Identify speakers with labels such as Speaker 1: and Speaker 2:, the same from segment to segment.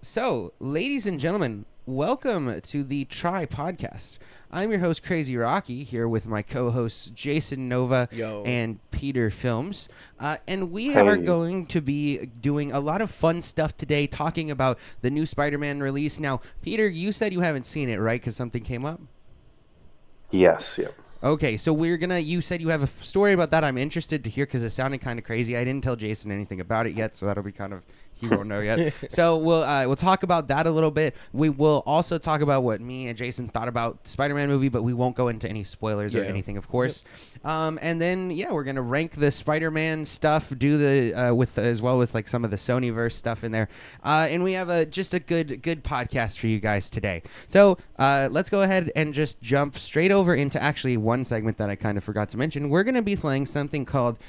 Speaker 1: So, ladies and gentlemen, welcome to the Tripodcast. I'm your host, CrazyRocky, here with my co-hosts JasonNova
Speaker 2: Yo.
Speaker 1: and Peter Films. And we
Speaker 3: Hey.
Speaker 1: are going to be doing a lot of fun stuff today, talking about the new Spider-Man release. Now, Peter, you said you haven't seen it, right? Because something came up?
Speaker 3: Yes, yep.
Speaker 1: Okay, so you said you have a story about that. I'm interested to hear because it sounded kind of crazy. I didn't tell Jason anything about it yet, so that'll be kind of, he won't know yet. So we'll talk about that a little bit. We will also talk about what me and Jason thought about the Spider-Man movie, but we won't go into any spoilers or anything, of course. And then, we're going to rank the Spider-Man stuff, do the, as well with like some of the Sonyverse stuff in there. And we have just a good podcast for you guys today. So let's go ahead and just jump straight over into actually one segment that I kind of forgot to mention. We're going to be playing something called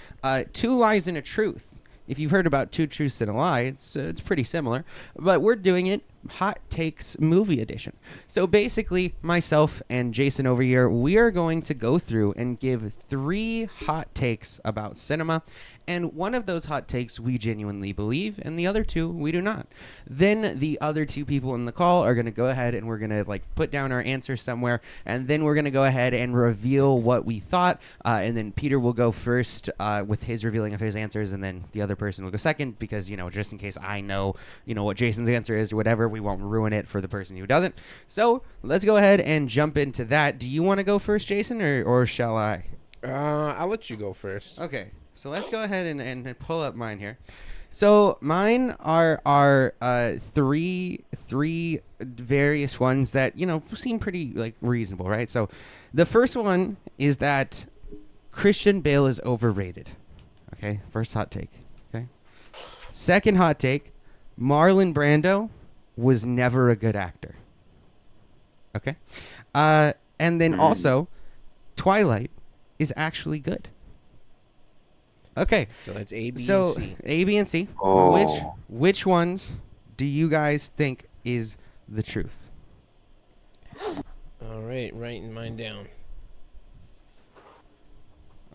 Speaker 1: Two Lies and a Truth. If you've heard about Two Truths and a Lie, it's pretty similar, but we're doing it Hot Takes Movie Edition. So basically, myself and Jason over here, we are going to go through and give 3 hot takes about cinema, and one of those hot takes we genuinely believe, and the other 2 we do not. Then the other 2 people in the call are going to go ahead and we're going to put down our answer somewhere, and then we're going to go ahead and reveal what we thought, and then Peter will go first with his revealing of his answers, and then the other person will go second because, just in case I know, what Jason's answer is or whatever, we won't ruin it for the person who doesn't. So let's go ahead and jump into that. Do you want to go first, Jason, or shall I?
Speaker 2: I'll let you go first.
Speaker 1: Okay, so let's go ahead and pull up mine here. So mine are three various ones that seem pretty reasonable, right? So the first one is that Christian Bale is overrated. Okay, first hot take. Okay, second hot take: Marlon Brando was never a good actor. Okay, and then also Twilight is actually good. Okay,
Speaker 2: So that's A, B,
Speaker 1: so
Speaker 2: and C.
Speaker 1: A, B, and C.
Speaker 3: Oh.
Speaker 1: Which ones do you guys think is the truth?
Speaker 2: All right, writing mine down.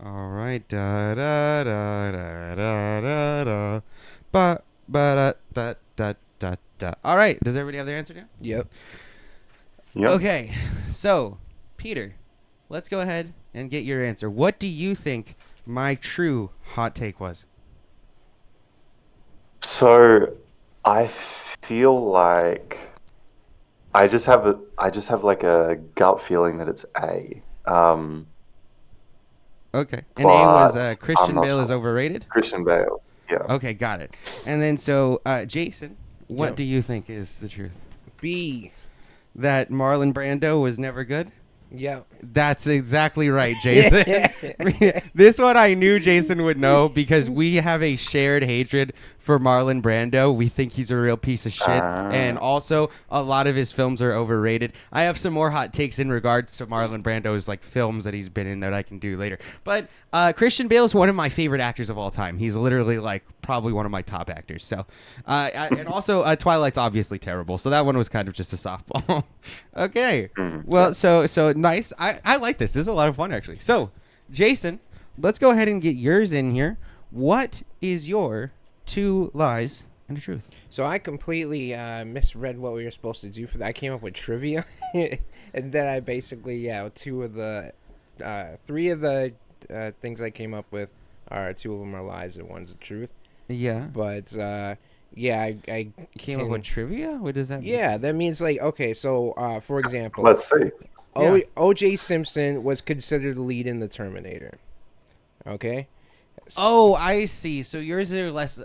Speaker 1: All right, da da da da da da da, ba ba da da da da. All right, does everybody have their answer down?
Speaker 2: Yep.
Speaker 3: Yep.
Speaker 1: Okay, so Peter, let's go ahead and get your answer. What do you think my true hot take was?
Speaker 3: So I feel like I just have like a gut feeling that it's A.
Speaker 1: Okay, and A was
Speaker 3: But I'm
Speaker 1: Christian
Speaker 3: not
Speaker 1: Bale is
Speaker 3: sure.
Speaker 1: overrated.
Speaker 3: Christian Bale. Yeah.
Speaker 1: Okay, got it. And then so Jason, what
Speaker 2: Yep.
Speaker 1: do you think is the truth?
Speaker 2: B.
Speaker 1: That Marlon Brando was never good?
Speaker 2: Yep.
Speaker 1: That's exactly right, Jason. This one I knew Jason would know because we have a shared hatred for Marlon Brando. We think he's a real piece of shit. And also, a lot of his films are overrated. I have some more hot takes in regards to Marlon Brando's films that he's been in that I can do later. But Christian Bale is one of my favorite actors of all time. He's literally probably one of my top actors. So, and also Twilight's obviously terrible. So that one was kind of just a softball. Okay. Well, so nice. I like this. This is a lot of fun, actually. So, Jason, let's go ahead and get yours in here. What is your 2 lies and a truth?
Speaker 2: So I completely misread what we were supposed to do for that. I came up with trivia, and then I basically 2 of the 3 of the things I came up with are 2 of them are lies and one's the truth.
Speaker 1: Yeah.
Speaker 2: But I
Speaker 1: Came up with trivia? What does that mean?
Speaker 2: Yeah, that means okay. So for example,
Speaker 3: Let's see.
Speaker 1: Yeah.
Speaker 2: O.J. Simpson was considered the lead in the Terminator. Okay.
Speaker 1: Oh, I see. So yours are less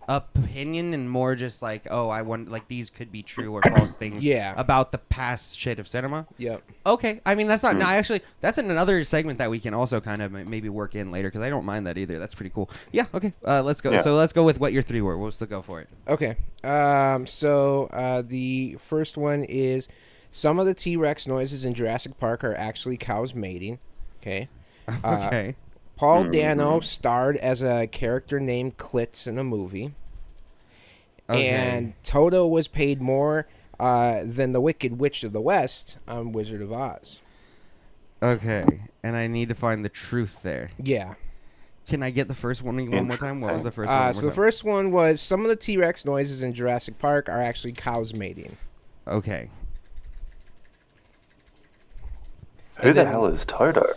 Speaker 1: opinion and more just I want these could be true or false things about the past shit of cinema.
Speaker 2: Yep.
Speaker 1: Okay. I mean, that's not actually that's another segment that we can also kind of maybe work in later because I don't mind that either. That's pretty cool. Yeah, okay. Let's go.
Speaker 3: Yeah.
Speaker 1: So let's go with what your 3 were. We'll still go for it.
Speaker 2: Okay. So the first one is some of the T-Rex noises in Jurassic Park are actually cows mating. Okay.
Speaker 1: Okay.
Speaker 2: Paul Dano starred as a character named Klitz in a movie.
Speaker 1: Okay.
Speaker 2: And Toto was paid more than the Wicked Witch of the West on Wizard of Oz.
Speaker 1: Okay. And I need to find the truth there.
Speaker 2: Yeah.
Speaker 1: Can I get the first one more time? What was the first one?
Speaker 2: So the first one was some of the T-Rex noises in Jurassic Park are actually cows mating.
Speaker 1: Okay.
Speaker 3: Who the hell is Toto?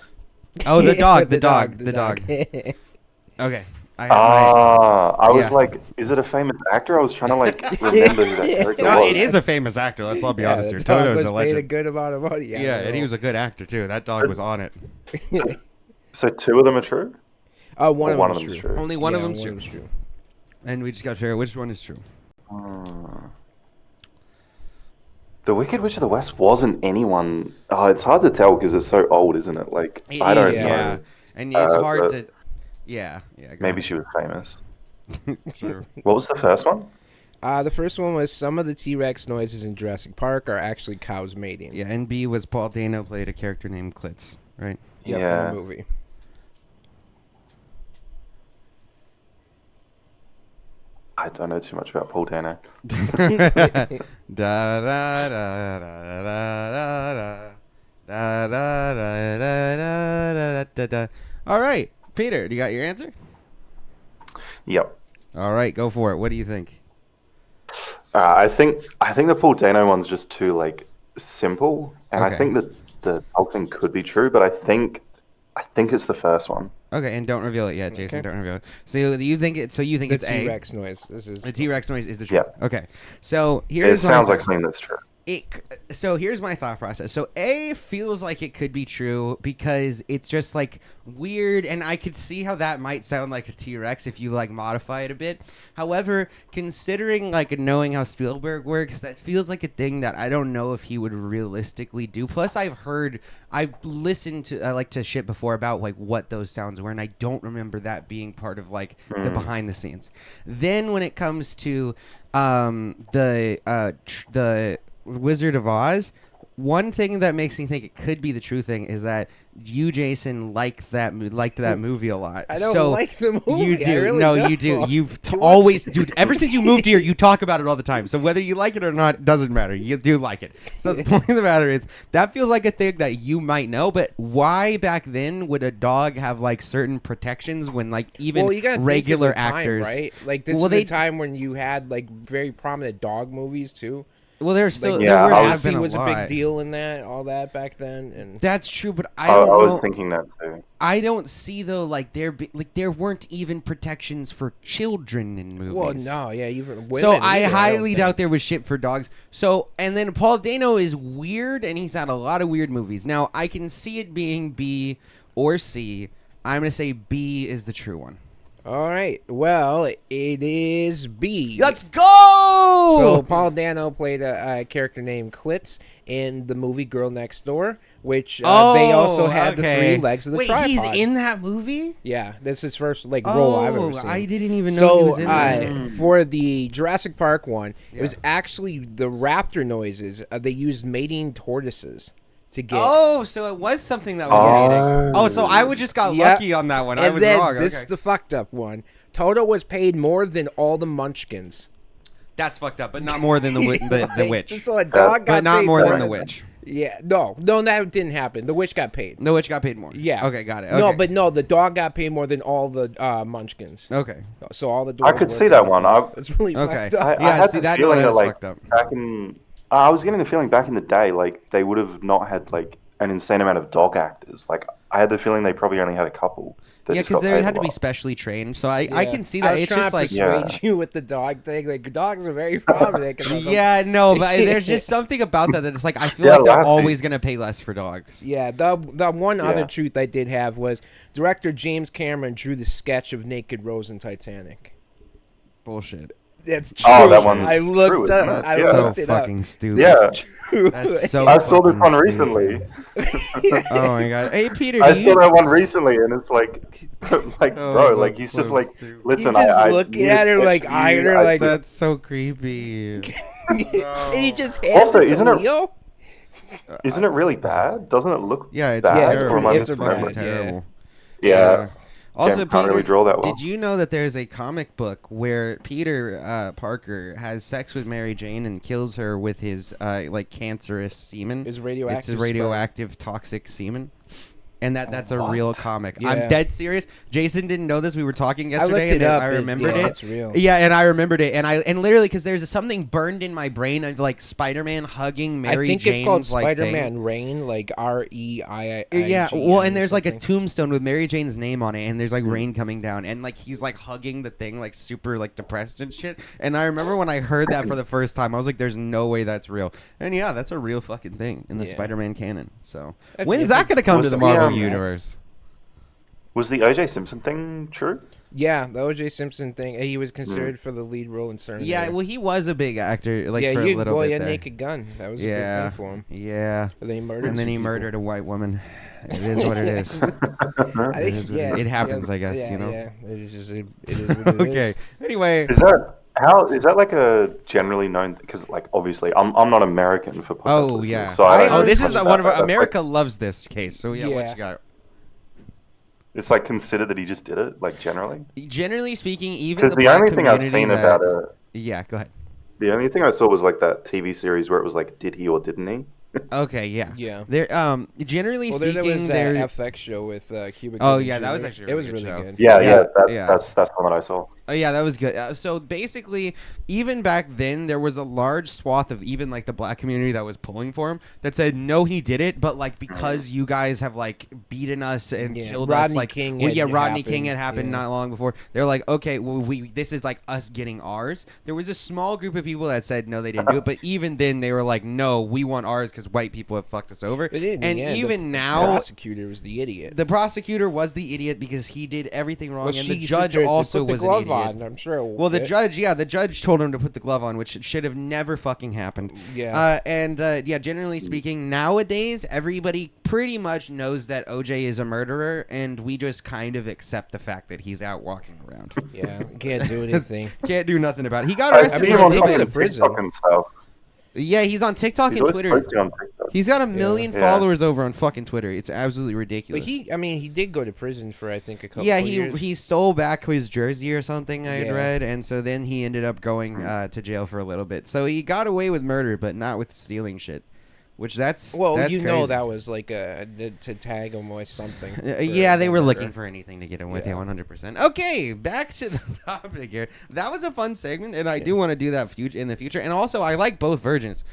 Speaker 1: Oh, the dog. The dog. Okay.
Speaker 3: I was
Speaker 1: Yeah.
Speaker 3: like, is it a famous actor? I was trying to like remember who that character
Speaker 1: No,
Speaker 3: was.
Speaker 1: it is a famous actor. Let's all be honest here.
Speaker 2: The dog
Speaker 1: Toto's
Speaker 2: was
Speaker 1: a
Speaker 2: paid a
Speaker 1: legend.
Speaker 2: good amount of money.
Speaker 1: Yeah, and he was a good actor too. That dog was on it.
Speaker 3: So two of them are true?
Speaker 2: One
Speaker 3: Or
Speaker 2: of them is true.
Speaker 1: Only one of
Speaker 2: Yeah,
Speaker 1: them's
Speaker 2: one
Speaker 1: true.
Speaker 2: of them's true.
Speaker 1: And we just got to figure out which one is true.
Speaker 3: The Wicked Witch of the West wasn't anyone. Oh, it's hard to tell because it's so old, isn't it? Like,
Speaker 1: It
Speaker 3: I don't
Speaker 1: is,
Speaker 3: know.
Speaker 1: yeah. And it's hard
Speaker 3: but
Speaker 1: to. Yeah. Go
Speaker 3: Maybe
Speaker 1: ahead.
Speaker 3: she was famous.
Speaker 1: True.
Speaker 3: What was the first one?
Speaker 2: The first one was some of the T-Rex noises in Jurassic Park are actually cows mating.
Speaker 1: Yeah, and B was Paul Dano played a character named Klitz, right?
Speaker 2: Yep,
Speaker 3: Yeah.
Speaker 2: in the movie.
Speaker 3: I don't know too much about Paul Dano.
Speaker 1: Da da da da da da da da da da da. All right, Peter, do you got your answer?
Speaker 3: Yep.
Speaker 1: All right, go for it. What do you think?
Speaker 3: I think the Paul Dano one's just too like simple, and
Speaker 1: Okay.
Speaker 3: I think that the whole thing could be true, but I think it's the first one.
Speaker 1: Okay, and don't reveal it yet, Jason.
Speaker 2: Okay.
Speaker 1: Don't reveal it. So you think it? So you think
Speaker 2: The
Speaker 1: it's A?
Speaker 2: T-Rex noise. This is
Speaker 1: The T-Rex noise is the truth.
Speaker 3: Yeah.
Speaker 1: Okay. So
Speaker 3: It
Speaker 1: here's
Speaker 3: sounds like something that's true.
Speaker 1: So here's my thought process. So A feels like it could be true because it's just like weird, and I could see how that might sound like a T-Rex if you like modify it a bit. However, considering like knowing how Spielberg works, that feels like a thing that I don't know if he would realistically do. Plus, I've listened to like to shit before about like what those sounds were, and I don't remember that being part of like the behind the scenes. Then when it comes to the Wizard of Oz, one thing that makes me think it could be the true thing is that you, Jason, liked that movie a lot.
Speaker 2: I don't
Speaker 1: So
Speaker 2: like the movie.
Speaker 1: You
Speaker 2: I
Speaker 1: do.
Speaker 2: really
Speaker 1: No,
Speaker 2: don't.
Speaker 1: you do. You've always, dude. Ever since you moved here, you talk about it all the time. So whether you like it or not doesn't matter. You do like it. So the point of the matter is that feels like a thing that you might know. But why back then would a dog have like certain protections when like even
Speaker 2: Well, you gotta
Speaker 1: regular
Speaker 2: think of the time,
Speaker 1: actors,
Speaker 2: right? Like this
Speaker 1: Well,
Speaker 2: was
Speaker 1: they-
Speaker 2: a time when you had like very prominent dog movies too.
Speaker 1: Well, there's still
Speaker 2: Like,
Speaker 3: Yeah,
Speaker 1: there
Speaker 3: I
Speaker 1: have
Speaker 3: was-
Speaker 1: been
Speaker 2: was a
Speaker 1: lot.
Speaker 2: big deal in that, all that back then, and
Speaker 1: That's true, but I
Speaker 3: I
Speaker 1: don't know.
Speaker 3: was thinking that too.
Speaker 1: I don't see though like there weren't even protections for children in movies.
Speaker 2: well, no, yeah, even women.
Speaker 1: So I
Speaker 2: either,
Speaker 1: highly
Speaker 2: don't
Speaker 1: doubt
Speaker 2: think.
Speaker 1: there was shit for dogs. So and then Paul Dano is weird, and he's had a lot of weird movies. Now I can see it being B or C. I'm gonna say B is the true one.
Speaker 2: All right, well, it is B.
Speaker 1: Let's go.
Speaker 2: So Paul Dano played a character named Klitz in the movie Girl Next Door, which they also had the
Speaker 1: okay.
Speaker 2: 3 legs of the
Speaker 1: Wait,
Speaker 2: tripod.
Speaker 1: he's in that movie?
Speaker 2: Yeah, this is his first role I've ever seen.
Speaker 1: I didn't even know he was in that.
Speaker 2: So for the Jurassic Park one, it was
Speaker 1: Yeah.
Speaker 2: actually the raptor noises. They used mating tortoises to get.
Speaker 1: Oh, so it was something that was
Speaker 3: Oh.
Speaker 1: mating. Oh, so I would just got
Speaker 2: Yep.
Speaker 1: lucky on that one. I
Speaker 2: And
Speaker 1: was
Speaker 2: then
Speaker 1: wrong.
Speaker 2: this
Speaker 1: Okay.
Speaker 2: is the fucked up one. Toto was paid more than all the Munchkins.
Speaker 1: That's fucked up, but not more than the witch.
Speaker 2: So a dog got
Speaker 1: But not
Speaker 2: paid
Speaker 1: more than the
Speaker 2: than-
Speaker 1: witch.
Speaker 2: Yeah, no, that didn't happen. The witch got paid.
Speaker 1: The witch got paid more.
Speaker 2: Yeah.
Speaker 1: Okay, got it.
Speaker 2: No,
Speaker 1: Okay.
Speaker 2: but no, the dog got paid more than all the Munchkins.
Speaker 1: Okay.
Speaker 2: So all the
Speaker 3: I
Speaker 2: dogs
Speaker 3: could
Speaker 2: were
Speaker 3: see that
Speaker 2: paid
Speaker 3: one.
Speaker 2: for. It's really
Speaker 1: Okay.
Speaker 2: fucked up.
Speaker 3: I
Speaker 1: Yeah,
Speaker 3: had
Speaker 1: see,
Speaker 3: the
Speaker 1: that
Speaker 3: feeling
Speaker 1: is
Speaker 3: that like
Speaker 1: fucked up.
Speaker 3: back in, I was getting the feeling back in the day, like they would have not had like an insane amount of dog actors. Like I had the feeling they probably only had a couple. that
Speaker 1: Yeah,
Speaker 3: just
Speaker 1: because
Speaker 3: got
Speaker 1: they
Speaker 3: paid
Speaker 1: had
Speaker 3: a
Speaker 1: to be
Speaker 3: lot.
Speaker 1: specially trained, so I
Speaker 2: Yeah.
Speaker 1: can see
Speaker 2: I
Speaker 1: that.
Speaker 2: was
Speaker 1: It's
Speaker 2: trying
Speaker 1: just
Speaker 2: to
Speaker 1: like
Speaker 2: persuade you with the dog thing. Like dogs are very prominent.
Speaker 1: yeah, no, but there's just something about that it's like I feel
Speaker 3: Yeah,
Speaker 1: like they're
Speaker 3: last
Speaker 1: always gonna pay less for dogs.
Speaker 2: Yeah, the one other
Speaker 3: Yeah.
Speaker 2: truth I did have was director James Cameron drew the sketch of Naked Rose in Titanic.
Speaker 1: Bullshit.
Speaker 2: That's true.
Speaker 3: Oh, that one's
Speaker 2: I looked
Speaker 3: true,
Speaker 2: up.
Speaker 3: isn't it?
Speaker 2: I
Speaker 3: Yeah.
Speaker 1: So
Speaker 2: looked it up.
Speaker 1: fucking stupid.
Speaker 3: Yeah,
Speaker 2: True.
Speaker 1: That's so.
Speaker 3: I saw this
Speaker 1: fucking
Speaker 3: one
Speaker 1: stupid.
Speaker 3: recently.
Speaker 1: Oh my god. Hey Peter,
Speaker 3: I
Speaker 1: do
Speaker 3: saw
Speaker 1: you?
Speaker 3: that one recently, and it's like, like
Speaker 1: Oh,
Speaker 3: bro, like
Speaker 1: that's
Speaker 3: he's
Speaker 1: so
Speaker 3: just like,
Speaker 1: stupid.
Speaker 3: listen,
Speaker 2: He's just
Speaker 3: I
Speaker 2: looking
Speaker 3: need
Speaker 2: at
Speaker 3: a
Speaker 2: her
Speaker 3: sketch
Speaker 2: like
Speaker 3: for
Speaker 2: eyeing
Speaker 3: you.
Speaker 2: her like-
Speaker 1: That's so creepy.
Speaker 2: and he just hands
Speaker 3: Also,
Speaker 2: it to
Speaker 3: isn't it-
Speaker 2: Leo.
Speaker 3: Isn't it really bad? Doesn't it look
Speaker 1: Yeah, it's
Speaker 3: bad?
Speaker 2: Yeah, it's
Speaker 1: terrible.
Speaker 3: Or am I
Speaker 2: it's
Speaker 1: It's
Speaker 3: misremembering?
Speaker 1: fucking
Speaker 2: bad, yeah.
Speaker 1: terrible.
Speaker 3: Yeah.
Speaker 1: Also,
Speaker 3: James can't really
Speaker 1: Peter,
Speaker 3: draw that well.
Speaker 1: did you know that there's a comic book where Peter Parker has sex with Mary Jane and kills her with his like cancerous semen?
Speaker 2: His radioactive
Speaker 1: It's his radioactive toxic semen. And that's a
Speaker 3: What?
Speaker 1: real comic.
Speaker 2: Yeah.
Speaker 1: I'm dead serious. Jason didn't know this. We were talking yesterday,
Speaker 2: looked it
Speaker 1: and
Speaker 2: up.
Speaker 1: I remembered
Speaker 2: Yeah,
Speaker 1: it.
Speaker 2: it's real.
Speaker 1: Yeah, and I remembered it, and literally because there's something burned in my brain of like Spider-Man hugging Mary
Speaker 2: I think
Speaker 1: Jane's
Speaker 2: it's called
Speaker 1: like
Speaker 2: Spider-Man
Speaker 1: thing.
Speaker 2: Rain, like REII.
Speaker 1: Yeah, well, and there's like a tombstone with Mary Jane's name on it, and there's like rain coming down, and like he's like hugging the thing, like super like depressed and shit. And I remember when I heard that for the first time, I was like, "There's no way that's real." And yeah, that's a real fucking thing in the
Speaker 2: Yeah.
Speaker 1: Spider-Man canon. So
Speaker 2: If-
Speaker 1: when's
Speaker 2: if
Speaker 1: that
Speaker 2: it
Speaker 1: gonna come to
Speaker 3: was
Speaker 1: the
Speaker 3: the,
Speaker 1: Marvel
Speaker 3: um,
Speaker 1: universe?
Speaker 3: Was the O.J. Simpson thing true?
Speaker 2: Yeah, the O.J. Simpson thing. He was considered for the lead role in Certain.
Speaker 1: Yeah, well, he was a big actor, like
Speaker 2: yeah,
Speaker 1: for a little bit
Speaker 2: yeah,
Speaker 1: there.
Speaker 2: Naked Gun. That was a
Speaker 1: Yeah,
Speaker 2: big thing for him.
Speaker 1: yeah.
Speaker 2: But then he murdered.
Speaker 1: And then
Speaker 2: two
Speaker 1: he
Speaker 2: people.
Speaker 1: murdered a white woman. It is what it is.
Speaker 2: I
Speaker 1: It
Speaker 2: think,
Speaker 1: is what
Speaker 2: yeah,
Speaker 1: it happens,
Speaker 2: yeah,
Speaker 1: I guess,
Speaker 2: yeah,
Speaker 1: you know?
Speaker 2: Yeah, it is just it is what it
Speaker 1: Okay.
Speaker 2: is.
Speaker 1: Anyway,
Speaker 3: Is that like a generally known? Because like obviously I'm not American for podcast
Speaker 1: oh
Speaker 3: listeners,
Speaker 1: yeah.
Speaker 3: so I don't know
Speaker 1: this
Speaker 3: much
Speaker 1: is
Speaker 3: about
Speaker 1: one of our,
Speaker 3: that. That's,
Speaker 1: America
Speaker 3: like,
Speaker 1: loves this case. So yeah, what
Speaker 2: Yeah.
Speaker 1: you got?
Speaker 3: it's like considered that he just did it, like generally.
Speaker 1: Generally speaking, even
Speaker 3: Because
Speaker 1: the
Speaker 3: the
Speaker 1: black
Speaker 3: only thing I've
Speaker 1: community
Speaker 3: seen
Speaker 1: that,
Speaker 3: about it,
Speaker 1: yeah, go ahead.
Speaker 3: the only thing I saw was like that TV series where it was like, did he or didn't he?
Speaker 1: Okay, yeah.
Speaker 2: Yeah.
Speaker 1: There, generally
Speaker 2: Well, there
Speaker 1: speaking,
Speaker 2: was
Speaker 1: there.
Speaker 2: that FX show with Cuba.
Speaker 1: Oh,
Speaker 2: Gooding
Speaker 1: yeah, that was
Speaker 2: Jr.
Speaker 1: actually a
Speaker 2: it was
Speaker 1: really
Speaker 2: really
Speaker 1: good show.
Speaker 2: good.
Speaker 3: Yeah,
Speaker 1: Yeah,
Speaker 3: yeah,
Speaker 1: yeah.
Speaker 3: that's the one I saw.
Speaker 1: Oh yeah, that was good. So basically, even back then, there was a large swath of even like the black community that was pulling for him that said, "No, he did it," but like because you guys have like beaten us and
Speaker 2: Yeah,
Speaker 1: killed us,
Speaker 2: Rodney
Speaker 1: like
Speaker 2: King
Speaker 1: well,
Speaker 2: had
Speaker 1: yeah, Rodney
Speaker 2: happened,
Speaker 1: King had happened
Speaker 2: yeah.
Speaker 1: not long before. They're like, okay, well, this is like us getting ours. There was a small group of people that said no, they didn't do it, but even then, they were like, no, we want ours because white people have fucked us over.
Speaker 2: But in the
Speaker 1: And
Speaker 2: end,
Speaker 1: even
Speaker 2: the
Speaker 1: now,
Speaker 2: prosecutor was the idiot.
Speaker 1: the prosecutor was the idiot because he did everything wrong,
Speaker 2: Well,
Speaker 1: and
Speaker 2: she
Speaker 1: the judge
Speaker 2: suggested
Speaker 1: also
Speaker 2: put the
Speaker 1: was an
Speaker 2: glove
Speaker 1: idiot.
Speaker 2: on. I'm sure. It will
Speaker 1: Well, the
Speaker 2: fit.
Speaker 1: judge told him to put the glove on, which should have never fucking happened.
Speaker 2: Yeah.
Speaker 1: Yeah, generally speaking, nowadays everybody pretty much knows that OJ is a murderer, and we just kind of accept the fact that he's out walking around.
Speaker 2: Yeah, can't do anything.
Speaker 1: Can't do nothing about it. He got
Speaker 3: I
Speaker 1: arrested
Speaker 3: see
Speaker 2: mean,
Speaker 3: him
Speaker 1: for
Speaker 3: on
Speaker 2: he
Speaker 1: a
Speaker 2: did
Speaker 1: little
Speaker 2: go
Speaker 1: bit.
Speaker 2: to prison.
Speaker 3: TikTok and stuff.
Speaker 1: Yeah, he's on TikTok
Speaker 3: He's
Speaker 1: and
Speaker 3: always
Speaker 1: Twitter.
Speaker 3: posting on TikTok.
Speaker 1: He's got 1 million
Speaker 3: Yeah.
Speaker 1: followers over on fucking Twitter. It's absolutely ridiculous.
Speaker 2: But he did go to prison for I think a couple.
Speaker 1: Yeah,
Speaker 2: years.
Speaker 1: he stole back his jersey or something I had
Speaker 2: Yeah.
Speaker 1: read, and so then he ended up going to jail for a little bit. So he got away with murder, but not with stealing shit. Which that's
Speaker 2: Well,
Speaker 1: that's
Speaker 2: you know
Speaker 1: crazy.
Speaker 2: that was like to tag him with something.
Speaker 1: Yeah, they were
Speaker 2: murder.
Speaker 1: looking for anything to get him with. Yeah,
Speaker 2: Yeah.
Speaker 1: 100%. Okay, back to the topic here. That was a fun segment, and I do want to do that in the future. And also, I like both versions.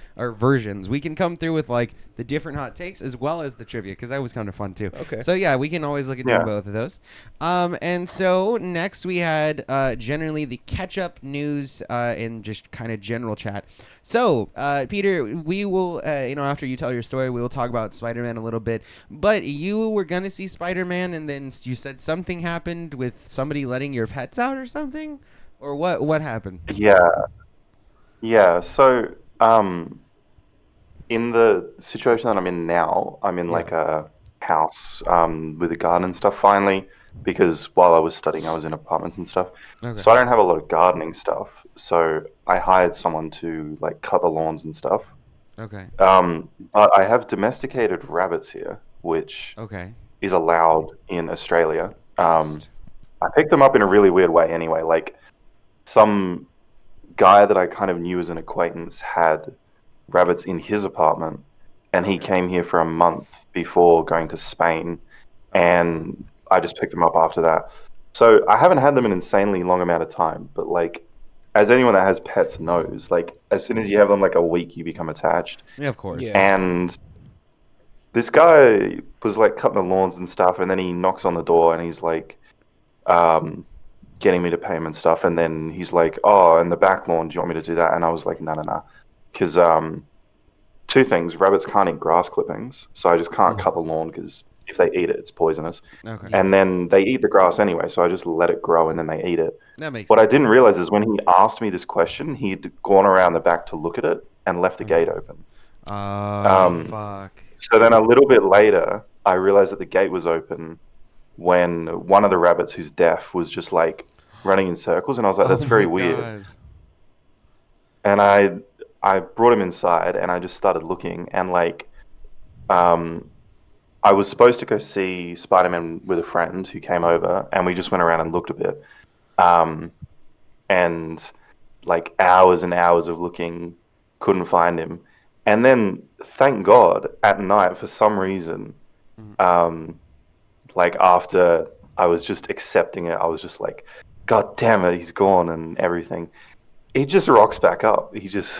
Speaker 1: We can come through with like the different hot takes as well as the trivia because that was kind of fun too.
Speaker 2: Okay.
Speaker 1: So yeah, we can always look at doing both of those. And so next we had generally the catch-up news and just kind of general chat. So Peter, we will after you tell your story, we will talk about Spider-Man a little bit. But you were gonna see Spider-Man, and then you said something happened with somebody letting your pets out or something, or what? What happened?
Speaker 3: Yeah. So, in the situation that I'm in now, I'm in like a house with a garden and stuff finally, because while I was studying, I was in apartments and stuff.
Speaker 1: Okay.
Speaker 3: So I don't have a lot of gardening stuff. So I hired someone to like cut the lawns and stuff.
Speaker 1: Okay.
Speaker 3: But I have domesticated rabbits here, which
Speaker 1: Okay.
Speaker 3: is allowed in Australia. I picked them up in a really weird way anyway. Like, some guy that I kind of knew as an acquaintance had rabbits in his apartment, and he came here for a month before going to Spain, and I just picked them up after that. So I haven't had them an insanely long amount of time, but like, as anyone that has pets knows, like, as soon as you have them like a week, you become attached.
Speaker 1: Yeah, of course.
Speaker 2: Yeah.
Speaker 3: And this guy was like cutting the lawns and stuff, and then he knocks on the door and he's like, getting me to pay him and stuff. And then he's like, "Oh, and the back lawn, do you want me to do that?" And I was like, no. Because two things: rabbits can't eat grass clippings, so I just can't cut the lawn because if they eat it, it's poisonous.
Speaker 1: Okay.
Speaker 3: And then they eat the grass anyway, so I just let it grow and then they eat it.
Speaker 1: That makes
Speaker 3: What I
Speaker 1: sense.
Speaker 3: didn't realize is when he asked me this question, he'd gone around the back to look at it and left the gate open.
Speaker 1: Fuck.
Speaker 3: So then a little bit later, I realized that the gate was open when one of the rabbits who's deaf was just like running in circles, and I was like, "That's very weird."
Speaker 1: God.
Speaker 3: And I brought him inside, and I just started looking, and like, I was supposed to go see Spider-Man with a friend who came over, and we just went around and looked a bit, and like hours and hours of looking, couldn't find him, and then thank God at night for some reason, like after I was just accepting it, I was just like, God damn it, he's gone and everything. He just rocks back up. He just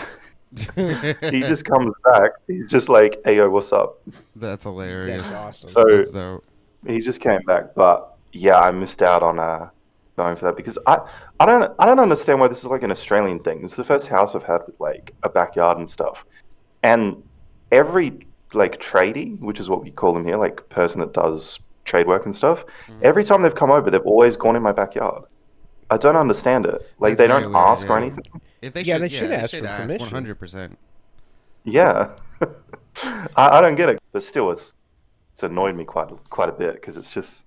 Speaker 3: comes back. He's just like, hey yo, what's up?
Speaker 1: That's hilarious.
Speaker 2: That's awesome.
Speaker 3: So
Speaker 1: That's dope.
Speaker 3: he just came back, but yeah, I missed out on going for that because I don't understand why this is like an Australian thing. This is the first house I've had with like a backyard and stuff, and every like tradie, which is what we call them here, like person that does trade work and stuff. Every time they've come over, they've always gone in my backyard. I don't understand it. Like
Speaker 1: That's
Speaker 3: they
Speaker 1: very
Speaker 3: don't
Speaker 1: weird,
Speaker 3: ask or
Speaker 1: yeah.
Speaker 3: anything.
Speaker 1: If they
Speaker 2: Yeah,
Speaker 1: should,
Speaker 2: they should ask for permission.
Speaker 1: 100%.
Speaker 3: Yeah, I don't get it, but still, it's annoyed me quite a bit because it's just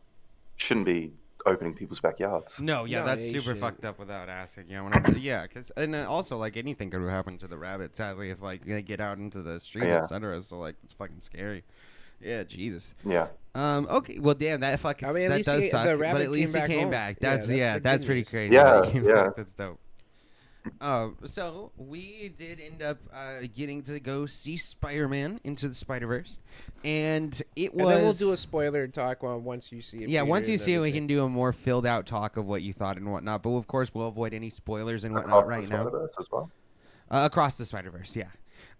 Speaker 3: shouldn't be opening people's backyards.
Speaker 1: No, yeah,
Speaker 2: No,
Speaker 1: that's
Speaker 2: you
Speaker 1: super
Speaker 2: shouldn't.
Speaker 1: fucked up without asking. Yeah, when yeah, because and also like anything could happen to the rabbit. Sadly, if like they get out into the street,
Speaker 3: Yeah.
Speaker 1: etc. So like it's fucking scary. Yeah, Jesus.
Speaker 3: Yeah,
Speaker 1: Okay, well, damn, that fucking
Speaker 2: I mean, at
Speaker 1: that
Speaker 2: least
Speaker 1: does
Speaker 2: the
Speaker 1: suck. But
Speaker 2: rabbit
Speaker 1: at least
Speaker 2: came
Speaker 1: he
Speaker 2: back
Speaker 1: came
Speaker 2: home.
Speaker 1: back.
Speaker 2: Yeah,
Speaker 1: That's
Speaker 2: that's the
Speaker 1: that's
Speaker 2: good
Speaker 1: pretty
Speaker 2: news.
Speaker 1: crazy.
Speaker 3: Yeah,
Speaker 1: that he came
Speaker 3: yeah.
Speaker 1: back. That's dope. So we did end up getting to go see Spider-Man Into the Spiderverse, and it was.
Speaker 2: And then we'll do a spoiler talk once you see it.
Speaker 1: Yeah,
Speaker 2: Peter,
Speaker 1: once you
Speaker 2: and
Speaker 1: see it, we
Speaker 2: everything.
Speaker 1: can do a more filled out talk of what you thought and whatnot. But of course, we'll avoid any spoilers and whatnot right now.
Speaker 3: Spider-Verse as well.
Speaker 1: Across the Spiderverse, yeah.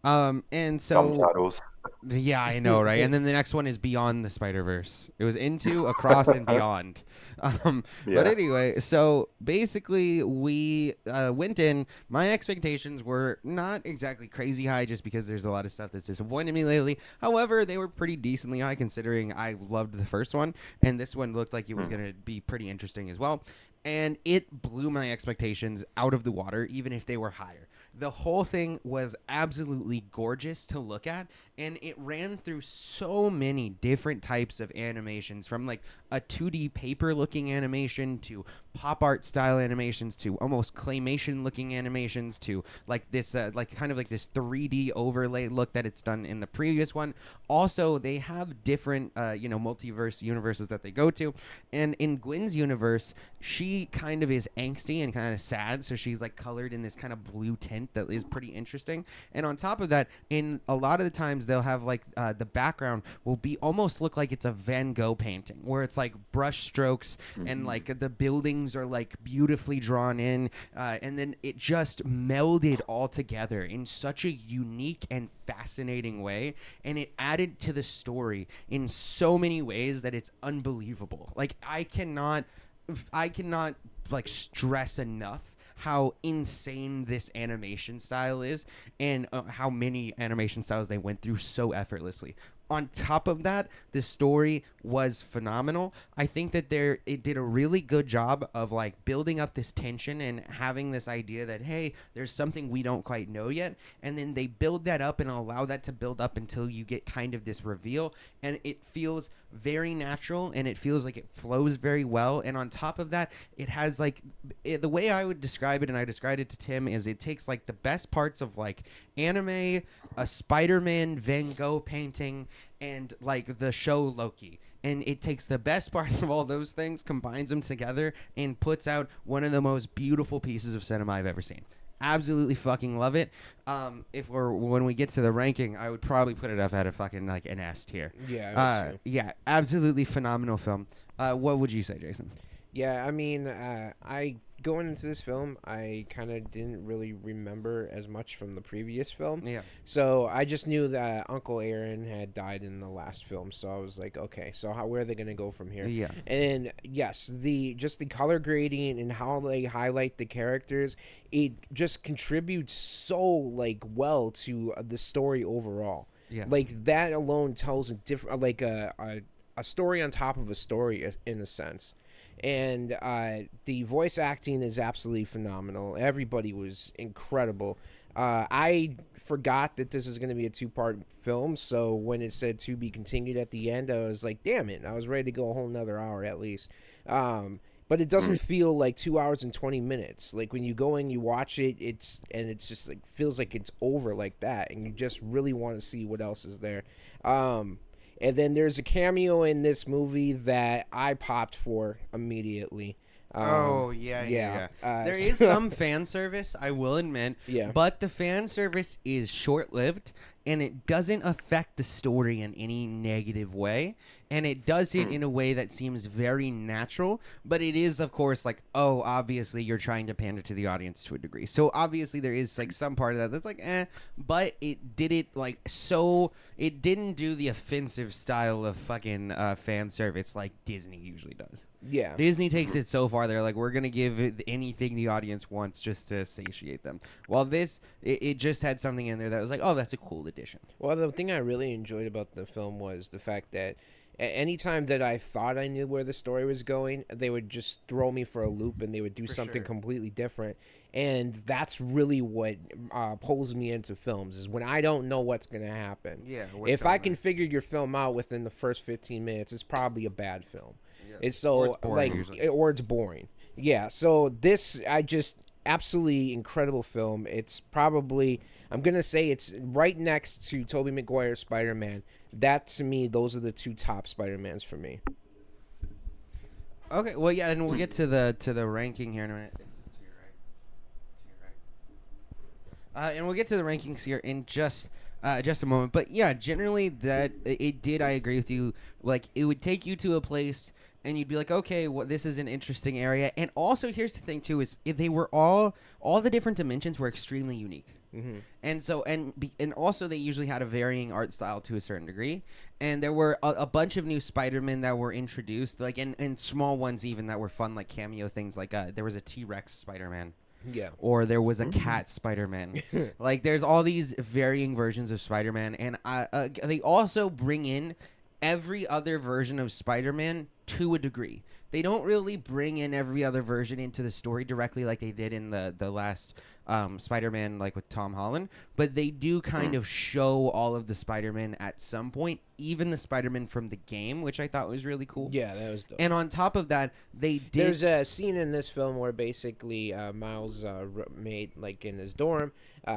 Speaker 1: And so
Speaker 3: Subtitles.
Speaker 1: yeah, I know, right? And then the next one is Beyond the Spider-Verse. It was Into, Across, and Beyond. But
Speaker 3: Yeah.
Speaker 1: anyway, so basically we went in. My expectations were not exactly crazy high just because there's a lot of stuff that's disappointed me lately. However, they were pretty decently high considering I loved the first one. And this one looked like it was going to be pretty interesting as well. And it blew my expectations out of the water, even if they were higher. The whole thing was absolutely gorgeous to look at, and it ran through so many different types of animations, from like a 2D paper looking animation to pop art style animations to almost claymation looking animations to like this like kind of like this 3D overlay look that it's done in the previous one. Also, they have different multiverse universes that they go to, and in Gwen's universe, she kind of is angsty and kind of sad, so she's like colored in this kind of blue tint that is pretty interesting. And on top of that, in a lot of the times they'll have like the background will be almost look like it's a Van Gogh painting, where it's like brush strokes and like the buildings are like beautifully drawn in, and then it just melded all together in such a unique and fascinating way, and it added to the story in so many ways that it's unbelievable. Like I cannot like stress enough how insane this animation style is, and how many animation styles they went through so effortlessly. On top of that, the story was phenomenal. I think that it did a really good job of like building up this tension and having this idea that, hey, there's something we don't quite know yet, and then they build that up and allow that to build up until you get kind of this reveal, and it feels very natural and it feels like it flows very well. And on top of that, it has like the way I would describe it, and I described it to Tim, is it takes like the best parts of like anime, a Spider-Man Van Gogh painting, and like the show Loki, and it takes the best parts of all those things, combines them together, and puts out one of the most beautiful pieces of cinema I've ever seen. Absolutely fucking love it. When we get to the ranking, I would probably put it up at a fucking like an S tier.
Speaker 2: Yeah.
Speaker 1: Yeah, absolutely phenomenal film. What would you say, Jason?
Speaker 2: Yeah, I mean, I going into this film, I kind of didn't really remember as much from the previous film.
Speaker 1: Yeah.
Speaker 2: So I just knew that Uncle Aaron had died in the last film. So I was like, okay, so where are they gonna go from here?
Speaker 1: Yeah.
Speaker 2: And yes, the color grading and how they highlight the characters, it just contributes so like well to the story overall.
Speaker 1: Yeah.
Speaker 2: Like that alone tells a different, like a story on top of a story in a sense. And the voice acting is absolutely phenomenal. Everybody was incredible. I forgot that this is going to be a 2-part film, so when it said to be continued at the end, I was like, damn it. I was ready to go a whole nother hour at least. But it doesn't feel like 2 hours and 20 minutes. Like when you go in, you watch it, it's just like feels like it's over like that, and you just really want to see what else is there. And then there's a cameo in this movie that I popped for immediately.
Speaker 1: Yeah. There is some fan service, I will admit.
Speaker 2: Yeah.
Speaker 1: But the fan service is short-lived, and it doesn't affect the story in any negative way, and it does it in a way that seems very natural, but it is, of course, like, oh, obviously you're trying to pander to the audience to a degree, so obviously there is like some part of that that's like but it did it like, so it didn't do the offensive style of fucking fan service like Disney usually does.
Speaker 2: Yeah.
Speaker 1: Disney takes it so far, they're like, we're going to give it anything the audience wants just to satiate them. While this, it just had something in there that was like, oh, that's a cool addition.
Speaker 2: Well, the thing I really enjoyed about the film was the fact that anytime that I thought I knew where the story was going, they would just throw me for a loop and they would do something completely different. And that's really what pulls me into films, is when I don't know what's going to happen.
Speaker 1: Yeah.
Speaker 2: If I can figure your film out within the first 15 minutes, it's probably a bad film.
Speaker 1: Yeah.
Speaker 2: It's so,
Speaker 1: Or it's boring, usually.
Speaker 2: or it's boring. Yeah, so this, absolutely incredible film. It's probably, I'm going to say it's right next to Toby McGuire's Spider-Man. That, to me, those are the two top Spider-Mans for me.
Speaker 1: Okay, well, yeah, and we'll get to the ranking here in a minute. It's to your right. And we'll get to the rankings here in just a moment. But yeah, generally that it did. I agree with you. Like, it would take you to a place, and you'd be like, okay, well, this is an interesting area. And also, here's the thing too: is if they were all the different dimensions were extremely unique. Mm-hmm. And so, and also, they usually had a varying art style to a certain degree. And there were a bunch of new Spider-Man that were introduced, like, and small ones even that were fun, like cameo things. Like there was a T-Rex Spider-Man.
Speaker 2: Yeah.
Speaker 1: Or there was a cat Spider-Man. Like, there's all these varying versions of Spider-Man. And they also bring in every other version of Spider-Man to a degree. They don't really bring in every other version into the story directly like they did in the last Spider-Man, like with Tom Holland, but they do kind of show all of the Spider-Man at some point, even the Spider-Man from the game, which I thought was really cool.
Speaker 2: Yeah, that was dope.
Speaker 1: And on top of that, they did...
Speaker 2: There's a scene in this film where basically Miles made, like, in his dorm,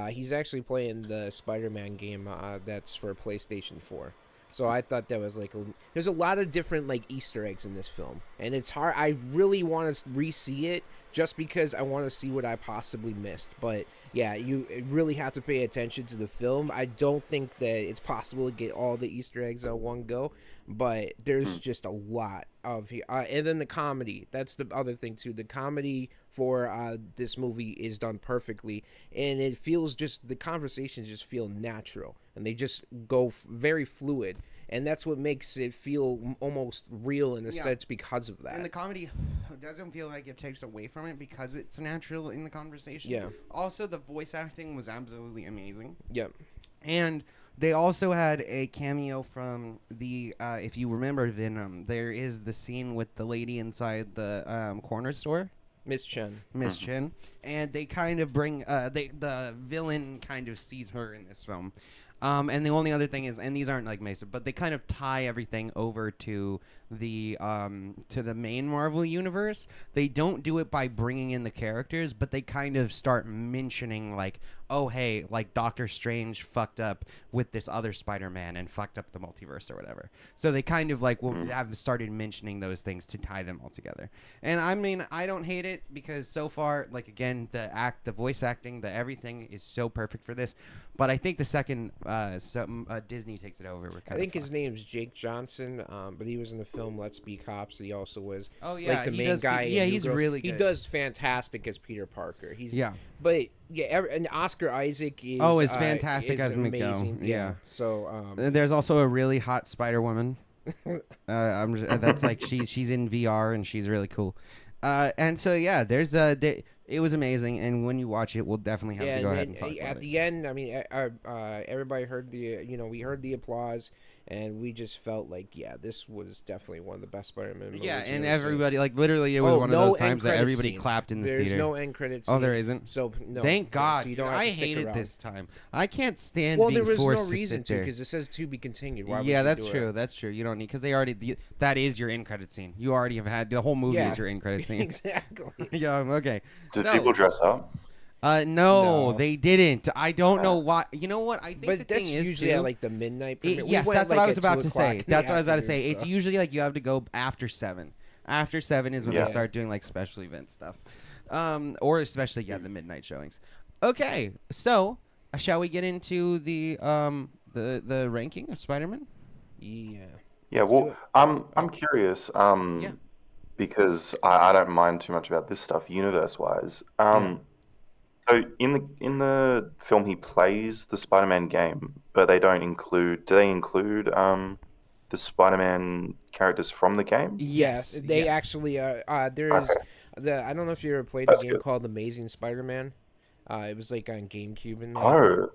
Speaker 2: he's actually playing the Spider-Man game that's for PlayStation 4. So I thought that was like there's a lot of different like Easter eggs in this film, and it's hard. I really want to re-see it just because I want to see what I possibly missed. But yeah, you really have to pay attention to the film. I don't think that it's possible to get all the Easter eggs at one go, but there's just a lot of and then the comedy. That's the other thing too. The comedy for this movie is done perfectly, and it feels just, the conversations just feel natural, and they just go very fluid, and that's what makes it feel almost real in a sense because of that.
Speaker 1: And the comedy doesn't feel like it takes away from it because it's natural in the conversation.
Speaker 2: Yeah.
Speaker 1: Also, the voice acting was absolutely amazing.
Speaker 2: Yep.
Speaker 1: And they also had a cameo from the, if you remember Venom, there is the scene with the lady inside the corner store.
Speaker 2: Miss Chen.
Speaker 1: And they kind of bring, the villain kind of sees her in this film. And the only other thing is, and these aren't like Mesa, but they kind of tie everything over to the main Marvel universe. They don't do it by bringing in the characters, but they kind of start mentioning like, oh hey, like Doctor Strange fucked up with this other Spider-Man and fucked up the multiverse or whatever. So they kind of like have started mentioning those things to tie them all together. And I mean, I don't hate it because so far, like again, the voice acting, the everything is so perfect for this. But I think the second Disney takes it over.
Speaker 2: I think his name's Jake Johnson, but he was in the film Let's Be Cops. He also was
Speaker 1: like
Speaker 2: the main guy.
Speaker 1: He's really good.
Speaker 2: He does fantastic as Peter Parker. And Oscar Isaac is
Speaker 1: is fantastic as
Speaker 2: amazing.
Speaker 1: McGo. Yeah.
Speaker 2: So
Speaker 1: there's also a really hot Spider Woman. That's like she's in VR and she's really cool. And so yeah, there's it was amazing, and when you watch it, we'll definitely have to go ahead and talk about it.
Speaker 2: At the end, I mean, everybody heard we heard the applause, and we just felt like, yeah, this was definitely one of the best Spider-Man movies.
Speaker 1: Yeah, and everybody, like, literally, it was one of those times that everybody clapped in the theater.
Speaker 2: There's no end credits scene.
Speaker 1: Oh, there isn't?
Speaker 2: So, no.
Speaker 1: Thank God.
Speaker 2: So you don't have
Speaker 1: I
Speaker 2: to stick
Speaker 1: hate it
Speaker 2: around.
Speaker 1: this time. I can't stand
Speaker 2: Well,
Speaker 1: being
Speaker 2: there was
Speaker 1: forced
Speaker 2: no reason
Speaker 1: to,
Speaker 2: because it says to be continued. Why would
Speaker 1: yeah,
Speaker 2: you
Speaker 1: that's
Speaker 2: do
Speaker 1: true.
Speaker 2: it?
Speaker 1: That's true. You don't need, because they already, that is your end credit scene. You already have had, the whole movie is your end credit scene.
Speaker 2: Exactly.
Speaker 1: Yeah, okay.
Speaker 3: Did people dress up?
Speaker 1: No, they didn't. I don't know why. You know what? I think
Speaker 2: but
Speaker 1: the
Speaker 2: that's
Speaker 1: thing is
Speaker 2: usually at like the midnight premiere.
Speaker 1: Yes,
Speaker 2: we
Speaker 1: that's what I was about to say. That's what I was about to say.
Speaker 2: So.
Speaker 1: It's usually like you have to go after 7. After 7 is when they start doing like special event stuff, or especially the midnight showings. Okay, so Shall we get into the ranking of Spider-Man?
Speaker 2: Yeah.
Speaker 3: Yeah,
Speaker 2: Let's do
Speaker 3: well,
Speaker 2: it.
Speaker 3: I'm curious,
Speaker 1: Yeah.
Speaker 3: because I don't mind too much about this stuff universe-wise. So in the film he plays the Spider-Man game, but they don't include. Do they include the Spider-Man characters from the game?
Speaker 2: Yeah,
Speaker 1: Yes.
Speaker 2: they
Speaker 1: Yeah.
Speaker 2: actually there's
Speaker 3: Okay,
Speaker 2: I don't know if you ever played a
Speaker 3: that's
Speaker 2: game
Speaker 3: good.
Speaker 2: called Amazing Spider-Man. It was like on GameCube and that.
Speaker 3: Oh,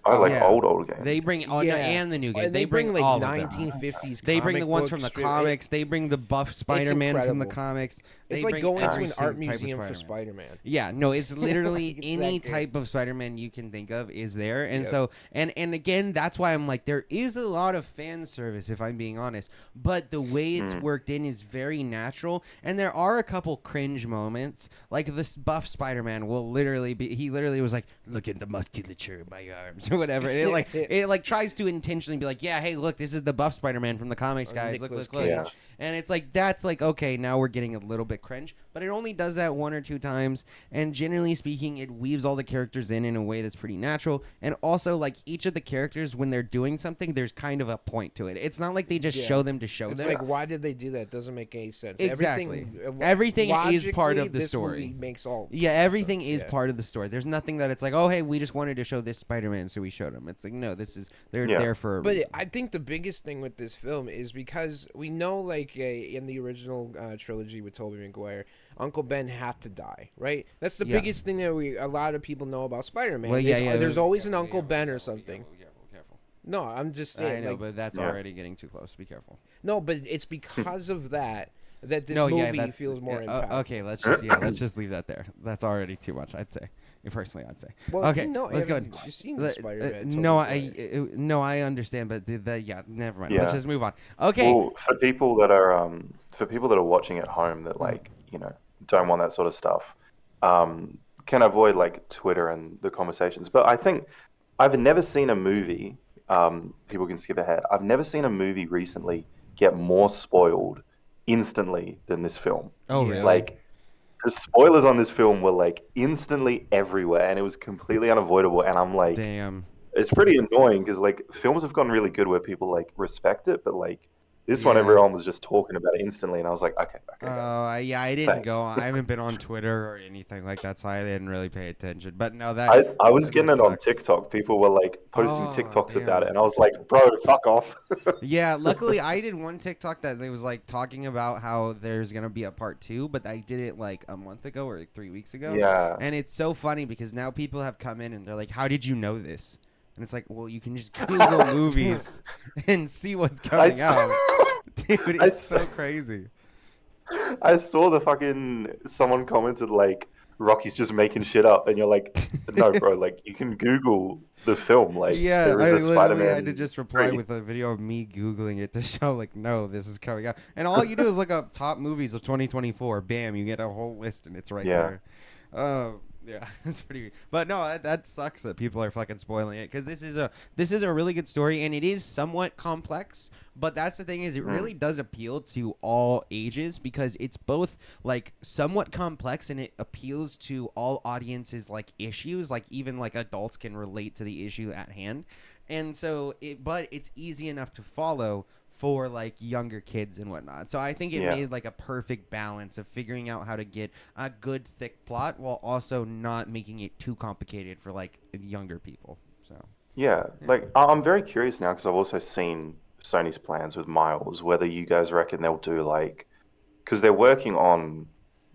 Speaker 3: I like
Speaker 2: Um,
Speaker 1: Yeah.
Speaker 3: old
Speaker 1: They
Speaker 3: games.
Speaker 1: bring no,
Speaker 2: yeah,
Speaker 1: and the new game.
Speaker 2: and
Speaker 1: They
Speaker 2: they
Speaker 1: bring
Speaker 2: bring like
Speaker 1: all of them.
Speaker 2: 1950s.
Speaker 1: They bring the
Speaker 2: comic
Speaker 1: ones
Speaker 2: book
Speaker 1: from the
Speaker 2: strip.
Speaker 1: comics. They bring the buff Spider-Man from the
Speaker 2: incredible.
Speaker 1: comics. They
Speaker 2: It's like
Speaker 1: bring
Speaker 2: going to
Speaker 1: every
Speaker 2: an
Speaker 1: single
Speaker 2: art
Speaker 1: type of
Speaker 2: museum for
Speaker 1: Spider-Man.
Speaker 2: Spider-Man.
Speaker 1: Yeah, no, it's literally
Speaker 2: It's
Speaker 1: any
Speaker 2: that good.
Speaker 1: type of Spider-Man you can think of is there. And
Speaker 2: Yep.
Speaker 1: so and again, that's why I'm like there is a lot of fan service if I'm being honest, but the way it's worked in is very natural and there are a couple cringe moments. Like this buff Spider-Man will literally be he literally was like, "Look at the musculature in my arms" or whatever. And it like tries to intentionally be like, "Yeah, hey, look, this is the buff Spider-Man from the comics, guys. Look,
Speaker 2: Nicolas
Speaker 1: look, look."
Speaker 2: Cage.
Speaker 1: And it's like that's like okay, now we're getting a little bit cringe, but it only does that one or two times. And generally speaking, it weaves all the characters in a way that's pretty natural. And also, like each of the characters, when they're doing something, there's kind of a point to it. It's not like they just
Speaker 2: Yeah.
Speaker 1: show them to show
Speaker 2: It's
Speaker 1: them.
Speaker 2: like, why did they do that? Doesn't make any sense.
Speaker 1: Exactly.
Speaker 2: Everything
Speaker 1: is part of the
Speaker 2: this
Speaker 1: story.
Speaker 2: movie makes all.
Speaker 1: Yeah, everything
Speaker 2: sense,
Speaker 1: is
Speaker 2: yeah.
Speaker 1: part of the story. There's nothing that it's like, oh, hey, we just wanted to show this Spider-Man, so we showed him. It's like, no, this is they're
Speaker 3: Yeah.
Speaker 1: there for. A
Speaker 2: But
Speaker 1: reason.
Speaker 2: I think the biggest thing with this film is because we know, like in the original trilogy with Toby McGuire, Uncle Ben had to die, right? That's the
Speaker 1: Yeah.
Speaker 2: biggest thing that a lot of people know about Spider-Man.
Speaker 1: Well, yeah.
Speaker 2: There's always an
Speaker 1: Be
Speaker 2: Uncle
Speaker 1: careful,
Speaker 2: Ben
Speaker 1: be
Speaker 2: or
Speaker 1: careful, be
Speaker 2: something.
Speaker 1: careful.
Speaker 2: No, I'm just
Speaker 1: I
Speaker 2: saying.
Speaker 1: know,
Speaker 2: Like,
Speaker 1: but that's
Speaker 3: Yeah.
Speaker 1: already getting too close. Be careful.
Speaker 2: no, but it's because of that that this
Speaker 1: no, yeah,
Speaker 2: movie
Speaker 1: that's,
Speaker 2: feels more
Speaker 1: yeah,
Speaker 2: impactful.
Speaker 1: okay, let's just leave that there. That's already too much, I'd say. Personally, I'd say.
Speaker 2: Well,
Speaker 1: Okay,
Speaker 2: you know,
Speaker 1: let's go.
Speaker 2: You've seen the Spider-Man.
Speaker 1: No,
Speaker 2: Tobey Maguire.
Speaker 1: no, I understand, but yeah, never mind.
Speaker 3: Yeah.
Speaker 1: Let's just move on. Okay.
Speaker 3: Well, for people that are watching at home that like don't want that sort of stuff, can avoid like Twitter and the conversations. But I think I've never seen a movie. People can skip ahead. I've never seen a movie recently get more spoiled instantly than this film.
Speaker 1: Oh,
Speaker 2: Yeah.
Speaker 1: really?
Speaker 3: Like the spoilers on this film were like instantly everywhere, and it was completely unavoidable. And I'm like,
Speaker 1: Damn.
Speaker 3: it's pretty annoying because like films have gotten really good where people like respect it, but like this one,
Speaker 1: Yeah.
Speaker 3: everyone was just talking about it instantly, and I was like, okay,
Speaker 1: Oh,
Speaker 3: guys.
Speaker 1: I didn't
Speaker 3: Thanks.
Speaker 1: go. I haven't been on Twitter or anything like that, so I didn't really pay attention. But no, that
Speaker 3: I was getting
Speaker 1: that
Speaker 3: it on
Speaker 1: sucks.
Speaker 3: TikTok. People were like posting
Speaker 1: Oh,
Speaker 3: TikToks
Speaker 1: damn.
Speaker 3: about it, and I was like, bro, fuck off.
Speaker 1: Yeah, luckily I did one TikTok that they was like talking about how there's gonna be a part 2, but I did it like a month ago or like 3 weeks ago.
Speaker 3: Yeah.
Speaker 1: And it's so funny because now people have come in and they're like, "How did you know this?" And it's like, well, you can just Google movies and see what's coming out. Dude,
Speaker 3: I
Speaker 1: it's so
Speaker 3: saw-
Speaker 1: crazy.
Speaker 3: I saw the fucking someone commented like Rocky's just making shit up, and you're like, no, bro, like you can Google the film. Like,
Speaker 1: Yeah,
Speaker 3: there
Speaker 1: I
Speaker 3: is a
Speaker 1: literally
Speaker 3: Spider-Man.
Speaker 1: had to just reply
Speaker 3: 3.
Speaker 1: with a video of me Googling it to show, like, no, this is coming out. And all you do is look up top movies of 2024. Bam, you get a whole list, and it's right
Speaker 3: Yeah.
Speaker 1: there. Yeah, it's pretty. But no, that sucks that people are fucking spoiling it because this is a really good story and it is somewhat complex. But that's the thing is it really does appeal to all ages because it's both like somewhat complex and it appeals to all audiences like issues like even like adults can relate to the issue at hand. And so but it's easy enough to follow for like younger kids and whatnot. So I think it
Speaker 3: Yeah.
Speaker 1: made like a perfect balance of figuring out how to get a good thick plot while also not making it too complicated for like younger people. So
Speaker 3: Yeah, like I'm very curious now because I've also seen Sony's plans with Miles. Whether you guys reckon they'll do like, because they're working on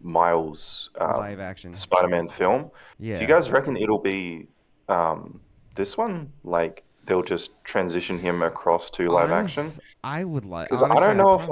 Speaker 3: Miles
Speaker 1: live action.
Speaker 3: Spider-Man film.
Speaker 1: Yeah.
Speaker 3: Do you guys reckon it'll be this one? Like they'll just transition him across to live action?
Speaker 1: I would like.
Speaker 3: Because I don't know if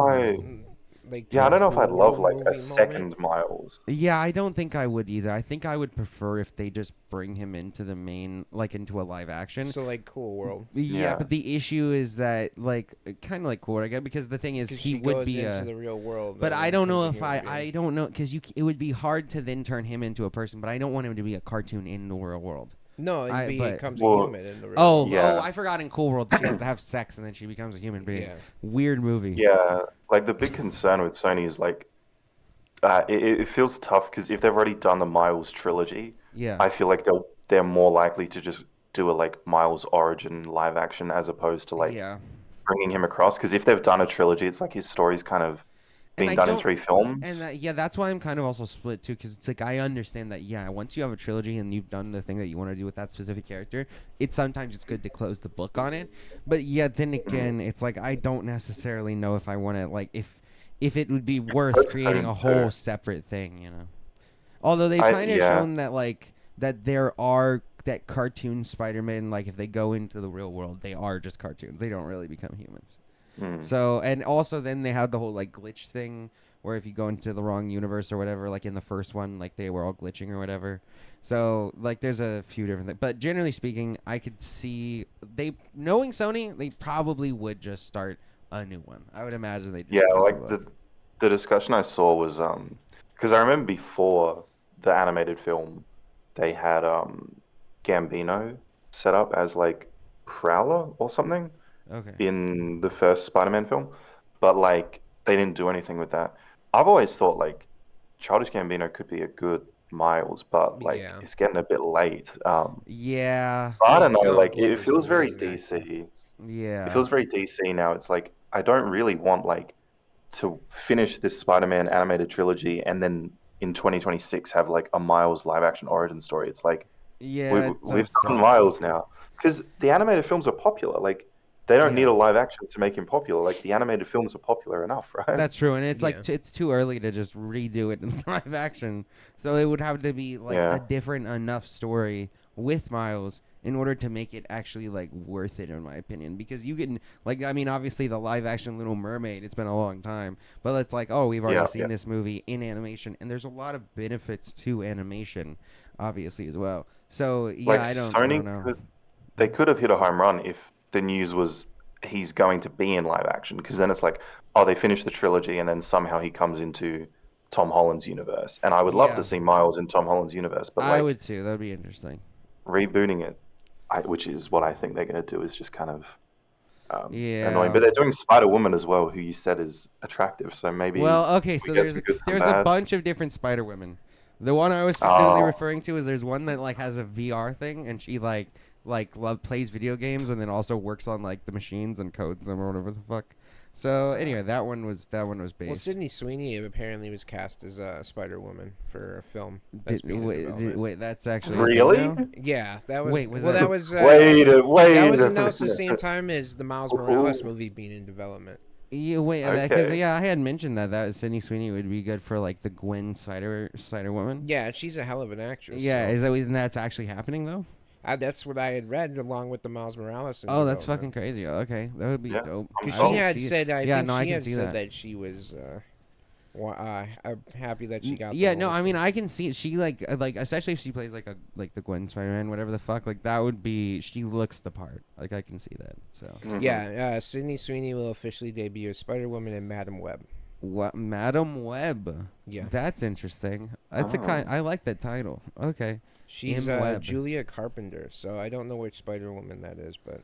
Speaker 2: Like
Speaker 3: yeah, I don't know if I'd
Speaker 2: cool
Speaker 3: love like
Speaker 2: movie
Speaker 3: a
Speaker 2: moment.
Speaker 3: second Miles.
Speaker 1: Yeah, I don't think I would either. I think I would prefer if they just bring him into the main, like into a live action.
Speaker 2: So like Cool World.
Speaker 1: Yeah,
Speaker 3: Yeah.
Speaker 1: but the issue is that like kind of like cool, I guess, because the thing is
Speaker 2: 'Cause
Speaker 1: he
Speaker 2: she
Speaker 1: would
Speaker 2: goes
Speaker 1: be
Speaker 2: into
Speaker 1: a.
Speaker 2: the real world.
Speaker 1: But
Speaker 2: then
Speaker 1: I don't know
Speaker 2: becomes
Speaker 1: if
Speaker 2: a
Speaker 1: I
Speaker 2: human being.
Speaker 1: don't know because it would be hard to then turn him into a person. But I don't want him to be a cartoon in the real world.
Speaker 2: No,
Speaker 1: but-
Speaker 2: becomes a
Speaker 3: Well,
Speaker 2: human in the real
Speaker 1: Oh,
Speaker 2: world.
Speaker 3: Yeah.
Speaker 1: I forgot in Cool World she has to have sex and then she becomes a human being.
Speaker 2: Yeah.
Speaker 1: Weird movie.
Speaker 3: Yeah, like the big concern with Sony is like, it feels tough because if they've already done the Miles trilogy,
Speaker 1: Yeah.
Speaker 3: I feel like they're more likely to just do a like Miles origin live action as opposed to like
Speaker 1: Yeah.
Speaker 3: bringing him across. Because if they've done a trilogy, it's like his story's kind of
Speaker 1: And
Speaker 3: being
Speaker 1: I
Speaker 3: done in
Speaker 1: don't,
Speaker 3: 3 films.
Speaker 1: and yeah, that's why I'm kind of also split too, because it's like I understand that once you have a trilogy and you've done the thing that you want to do with that specific character, it's good to close the book on it. But yeah, then again, it's like I don't necessarily know if I want to like if it would be worth
Speaker 3: First
Speaker 1: creating
Speaker 3: time
Speaker 1: a whole
Speaker 3: too.
Speaker 1: separate thing, you know. Although they've
Speaker 3: I
Speaker 1: kind of
Speaker 3: yeah.
Speaker 1: shown that like that there are that cartoon Spider-Man, like if they go into the real world, they are just cartoons. They don't really become humans. So, and also then they had the whole like glitch thing where if you go into the wrong universe or whatever, like in the first one, like they were all glitching or whatever. So like there's a few different things, but generally speaking, I could see knowing Sony, they probably would just start a new one. I would imagine they just
Speaker 3: Yeah,
Speaker 1: use
Speaker 3: like
Speaker 1: the book.
Speaker 3: the discussion I saw was because I remember before the animated film, they had Gambino set up as like Prowler or something
Speaker 1: Okay.
Speaker 3: in the first Spider-Man film, but like they didn't do anything with that. I've always thought like Childish Gambino could be a good Miles, but like
Speaker 2: Yeah.
Speaker 3: it's getting a bit late.
Speaker 1: Yeah.
Speaker 3: I
Speaker 2: I
Speaker 3: don't know,
Speaker 2: Donald
Speaker 3: like it
Speaker 2: Glover's
Speaker 3: feels very
Speaker 2: amazing actor.
Speaker 3: DC. It
Speaker 1: Yeah.
Speaker 3: feels very DC now. It's like I don't really want like to finish this Spider-Man animated trilogy and then in 2026 have like a Miles live action origin story. It's like
Speaker 1: Yeah, it
Speaker 3: we've
Speaker 1: does
Speaker 3: done
Speaker 1: suck.
Speaker 3: Miles now because the animated films are popular. Like they don't need
Speaker 1: Yeah.
Speaker 3: a live action to make him popular. Like the animated films are popular enough, right?
Speaker 1: That's true, and it's
Speaker 2: Yeah.
Speaker 1: like it's too early to just redo it in live action. So it would have to be like a
Speaker 3: Yeah.
Speaker 1: different enough story with Miles in order to make it actually like worth it, in my opinion. Because you can like, I mean, obviously the live action Little Mermaid, it's been a long time, but it's like, oh, we've already
Speaker 3: Yeah,
Speaker 1: seen
Speaker 3: yeah.
Speaker 1: this movie in animation, and there's a lot of benefits to animation, obviously as well. So yeah,
Speaker 3: Like
Speaker 1: I don't
Speaker 3: Sony
Speaker 1: know.
Speaker 3: they could have hit a home run if the news was he's going to be in live action because then it's like, oh, they finished the trilogy and then somehow he comes into Tom Holland's universe. And I would love
Speaker 1: Yeah,
Speaker 3: to see Miles in Tom Holland's universe, but
Speaker 1: I
Speaker 3: like
Speaker 1: would too. That would be interesting.
Speaker 3: rebooting it, which is what I think they're going to do, is just kind of annoying.
Speaker 1: Yeah.
Speaker 3: But they're doing Spider Woman as well, who you said is attractive. So maybe
Speaker 1: Well, okay,
Speaker 3: we
Speaker 1: so
Speaker 3: get some good, some
Speaker 1: there's a
Speaker 3: bad.
Speaker 1: bunch of different Spider Women. The one I was specifically
Speaker 3: Oh,
Speaker 1: referring to is there's one that like has a VR thing, and she plays video games and then also works on like the machines and codes them or whatever the fuck. So anyway, that one was
Speaker 2: Well,
Speaker 1: based.
Speaker 2: Sydney Sweeney apparently was cast as Spider Woman for a film that's being in development.
Speaker 1: Wait, that's actually a thing
Speaker 3: really?
Speaker 1: now?
Speaker 2: Yeah, that was.
Speaker 1: Wait, was
Speaker 2: well,
Speaker 1: that-
Speaker 2: that was.
Speaker 3: Wait
Speaker 2: That was
Speaker 3: a
Speaker 2: announced the
Speaker 3: minute.
Speaker 2: same time as the Miles Morales movie being in development.
Speaker 1: Yeah, wait, because
Speaker 3: Okay.
Speaker 1: I had mentioned that Sydney Sweeney would be good for like the Gwen Spider Woman.
Speaker 2: Yeah, she's a hell of an actress.
Speaker 1: Yeah,
Speaker 2: so.
Speaker 1: is that and that's actually happening though?
Speaker 2: That's what I had read along with the Miles Morales. in
Speaker 1: Oh, that's
Speaker 2: development.
Speaker 1: fucking crazy. Okay, that would be
Speaker 3: Yeah,
Speaker 1: dope.
Speaker 3: I'm
Speaker 2: Because
Speaker 1: I
Speaker 2: she
Speaker 1: would
Speaker 2: had
Speaker 1: see it.
Speaker 2: said, I
Speaker 1: Yeah,
Speaker 2: think
Speaker 1: no, I
Speaker 2: she
Speaker 1: can
Speaker 2: had
Speaker 1: see
Speaker 2: said
Speaker 1: that.
Speaker 2: that she was. I'm happy that she got. the
Speaker 1: Yeah, no,
Speaker 2: role,
Speaker 1: I mean
Speaker 2: so-
Speaker 1: I can see it. She like especially if she plays like the Gwen Spider-Man, whatever the fuck, like that would be. She looks the part. Like I can see that. So
Speaker 3: Mhm.
Speaker 2: Yeah, Sydney Sweeney will officially debut as Spider Woman and Madam Web.
Speaker 1: what, Madam Web?
Speaker 2: Yeah,
Speaker 1: That's interesting. That's
Speaker 3: Oh.
Speaker 1: I like that title. Okay.
Speaker 2: she's
Speaker 1: M. Webb.
Speaker 2: Julia Carpenter, so I don't know which Spider Woman that is, but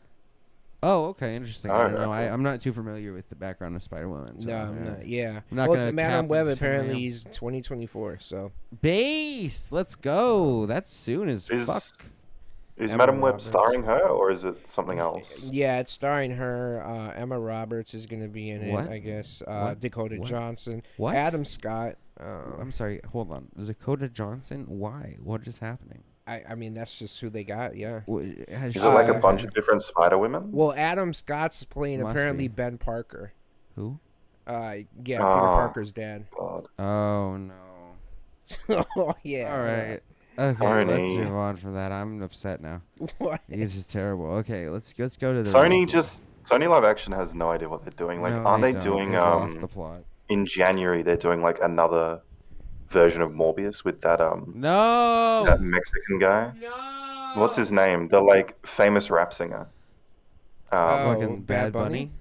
Speaker 1: Oh, okay, interesting. I don't
Speaker 3: Alright,
Speaker 1: know.
Speaker 3: okay.
Speaker 1: I'm not too familiar with the background of Spider-Woman. So,
Speaker 2: no, I'm not. Yeah,
Speaker 1: I'm not
Speaker 2: well,
Speaker 1: gonna
Speaker 2: the Madam
Speaker 1: cap
Speaker 2: Web
Speaker 1: it, so I
Speaker 2: apparently
Speaker 1: am.
Speaker 2: is 2024. So
Speaker 1: Base. Let's go. That's soon as
Speaker 3: Is
Speaker 1: fuck.
Speaker 3: is
Speaker 2: Emma
Speaker 3: Madam Web
Speaker 2: Roberts.
Speaker 3: starring her or is it something else?
Speaker 2: yeah, it's starring her. Emma Roberts is going to be in it,
Speaker 1: What?
Speaker 2: I guess.
Speaker 1: What?
Speaker 2: Dakota
Speaker 1: What?
Speaker 2: Johnson,
Speaker 1: What?
Speaker 2: Adam Scott.
Speaker 1: I'm sorry. Hold on. Dakota Johnson. Why? What is happening?
Speaker 2: I mean, that's just who they got. Yeah.
Speaker 1: Has
Speaker 3: Is it like a
Speaker 2: Uh,
Speaker 3: bunch of different Spider Women?
Speaker 2: Well, Adam Scott's playing
Speaker 1: Must
Speaker 2: apparently
Speaker 1: be.
Speaker 2: Ben Parker.
Speaker 1: Who?
Speaker 2: Yeah, Peter
Speaker 3: Oh.
Speaker 2: Parker's dad.
Speaker 3: God.
Speaker 1: Oh no.
Speaker 2: Oh yeah.
Speaker 1: All right. Okay,
Speaker 3: Sony.
Speaker 1: let's move on from that. I'm upset now.
Speaker 2: What?
Speaker 1: It's just terrible. Okay, let's go to the
Speaker 3: Sony live action has no idea what they're doing. Like,
Speaker 1: No,
Speaker 3: aren't they
Speaker 1: don't.
Speaker 3: doing
Speaker 1: They've lost the plot.
Speaker 3: in January? They're doing like another version of Morbius with that
Speaker 1: No.
Speaker 3: that Mexican guy.
Speaker 1: No.
Speaker 3: What's his name? The like famous rap singer.
Speaker 2: Oh,
Speaker 1: Fucking
Speaker 2: Bad
Speaker 1: Bad Bunny.
Speaker 2: Bunny?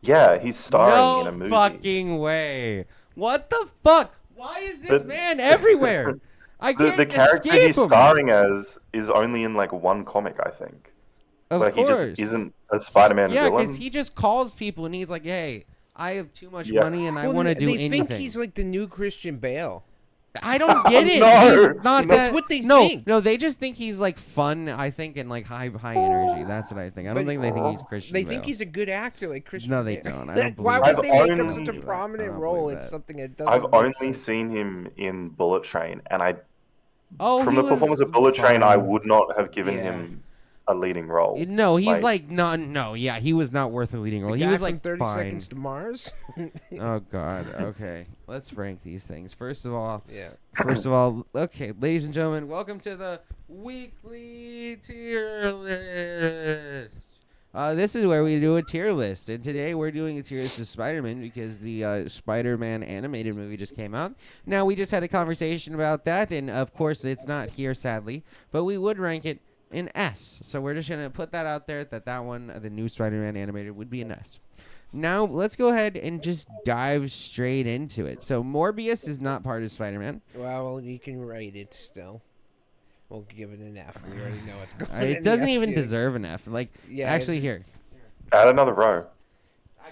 Speaker 3: Yeah, he's starring
Speaker 1: No
Speaker 3: in a movie.
Speaker 1: fucking way. What the fuck? Why is this
Speaker 3: The-
Speaker 1: man everywhere? I
Speaker 3: The
Speaker 1: can't
Speaker 3: character
Speaker 1: escape
Speaker 3: he's
Speaker 1: him.
Speaker 3: starring as is only in like one comic, I think.
Speaker 1: Of
Speaker 3: Like
Speaker 1: course.
Speaker 3: he just isn't a Spider-Man
Speaker 1: Yeah,
Speaker 3: villain.
Speaker 1: because he just calls people and he's like, "Hey, I have too much
Speaker 3: Yeah.
Speaker 1: money and I
Speaker 2: Well,
Speaker 1: want to do
Speaker 2: they
Speaker 1: anything."
Speaker 2: think he's like the new Christian Bale.
Speaker 1: I don't get it.
Speaker 3: No,
Speaker 1: He's not
Speaker 2: that's
Speaker 1: that.
Speaker 2: what they
Speaker 1: no,
Speaker 2: think.
Speaker 1: No, they just think he's like fun. I think and like high energy. That's what I think. I don't
Speaker 2: But
Speaker 1: think they think he's Christian.
Speaker 2: They think
Speaker 1: Bale.
Speaker 2: he's a good actor, like Christian.
Speaker 1: No, they
Speaker 2: Bale.
Speaker 1: don't. I don't
Speaker 2: Why
Speaker 1: believe
Speaker 2: would
Speaker 3: that.
Speaker 2: they make him
Speaker 3: I've
Speaker 2: such a
Speaker 3: only-
Speaker 2: prominent
Speaker 1: I don't
Speaker 2: role
Speaker 1: believe
Speaker 2: in
Speaker 1: that.
Speaker 2: something that doesn't
Speaker 3: I've
Speaker 2: make
Speaker 3: only
Speaker 2: sense?
Speaker 3: seen him in Bullet Train, and
Speaker 1: Oh,
Speaker 3: from
Speaker 1: he
Speaker 3: the performance
Speaker 1: was
Speaker 3: of Bullet Train, I
Speaker 1: fine.
Speaker 3: would not have given
Speaker 2: Yeah.
Speaker 3: him a leading role.
Speaker 1: No, he's like not. No, yeah, he was not worth a leading role.
Speaker 2: The
Speaker 1: He
Speaker 2: guy
Speaker 1: was
Speaker 2: from
Speaker 1: like
Speaker 2: 30
Speaker 1: fine.
Speaker 2: Seconds to Mars.
Speaker 1: Oh God. Okay, let's rank these things. First of all,
Speaker 2: Yeah.
Speaker 1: okay, ladies and gentlemen, welcome to the weekly tier list. This is where we do a tier list, and today we're doing a tier list of Spider-Man because the Spider-Man animated movie just came out. Now, we just had a conversation about that, and of course, it's not here, sadly, but we would rank it in S. So we're just gonna put that out there that one, the new Spider-Man animated, would be an S. Now, let's go ahead and just dive straight into it. So Morbius is not part of Spider-Man.
Speaker 2: Well, you can write it still. We'll give it an F. We already know it's going.
Speaker 1: It doesn't even deserve an F. Like,
Speaker 2: Yeah,
Speaker 1: actually,
Speaker 2: it's-
Speaker 1: here.
Speaker 3: Add another row.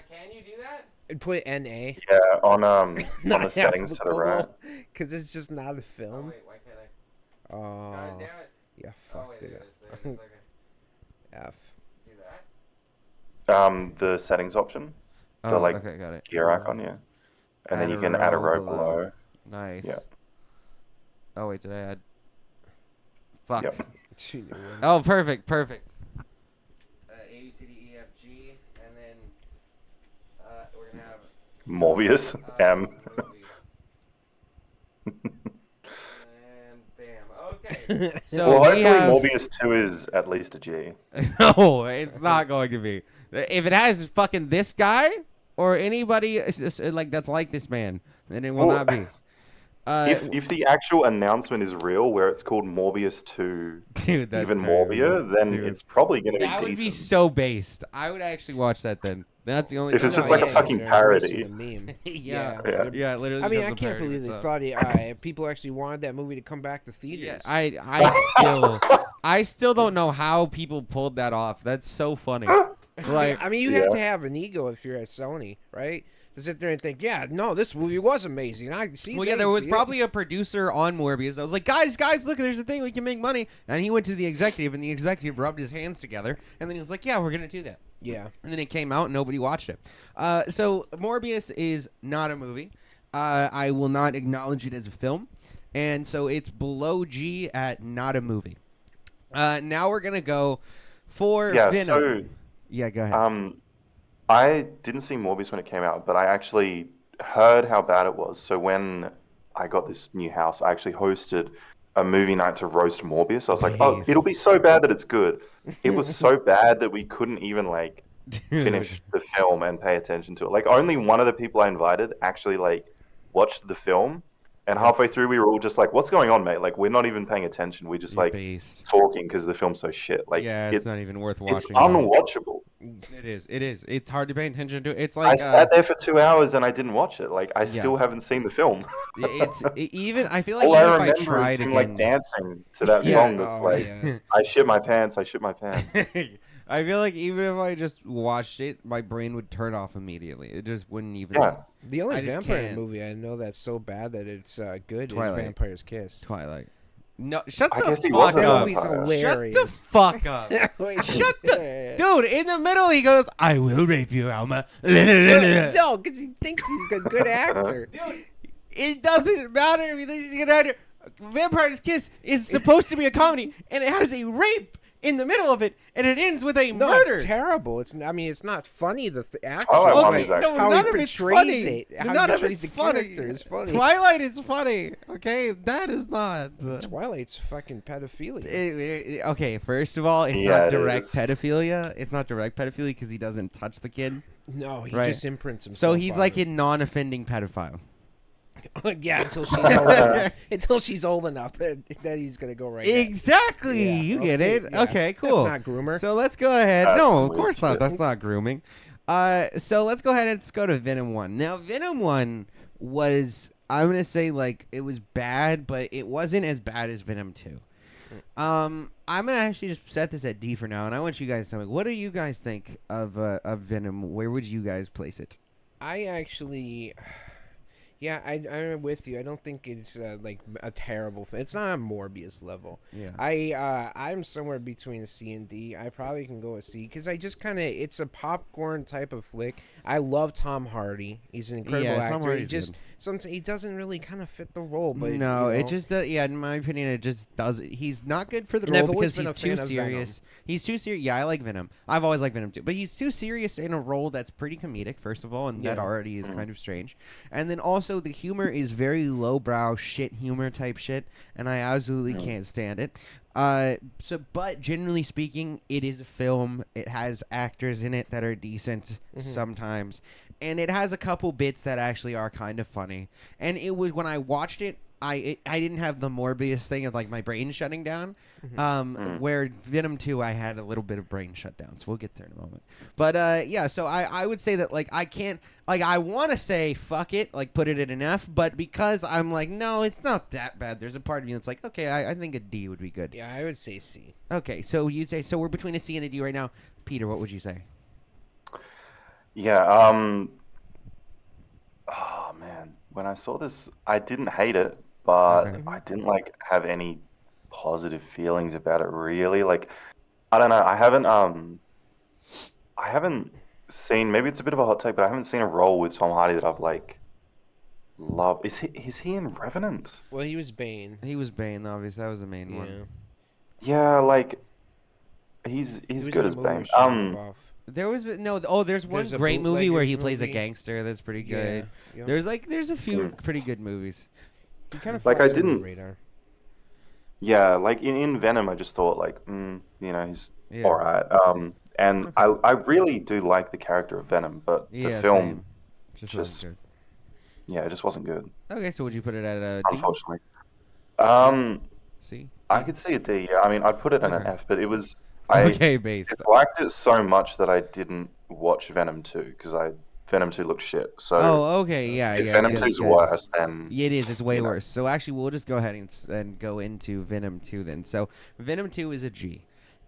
Speaker 1: Can you do that?
Speaker 2: And put NA.
Speaker 3: Yeah, on the settings to the right.
Speaker 2: Because it's just not a film.
Speaker 1: why can't I?
Speaker 2: Oh,
Speaker 1: damn it.
Speaker 2: yeah, fucked it up. F.
Speaker 1: Do that?
Speaker 3: The settings option,
Speaker 1: Oh,
Speaker 3: like,
Speaker 1: okay, got it.
Speaker 3: gear icon, yeah, and then you can add a row below.
Speaker 1: Nice.
Speaker 3: Yeah.
Speaker 1: Oh, wait, did I add? Fuck.
Speaker 3: Yep.
Speaker 1: Oh, perfect. A, B, C, D, E, F, G, and then we're going to have...
Speaker 3: Morbius, M.
Speaker 1: And bam. Okay. So
Speaker 3: Well,
Speaker 1: we
Speaker 3: hopefully
Speaker 1: have...
Speaker 3: Morbius 2 is at least a G.
Speaker 1: No, it's not going to be. If it has fucking this guy or anybody like that's like this man, then it will
Speaker 3: Well,
Speaker 1: not be.
Speaker 3: If the actual announcement is real, where it's called Morbius 2,
Speaker 1: Dude, that's
Speaker 3: even
Speaker 1: crazy.
Speaker 3: Morbius, then
Speaker 1: Dude.
Speaker 3: it's probably going to be
Speaker 1: That would
Speaker 3: decent.
Speaker 1: be so based. I would actually watch that then. That's the only
Speaker 3: If
Speaker 1: time
Speaker 3: it's just
Speaker 1: I
Speaker 3: like a
Speaker 1: would.
Speaker 3: fucking parody.
Speaker 2: Meme.
Speaker 1: Yeah.
Speaker 3: Yeah.
Speaker 1: Yeah, literally.
Speaker 2: I mean,
Speaker 1: becomes
Speaker 2: I
Speaker 1: a
Speaker 2: can't
Speaker 1: parody
Speaker 2: believe they
Speaker 1: itself.
Speaker 2: thought people actually wanted that movie to come back to
Speaker 1: Yeah,
Speaker 2: theaters.
Speaker 1: I still don't know how people pulled that off. That's so funny. Like,
Speaker 2: I mean, you have
Speaker 3: Yeah.
Speaker 2: to have an ego if you're at Sony, right? To sit there and think, yeah, no, this movie was amazing. I see.
Speaker 1: well, yeah, there was probably a producer on Morbius that was like, guys, look, there's a thing we can make money. And he went to the executive, and the executive rubbed his hands together, and then he was like, yeah, we're gonna do that.
Speaker 2: Yeah.
Speaker 1: And then it came out, and nobody watched it. So Morbius is not a movie. I will not acknowledge it as a film, and so it's below G at not a movie. Now we're gonna go for
Speaker 3: Yeah,
Speaker 1: Venom.
Speaker 3: so
Speaker 1: Yeah, go ahead.
Speaker 3: I didn't see Morbius when it came out, but I actually heard how bad it was. So when I got this new house, I actually hosted a movie night to roast Morbius. I was like, oh,
Speaker 1: Nice.
Speaker 3: it'll be so bad that it's good. It was so bad that we couldn't even like
Speaker 1: Dude.
Speaker 3: finish the film and pay attention to it. Like only one of the people I invited actually like watched the film, and halfway through we were all just like, "What's going on, mate? Like we're not even paying attention. We're just like
Speaker 1: Based.
Speaker 3: talking because the film's so shit. Like
Speaker 1: Yeah, it's not even worth
Speaker 3: it's
Speaker 1: watching. at all.
Speaker 3: unwatchable."
Speaker 1: It is. It's hard to pay attention to. It's
Speaker 3: I
Speaker 1: like
Speaker 3: sat there for 2 hours and I didn't watch it. Like I
Speaker 1: Yeah.
Speaker 3: still haven't seen the film.
Speaker 1: even. I feel like
Speaker 3: All I
Speaker 1: even if I
Speaker 3: remember
Speaker 1: tried
Speaker 3: is him
Speaker 1: again,
Speaker 3: like dancing to that
Speaker 1: Yeah.
Speaker 3: song that's
Speaker 2: Oh,
Speaker 3: like,
Speaker 2: yeah.
Speaker 3: "I shit my pants, I shit my pants."
Speaker 1: I feel like even if I just watched it, my brain would turn off immediately. It just wouldn't even.
Speaker 3: Yeah.
Speaker 2: The only
Speaker 1: I just
Speaker 2: vampire
Speaker 1: can't.
Speaker 2: movie I know that's so bad that it's good
Speaker 1: Twilight.
Speaker 2: is Vampire's Kiss.
Speaker 1: Twilight. No, shut
Speaker 3: I
Speaker 1: the
Speaker 3: guess he
Speaker 1: fuck
Speaker 3: was a
Speaker 2: That
Speaker 1: up.
Speaker 2: movie's
Speaker 3: vampire.
Speaker 2: hilarious.
Speaker 1: Shut the fuck up.
Speaker 2: Wait,
Speaker 1: Shut
Speaker 2: yeah.
Speaker 1: Dude, in the middle he goes, "I will rape you, Alma."
Speaker 2: No, because he thinks he's a good actor.
Speaker 1: Dude, it doesn't matter if he thinks he's a good actor. Vampire's Kiss is supposed to be a comedy, and it has a rape in the middle of it, and it ends with a
Speaker 2: No,
Speaker 1: murder.
Speaker 2: it's terrible. I mean, it's not funny. The action.
Speaker 3: Oh, I
Speaker 2: but
Speaker 3: love
Speaker 1: Okay,
Speaker 3: his acting.
Speaker 1: no,
Speaker 2: how
Speaker 1: none
Speaker 2: he
Speaker 1: of it's
Speaker 2: portrays
Speaker 1: funny.
Speaker 2: it, how
Speaker 1: None
Speaker 2: he
Speaker 1: of
Speaker 2: portrays
Speaker 1: it's
Speaker 2: the
Speaker 1: funny.
Speaker 2: character is funny.
Speaker 1: Twilight is funny. Okay, that is not.
Speaker 2: Twilight's fucking pedophilia.
Speaker 1: Okay, first of all, it's
Speaker 3: Yeah,
Speaker 1: not
Speaker 3: it
Speaker 1: direct
Speaker 3: is.
Speaker 1: pedophilia. It's not direct pedophilia because he doesn't touch the kid.
Speaker 2: No, he
Speaker 1: Right.
Speaker 2: just imprints himself.
Speaker 1: So he's
Speaker 2: on
Speaker 1: like
Speaker 2: her.
Speaker 1: a non-offending pedophile.
Speaker 2: Yeah, until she's old enough. Until she's old enough that he's gonna go right.
Speaker 1: Exactly.
Speaker 2: Yeah,
Speaker 1: You get
Speaker 2: okay,
Speaker 1: it.
Speaker 2: yeah.
Speaker 1: Okay, cool.
Speaker 2: That's not groomer.
Speaker 1: So let's go ahead.
Speaker 3: That's
Speaker 1: No,
Speaker 3: some
Speaker 1: of
Speaker 3: weird
Speaker 1: course not.
Speaker 3: shit.
Speaker 1: That's not grooming. So let's go ahead and let's go to Venom 1. Now, Venom 1 was, I'm going to say, like, it was bad, but it wasn't as bad as Venom 2. I'm going to actually just set this at D for now, and I want you guys to tell me, what do you guys think of Venom? Where would you guys place it?
Speaker 2: I actually, Yeah, I'm with you. I don't think it's like a terrible film. It's not a Morbius level.
Speaker 1: Yeah.
Speaker 2: I'm somewhere between C and D. I probably can go with C because I just kind of it's a popcorn type of flick. I love Tom Hardy. He's an incredible
Speaker 1: Tom
Speaker 2: actor.
Speaker 1: Hardy's
Speaker 2: He just
Speaker 1: good.
Speaker 2: sometimes he doesn't really kind of fit the role. But
Speaker 1: No,
Speaker 2: you know.
Speaker 1: it just yeah. In my opinion, it just does. He's not good for the
Speaker 2: And I've
Speaker 1: role
Speaker 2: always
Speaker 1: because
Speaker 2: been
Speaker 1: he's
Speaker 2: a fan
Speaker 1: too
Speaker 2: of
Speaker 1: serious. He's too serious. Yeah, I like Venom. I've always liked Venom too, but he's too serious in a role that's pretty comedic. First of all, and that
Speaker 2: Yeah.
Speaker 1: already is kind of strange. And then also the humor is very lowbrow shit humor type shit, and I absolutely can't stand it. But generally speaking, it is a film. It has actors in it that are decent sometimes, and it has a couple bits that actually are kind of funny. And it was when I watched it, I didn't have the Morbius thing of like my brain shutting down. Where Venom 2, I had a little bit of brain shutdown. So we'll get there in a moment. But yeah, so I would say that like I can't like I want to say fuck it, like put it at an F, but because I'm like no, it's not that bad. There's a part of me that's like okay, I think a D would be good.
Speaker 2: Yeah, I would say C.
Speaker 1: Okay, so you'd say so we're between a C and a D right now. Peter, what would you say?
Speaker 3: Yeah. Oh man, when I saw this, I didn't hate it, but
Speaker 1: Okay.
Speaker 3: I didn't like have any positive feelings about it really. Like, I don't know. I haven't seen. Maybe it's a bit of a hot take, but I haven't seen a role with Tom Hardy that I've like loved. Is he in Revenant?
Speaker 2: Well, he was Bane.
Speaker 1: He was Bane, obviously. That was the main
Speaker 2: Yeah.
Speaker 1: one.
Speaker 3: Yeah, like he's
Speaker 2: He was
Speaker 3: good
Speaker 2: in
Speaker 3: as
Speaker 2: the movie
Speaker 3: Bane.
Speaker 2: with Shia LaBeouf.
Speaker 1: There was no. Oh, there's one
Speaker 2: There's a
Speaker 1: great movie where he
Speaker 2: Bootleggers
Speaker 1: plays a
Speaker 2: movie.
Speaker 1: gangster. That's pretty good.
Speaker 2: Yeah.
Speaker 1: There's a few pretty good movies.
Speaker 2: He kind of
Speaker 3: Like, I
Speaker 2: flies under the
Speaker 3: didn't-
Speaker 2: radar.
Speaker 3: Yeah, like in Venom, I just thought like, he's
Speaker 1: Yeah.
Speaker 3: all right. And I really do like the character of Venom, but
Speaker 1: Yeah,
Speaker 3: the film,
Speaker 1: same. Just wasn't good.
Speaker 3: yeah, it just wasn't good,
Speaker 1: Okay, so would you put it at a D?
Speaker 3: unfortunately.
Speaker 1: C?
Speaker 3: I could see a D. Yeah, I mean, I'd put it in an
Speaker 1: Okay.
Speaker 3: F, but it was I
Speaker 1: Okay, base.
Speaker 3: disliked it so much that I didn't watch Venom 2 because Venom 2 looked shit. So
Speaker 1: Oh, okay, yeah,
Speaker 3: if
Speaker 1: yeah.
Speaker 3: Venom
Speaker 1: good,
Speaker 3: 2 is
Speaker 1: good.
Speaker 3: worse, then
Speaker 1: Yeah, it is. It's way
Speaker 3: you know.
Speaker 1: worse. So actually, we'll just go ahead and go into Venom 2 then. So Venom 2 is a G.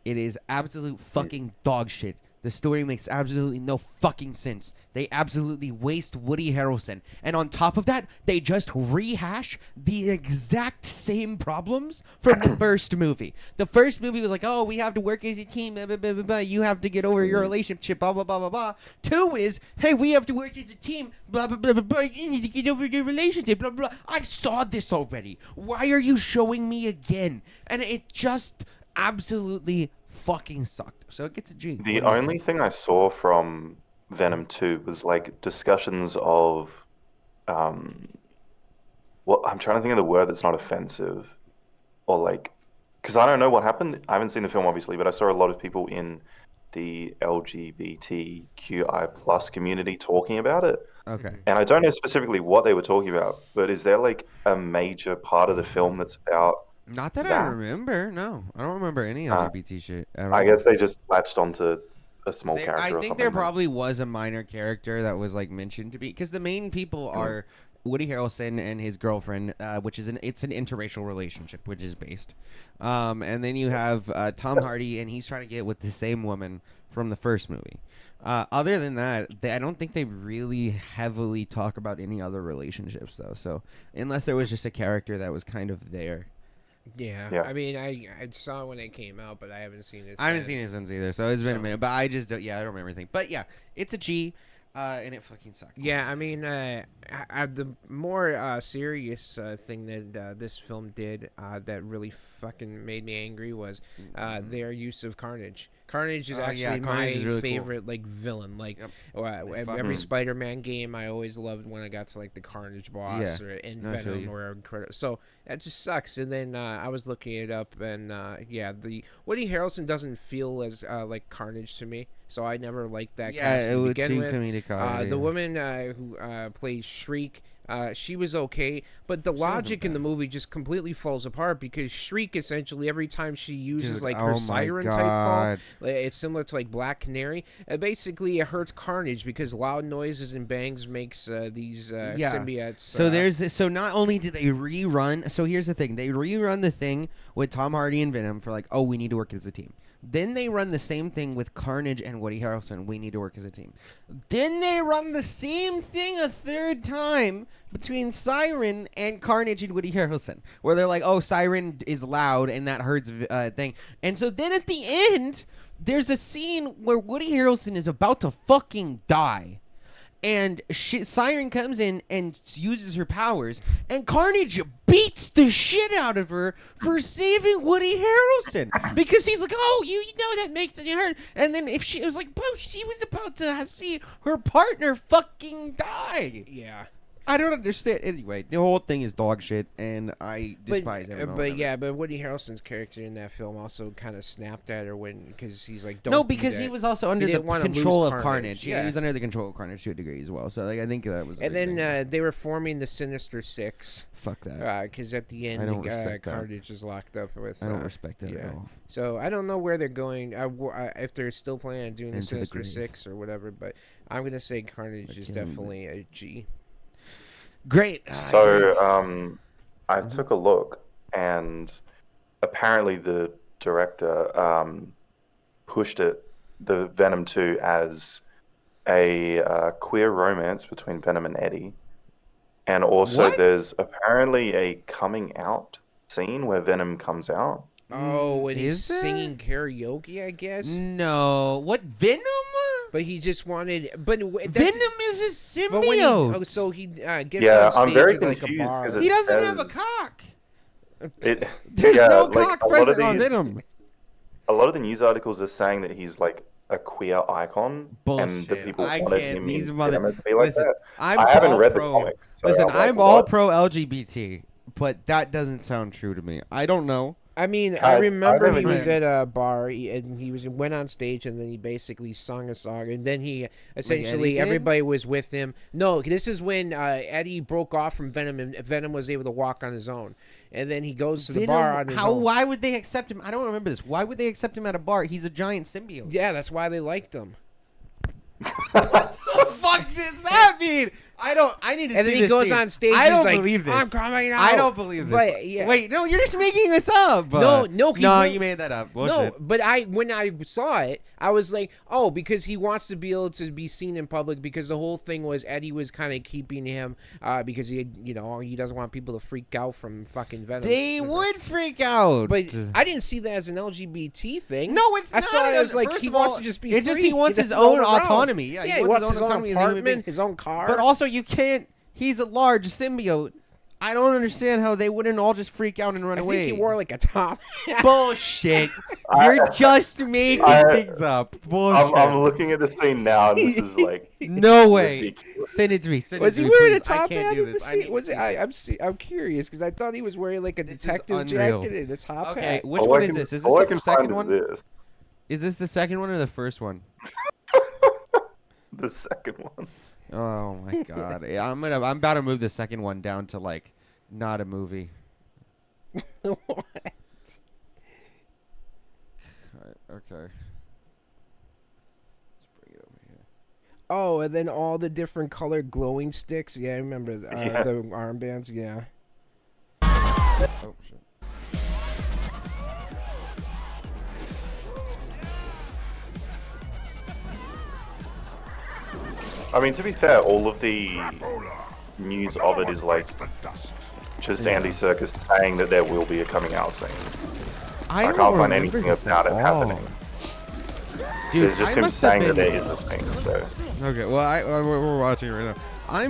Speaker 1: It is absolute fucking dog shit. The story makes absolutely no fucking sense. They absolutely waste Woody Harrelson. And on top of that, they just rehash the exact same problems from the first movie. The first movie was like, oh, we have to work as a team. Blah, blah, blah, blah, blah. You have to get over your relationship. Blah, blah, blah, blah, blah. 2 is, hey, we have to work as a team. Blah, blah, blah, blah, blah. You need to get over your relationship. Blah, blah. I saw this already. Why are you showing me again? And it just absolutely fucking sucked. So it gets a G.
Speaker 3: The
Speaker 1: What do you
Speaker 3: only
Speaker 1: say?
Speaker 3: thing I saw from Venom 2 was like discussions of, well, I'm trying to think of the word that's not offensive, or like, because I don't know what happened. I haven't seen the film obviously, but I saw a lot of people in the LGBTQI plus community talking about it,
Speaker 1: Okay.
Speaker 3: and I don't know specifically what they were talking about. But is there like a major part of the film that's about?
Speaker 1: Not that I
Speaker 3: That.
Speaker 1: remember. No, I don't remember any
Speaker 3: Uh,
Speaker 1: LGBT shit at all.
Speaker 3: I guess they just latched onto a small
Speaker 1: There-
Speaker 3: character
Speaker 1: I
Speaker 3: or
Speaker 1: think
Speaker 3: something.
Speaker 1: there
Speaker 3: like-
Speaker 1: probably was a minor character that was like mentioned to be because the main people are Woody Harrelson and his girlfriend, which is it's an interracial relationship, which is based. And then you have Tom Hardy, and he's trying to get with the same woman from the first movie. Other than that, I don't think they really heavily talk about any other relationships though. So unless there was just a character that was kind of there.
Speaker 2: Yeah. I mean, I saw it when it came out, but I haven't seen it.
Speaker 1: I haven't
Speaker 2: since.
Speaker 1: seen it since either, so it's been a
Speaker 2: So-
Speaker 1: minute. But I just don't. Yeah, I don't remember anything. But yeah, it's a G, and it fucking sucks.
Speaker 2: Yeah, I mean, the more serious thing that this film did that really fucking made me angry was their use of Carnage. Carnage is
Speaker 1: Oh, yeah,
Speaker 2: actually
Speaker 1: Carnage
Speaker 2: my
Speaker 1: is really cool.
Speaker 2: favorite like villain. Like
Speaker 1: Yep.
Speaker 2: every
Speaker 1: fucking-
Speaker 2: Spider-Man game, I always loved when I got to like the Carnage boss
Speaker 1: Yeah.
Speaker 2: or in
Speaker 1: No, I feel
Speaker 2: Venom
Speaker 1: you.
Speaker 2: or Incredible. So that just sucks. And then I was looking it up, and yeah, the Woody Harrelson doesn't feel as like Carnage to me. So I never liked that
Speaker 1: Yeah,
Speaker 2: cast
Speaker 1: it
Speaker 2: to
Speaker 1: was
Speaker 2: begin
Speaker 1: too
Speaker 2: with.
Speaker 1: comedic. Already.
Speaker 2: The woman who plays Shriek, she was okay, but the logic in the movie just completely falls apart because Shriek essentially every time she uses
Speaker 1: Dude,
Speaker 2: like
Speaker 1: oh
Speaker 2: her
Speaker 1: my
Speaker 2: siren type
Speaker 1: God.
Speaker 2: call, it's similar to like Black Canary. Basically, it hurts Carnage because loud noises and bangs makes these symbiotes.
Speaker 1: So not only did they rerun. So here's the thing: they rerun the thing with Tom Hardy and Venom for like, oh, we need to work as a team. Then they run the same thing with Carnage and Woody Harrelson. We need to work as a team. Then they run the same thing a third time between Siren and Carnage and Woody Harrelson, where they're like, oh, Siren is loud and that hurts thing. And so then at the end, there's a scene where Woody Harrelson is about to fucking die. And Siren comes in and uses her powers, and Carnage beats the shit out of her for saving Woody Harrelson because he's like, "Oh, you know that makes it hurt." And then if she was like, "Bro, she was about to see her partner fucking die."
Speaker 2: Yeah.
Speaker 1: I don't understand. Anyway, the whole thing is dog shit, and I despise everyone.
Speaker 2: But Woody Harrelson's character in that film also kind of snapped at her because he's like, "Don't."
Speaker 1: No, because he was also under the control of Carnage.
Speaker 2: Yeah,
Speaker 1: he was under the control of Carnage to a degree as well. So like, I think that was.
Speaker 2: And then they were forming the Sinister Six.
Speaker 1: Fuck that.
Speaker 2: Because at the end, Carnage is locked up with.
Speaker 1: I don't respect it at all.
Speaker 2: So I don't know where they're going. If they're still planning on doing the Sinister Six or whatever, but I'm gonna say Carnage is definitely a G.
Speaker 1: Great.
Speaker 3: So I took a look, and apparently the director pushed the Venom 2 as a queer romance between Venom and Eddie. And also there's apparently a coming out scene where Venom comes out.
Speaker 2: Oh, and he's singing karaoke, I guess?
Speaker 1: No. What, Venom?
Speaker 2: But he just wanted... But
Speaker 1: Venom is a symbiote.
Speaker 2: So he gets on stage
Speaker 3: I'm very
Speaker 2: at like a
Speaker 3: confused
Speaker 2: bar.
Speaker 1: He doesn't have a cock.
Speaker 3: There's
Speaker 1: no cock present on Venom.
Speaker 3: A lot of the news articles are saying that he's like a queer icon.
Speaker 1: Bullshit.
Speaker 3: And the people
Speaker 1: I
Speaker 3: wanted
Speaker 1: can't.
Speaker 3: him
Speaker 1: These
Speaker 3: in
Speaker 1: mother...
Speaker 3: to be like
Speaker 1: Listen,
Speaker 3: that.
Speaker 1: I
Speaker 3: haven't read the comics. So
Speaker 1: Listen, I'm
Speaker 3: like,
Speaker 1: all
Speaker 3: what?
Speaker 1: pro LGBT, but that doesn't sound true to me. I don't know.
Speaker 2: I mean, I remember he was
Speaker 3: agree.
Speaker 2: at a bar and he went on stage and then he basically sung a song and then he essentially everybody was with him. No, this is when Eddie broke off from Venom and Venom was able to walk on his own. And then he goes to the bar on his own.
Speaker 1: Why would they accept him? I don't remember this. Why would they accept him at a bar? He's a giant symbiote.
Speaker 2: Yeah, that's why they liked him.
Speaker 1: What the fuck does that mean? I need to see this.
Speaker 2: And then he goes on stage.
Speaker 1: I don't
Speaker 2: like,
Speaker 1: believe this.
Speaker 2: I'm coming out.
Speaker 1: I don't believe this.
Speaker 2: But, yeah.
Speaker 1: Wait, no, you're just making this up.
Speaker 2: No,
Speaker 1: you made that up. Bullshit.
Speaker 2: No, but when I saw it, I was like, oh, because he wants to be able to be seen in public. Because the whole thing was Eddie was kind of keeping him because he doesn't want people to freak out from fucking Venom.
Speaker 1: They would freak out.
Speaker 2: But I didn't see that as an LGBT thing.
Speaker 1: No, it's not.
Speaker 2: I saw it as like he wants to just be free.
Speaker 1: It's just he wants his own autonomy. Yeah,
Speaker 2: he wants his own apartment, his own car.
Speaker 1: But also, you can't. He's a large symbiote. I don't understand how they wouldn't all just freak out and run away.
Speaker 2: I think he wore like a top.
Speaker 1: Bullshit. You're just making things up. Bullshit.
Speaker 3: I'm looking at the scene now, and this is like
Speaker 1: no way.
Speaker 3: Ridiculous.
Speaker 1: Send it to me.
Speaker 2: Was he wearing a top
Speaker 1: I can't
Speaker 2: hat
Speaker 1: do
Speaker 2: in
Speaker 1: this.
Speaker 2: the scene? I'm curious because I thought he was wearing like a detective jacket and a top hat.
Speaker 1: Okay, which one is this? Is this the second one? Is this the second one or the first one?
Speaker 3: The second one.
Speaker 1: Oh my god! I'm about to move the second one down to like not a movie.
Speaker 2: What?
Speaker 1: Okay. Let's bring it over here.
Speaker 2: Oh, and then all the different colored glowing sticks. Yeah, I remember the armbands. Yeah.
Speaker 1: Oh shit.
Speaker 3: I mean, to be fair, all of the news of it is like just Andy Serkis saying that there will be a coming out scene. I can't find anything about it happening.
Speaker 1: Dude,
Speaker 3: it's just him saying that there is a thing. So.
Speaker 1: Okay, well, we're watching it right now. I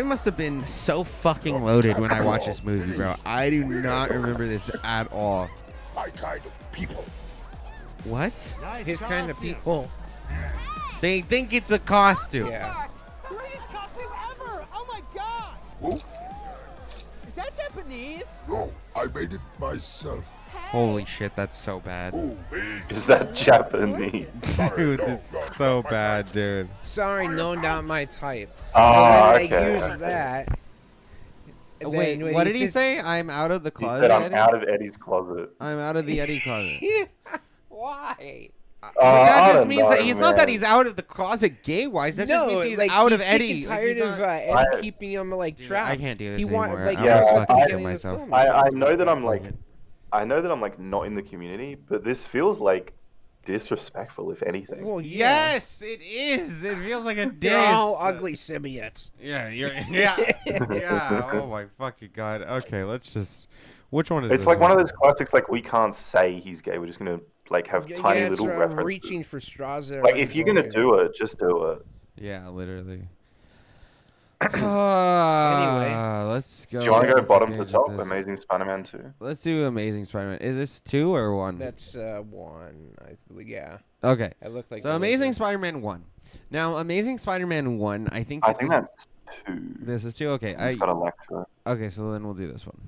Speaker 1: must have been so fucking loaded when I watched this movie, bro. I do not remember this at all.
Speaker 4: My kind of people.
Speaker 1: What?
Speaker 2: His kind of people.
Speaker 1: They think it's a costume.
Speaker 2: Yeah.
Speaker 5: Greatest costume ever! Oh my god!
Speaker 4: Who?
Speaker 5: Is that Japanese?
Speaker 4: No, I made it myself.
Speaker 1: Holy shit, that's so bad.
Speaker 4: Who made
Speaker 3: Is that Japanese?
Speaker 1: Dude, this is so bad, dude.
Speaker 2: Sorry, no, not my type.
Speaker 3: Oh,
Speaker 2: so then
Speaker 3: okay.
Speaker 2: I used that. And
Speaker 1: Wait,
Speaker 2: then when
Speaker 1: what
Speaker 2: he
Speaker 1: did he
Speaker 2: says-
Speaker 1: say? I'm out of the
Speaker 3: He
Speaker 1: closet.
Speaker 3: said, I'm
Speaker 1: Eddie?
Speaker 3: out of Eddie's closet.
Speaker 1: I'm out of the Eddie closet.
Speaker 2: Why?
Speaker 1: That
Speaker 3: I
Speaker 1: just
Speaker 3: don't
Speaker 1: means
Speaker 3: know,
Speaker 1: that it's not that
Speaker 3: man.
Speaker 1: he's out of the closet gay-wise. That just
Speaker 2: No,
Speaker 1: means he's
Speaker 2: like,
Speaker 1: out
Speaker 2: he's
Speaker 1: of
Speaker 2: sick
Speaker 1: Eddie.
Speaker 2: and
Speaker 1: Like,
Speaker 2: tired
Speaker 1: he's
Speaker 2: of
Speaker 1: not-
Speaker 2: Eddie keeping him like
Speaker 1: Dude,
Speaker 2: trapped.
Speaker 1: I can't do this
Speaker 2: he
Speaker 1: anymore.
Speaker 2: Want, like,
Speaker 1: I'm
Speaker 3: Yeah,
Speaker 2: he was
Speaker 1: fucking
Speaker 2: at the
Speaker 3: I-
Speaker 2: beginning of the
Speaker 1: myself.
Speaker 2: film.
Speaker 3: I know that I'm like not in the community, but this feels like disrespectful, if anything.
Speaker 2: Well, yeah.
Speaker 1: Yes, it is. It feels like a diss.
Speaker 2: They're all ugly symbiotes.
Speaker 1: Yeah, yeah. Oh my fucking god. Okay, let's just. Which one is
Speaker 3: It's
Speaker 1: this
Speaker 3: like one of those classics. Like, we can't say he's gay. We're just gonna like have tiny
Speaker 2: it's
Speaker 3: little references.
Speaker 2: reaching for straws that are
Speaker 3: Like,
Speaker 2: already
Speaker 3: if you're gonna
Speaker 2: broken.
Speaker 3: do it, just do it.
Speaker 1: Yeah, literally.
Speaker 2: Anyway.
Speaker 1: Let's go.
Speaker 3: Do you want to go
Speaker 1: Let's
Speaker 3: bottom to
Speaker 1: engage
Speaker 3: top?
Speaker 1: with this.
Speaker 3: Amazing Spider-Man 2.
Speaker 1: Let's do Amazing Spider-Man. Is this 2 or 1?
Speaker 2: That's 1. I believe. Yeah.
Speaker 1: Okay.
Speaker 2: It looked like.
Speaker 1: So
Speaker 2: the
Speaker 1: Amazing
Speaker 2: lizard.
Speaker 1: Spider-Man 1. Now, Amazing Spider-Man 1, I think.
Speaker 3: I think that's 2.
Speaker 1: This is 2. Okay.
Speaker 3: It's got a lecture.
Speaker 1: Okay, so then we'll do this one.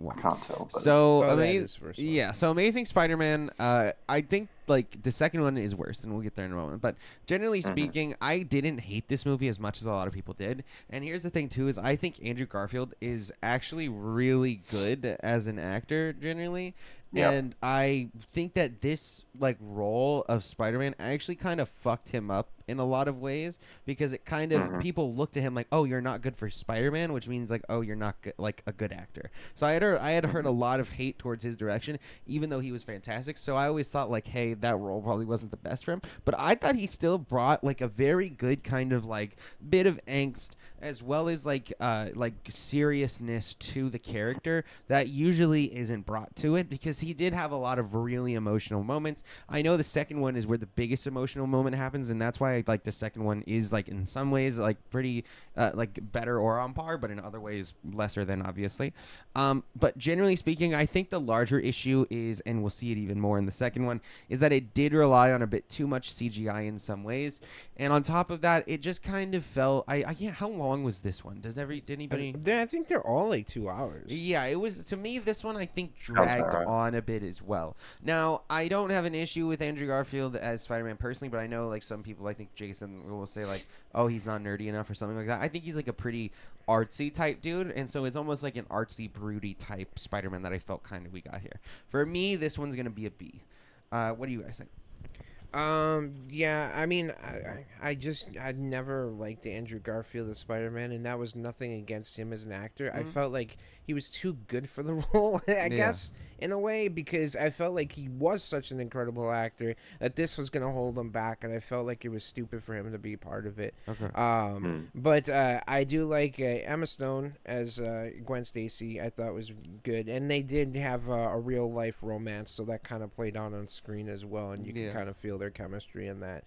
Speaker 3: I can't tell. But
Speaker 1: So
Speaker 2: Oh, that is the first one.
Speaker 1: yeah, so Amazing Spider-Man. I think like the second one is worse, and we'll get there in a moment. But generally speaking, I didn't hate this movie as much as a lot of people did. And here's the thing too: is I think Andrew Garfield is actually really good as an actor, generally.
Speaker 3: Yep.
Speaker 1: And I think that this like role of Spider-Man actually kind of fucked him up in a lot of ways, because it kind of people look to him like, oh, you're not good for Spider-Man, which means like, oh, you're not like a good actor. So I had heard a lot of hate towards his direction, even though he was fantastic. So I always thought like, hey, that role probably wasn't the best for him, but I thought he still brought like a very good kind of like bit of angst, as well as like seriousness to the character that usually isn't brought to it, because he did have a lot of really emotional moments. I know the second one is where the biggest emotional moment happens, and that's why like the second one is like in some ways like pretty like better or on par, but in other ways lesser than, obviously. But generally speaking, I think the larger issue is, and we'll see it even more in the second one, is that it did rely on a bit too much CGI in some ways, and on top of that, it just kind of felt. I can't. How long was this one? Did anybody?
Speaker 2: I think they're all like 2 hours.
Speaker 1: Yeah, it was, to me, this one I think
Speaker 3: about
Speaker 1: dragged
Speaker 3: right.
Speaker 1: on a bit as well. Now, I don't have an issue with Andrew Garfield as Spider-Man personally, but I know like some people, I think Jason will say like, oh, he's not nerdy enough or something like that. I think he's like a pretty artsy type dude, and so it's almost like an artsy, broody type Spider-Man that I felt kind of we got here. For me, this one's gonna be a B. What do you guys think?
Speaker 2: Yeah, I mean, I never liked Andrew Garfield as Spider-Man, and that was nothing against him as an actor. I felt like he was too good for the role, I guess, in a way, because I felt like he was such an incredible actor that this was going to hold him back, and I felt like it was stupid for him to be part of it.
Speaker 1: Okay.
Speaker 2: But I do like Emma Stone as Gwen Stacy. I thought was good, and they did have a real-life romance, so that kind of played on screen as well, and you can kind of feel their chemistry in that.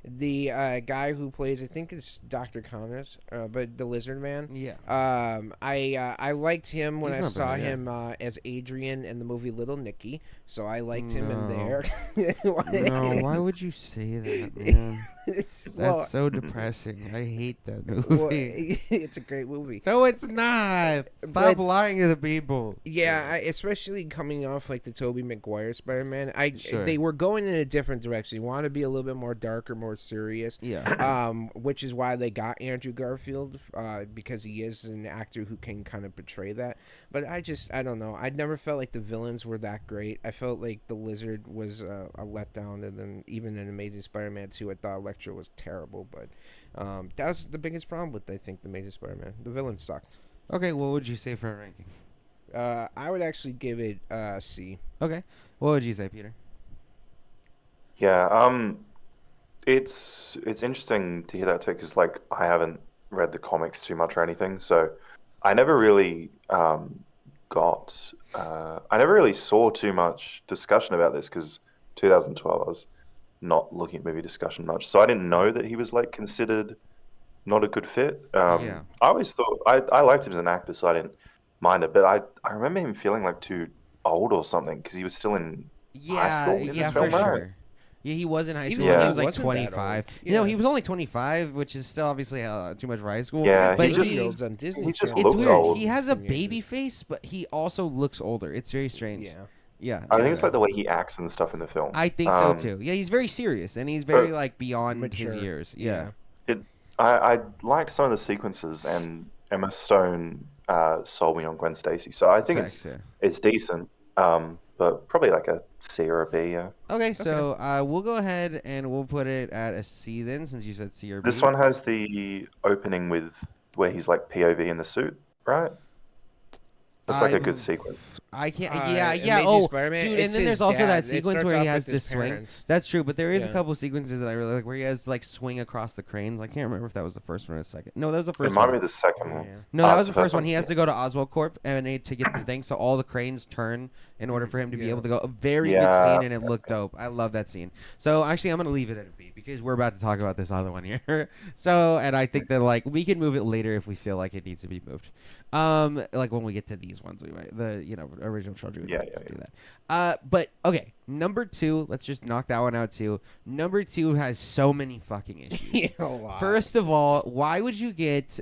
Speaker 2: The guy who plays, I think it's Dr. Connors, but the Lizard Man.
Speaker 1: Yeah.
Speaker 2: I liked him when
Speaker 1: He's
Speaker 2: I
Speaker 1: not
Speaker 2: saw
Speaker 1: bad, yeah.
Speaker 2: him as Adrian in the movie Little Nicky, so I liked him in
Speaker 1: No.
Speaker 2: there.
Speaker 1: No, why would you say that, man?
Speaker 2: Well,
Speaker 1: That's so depressing. I hate that movie.
Speaker 2: well, it's a great movie.
Speaker 1: No, it's not. Stop
Speaker 2: But-
Speaker 1: lying to the people.
Speaker 2: Yeah, especially coming off like the Toby McGuire Spider-Man,
Speaker 1: Sure.
Speaker 2: they were going in a different direction. They wanted to be a little bit more darker, more serious.
Speaker 1: Yeah.
Speaker 2: Which is why they got Andrew Garfield, because he is an actor who can kind of portray that. But I don't know. I never felt like the villains were that great. I felt like the Lizard was a letdown, and then even in Amazing Spider-Man 2, I thought Electro was terrible. But that was the biggest problem with, I think, the Amazing Spider-Man. The villains sucked.
Speaker 1: Okay, what would you say for a ranking?
Speaker 2: I would actually give it C.
Speaker 1: Okay. What would you say, Peter?
Speaker 3: Yeah, it's interesting to hear that too, because like I haven't read the comics too much or anything, so I never really I never really saw too much discussion about this, because 2012 I was not looking at movie discussion much, so I didn't know that he was like considered not a good fit.
Speaker 1: Yeah.
Speaker 3: I always thought I liked him as an actor, so I didn't mind it, but I remember him feeling like too old or something, because he was still in high school in
Speaker 1: Yeah,
Speaker 3: this
Speaker 1: for
Speaker 3: film, right?
Speaker 1: sure. Yeah, he was in high
Speaker 2: Even
Speaker 1: school.
Speaker 3: when
Speaker 1: He
Speaker 3: he
Speaker 1: was like
Speaker 2: wasn't that
Speaker 1: 25.
Speaker 2: old.
Speaker 1: You know,
Speaker 2: Yeah.
Speaker 1: he was only 25, which is still obviously too much for high school.
Speaker 3: Yeah,
Speaker 1: but
Speaker 3: he just-
Speaker 2: Videos on Disney
Speaker 3: he just
Speaker 2: Channel.
Speaker 1: it's
Speaker 3: looked
Speaker 1: weird.
Speaker 3: old.
Speaker 1: He has a
Speaker 2: Teenagers.
Speaker 1: baby face, but he also looks older. It's very strange.
Speaker 2: Yeah.
Speaker 1: Yeah.
Speaker 3: I think it's like the way he acts and stuff in the film.
Speaker 1: I think so too. Yeah, he's very serious, and he's very like beyond his
Speaker 2: Mature.
Speaker 1: years. Yeah.
Speaker 3: I liked some of the sequences, and Emma Stone sold me on Gwen Stacy, so I think
Speaker 1: Facts, yeah.
Speaker 3: it's decent, but probably like a C or a B. Yeah.
Speaker 1: Okay, so we'll go ahead and we'll put it at a C then, since you said C or B.
Speaker 3: This one has the opening with where he's like POV in the suit, right? That's like a good sequence.
Speaker 1: I can't. Yeah.
Speaker 2: Amazing Spider-Man,
Speaker 1: Dude, and
Speaker 2: it's
Speaker 1: then
Speaker 2: his
Speaker 1: there's also
Speaker 2: dad.
Speaker 1: that
Speaker 2: It
Speaker 1: sequence
Speaker 2: starts
Speaker 1: where he
Speaker 2: off
Speaker 1: has
Speaker 2: with
Speaker 1: to
Speaker 2: his
Speaker 1: swing.
Speaker 2: parents.
Speaker 1: That's true, but there is a
Speaker 2: Yeah.
Speaker 1: couple sequences that I really like where he has to like swing across the cranes. I can't remember if that was the first one or the second. No, that was the
Speaker 3: It
Speaker 1: first
Speaker 3: might
Speaker 1: one.
Speaker 3: be the second
Speaker 2: Oh,
Speaker 3: one.
Speaker 2: yeah.
Speaker 1: No, that was
Speaker 3: it's
Speaker 1: the first one. He has
Speaker 3: yeah.
Speaker 1: to go to Oswald Corp and to get the thing, so all the cranes turn in order for him to be
Speaker 2: Yeah.
Speaker 1: able to go. A very good
Speaker 3: Yeah.
Speaker 1: scene, and it looked dope. I love that scene. So actually, I'm gonna leave it at a B because we're about to talk about this other one here. So, and I think that like we can move it later if we feel like it needs to be moved. Like when we get to these ones, we might original trilogy. We might do that. But okay, number 2. Let's just knock that one out too. Number 2 has so many fucking issues.
Speaker 2: Yeah, a lot.
Speaker 1: First of all, why would you get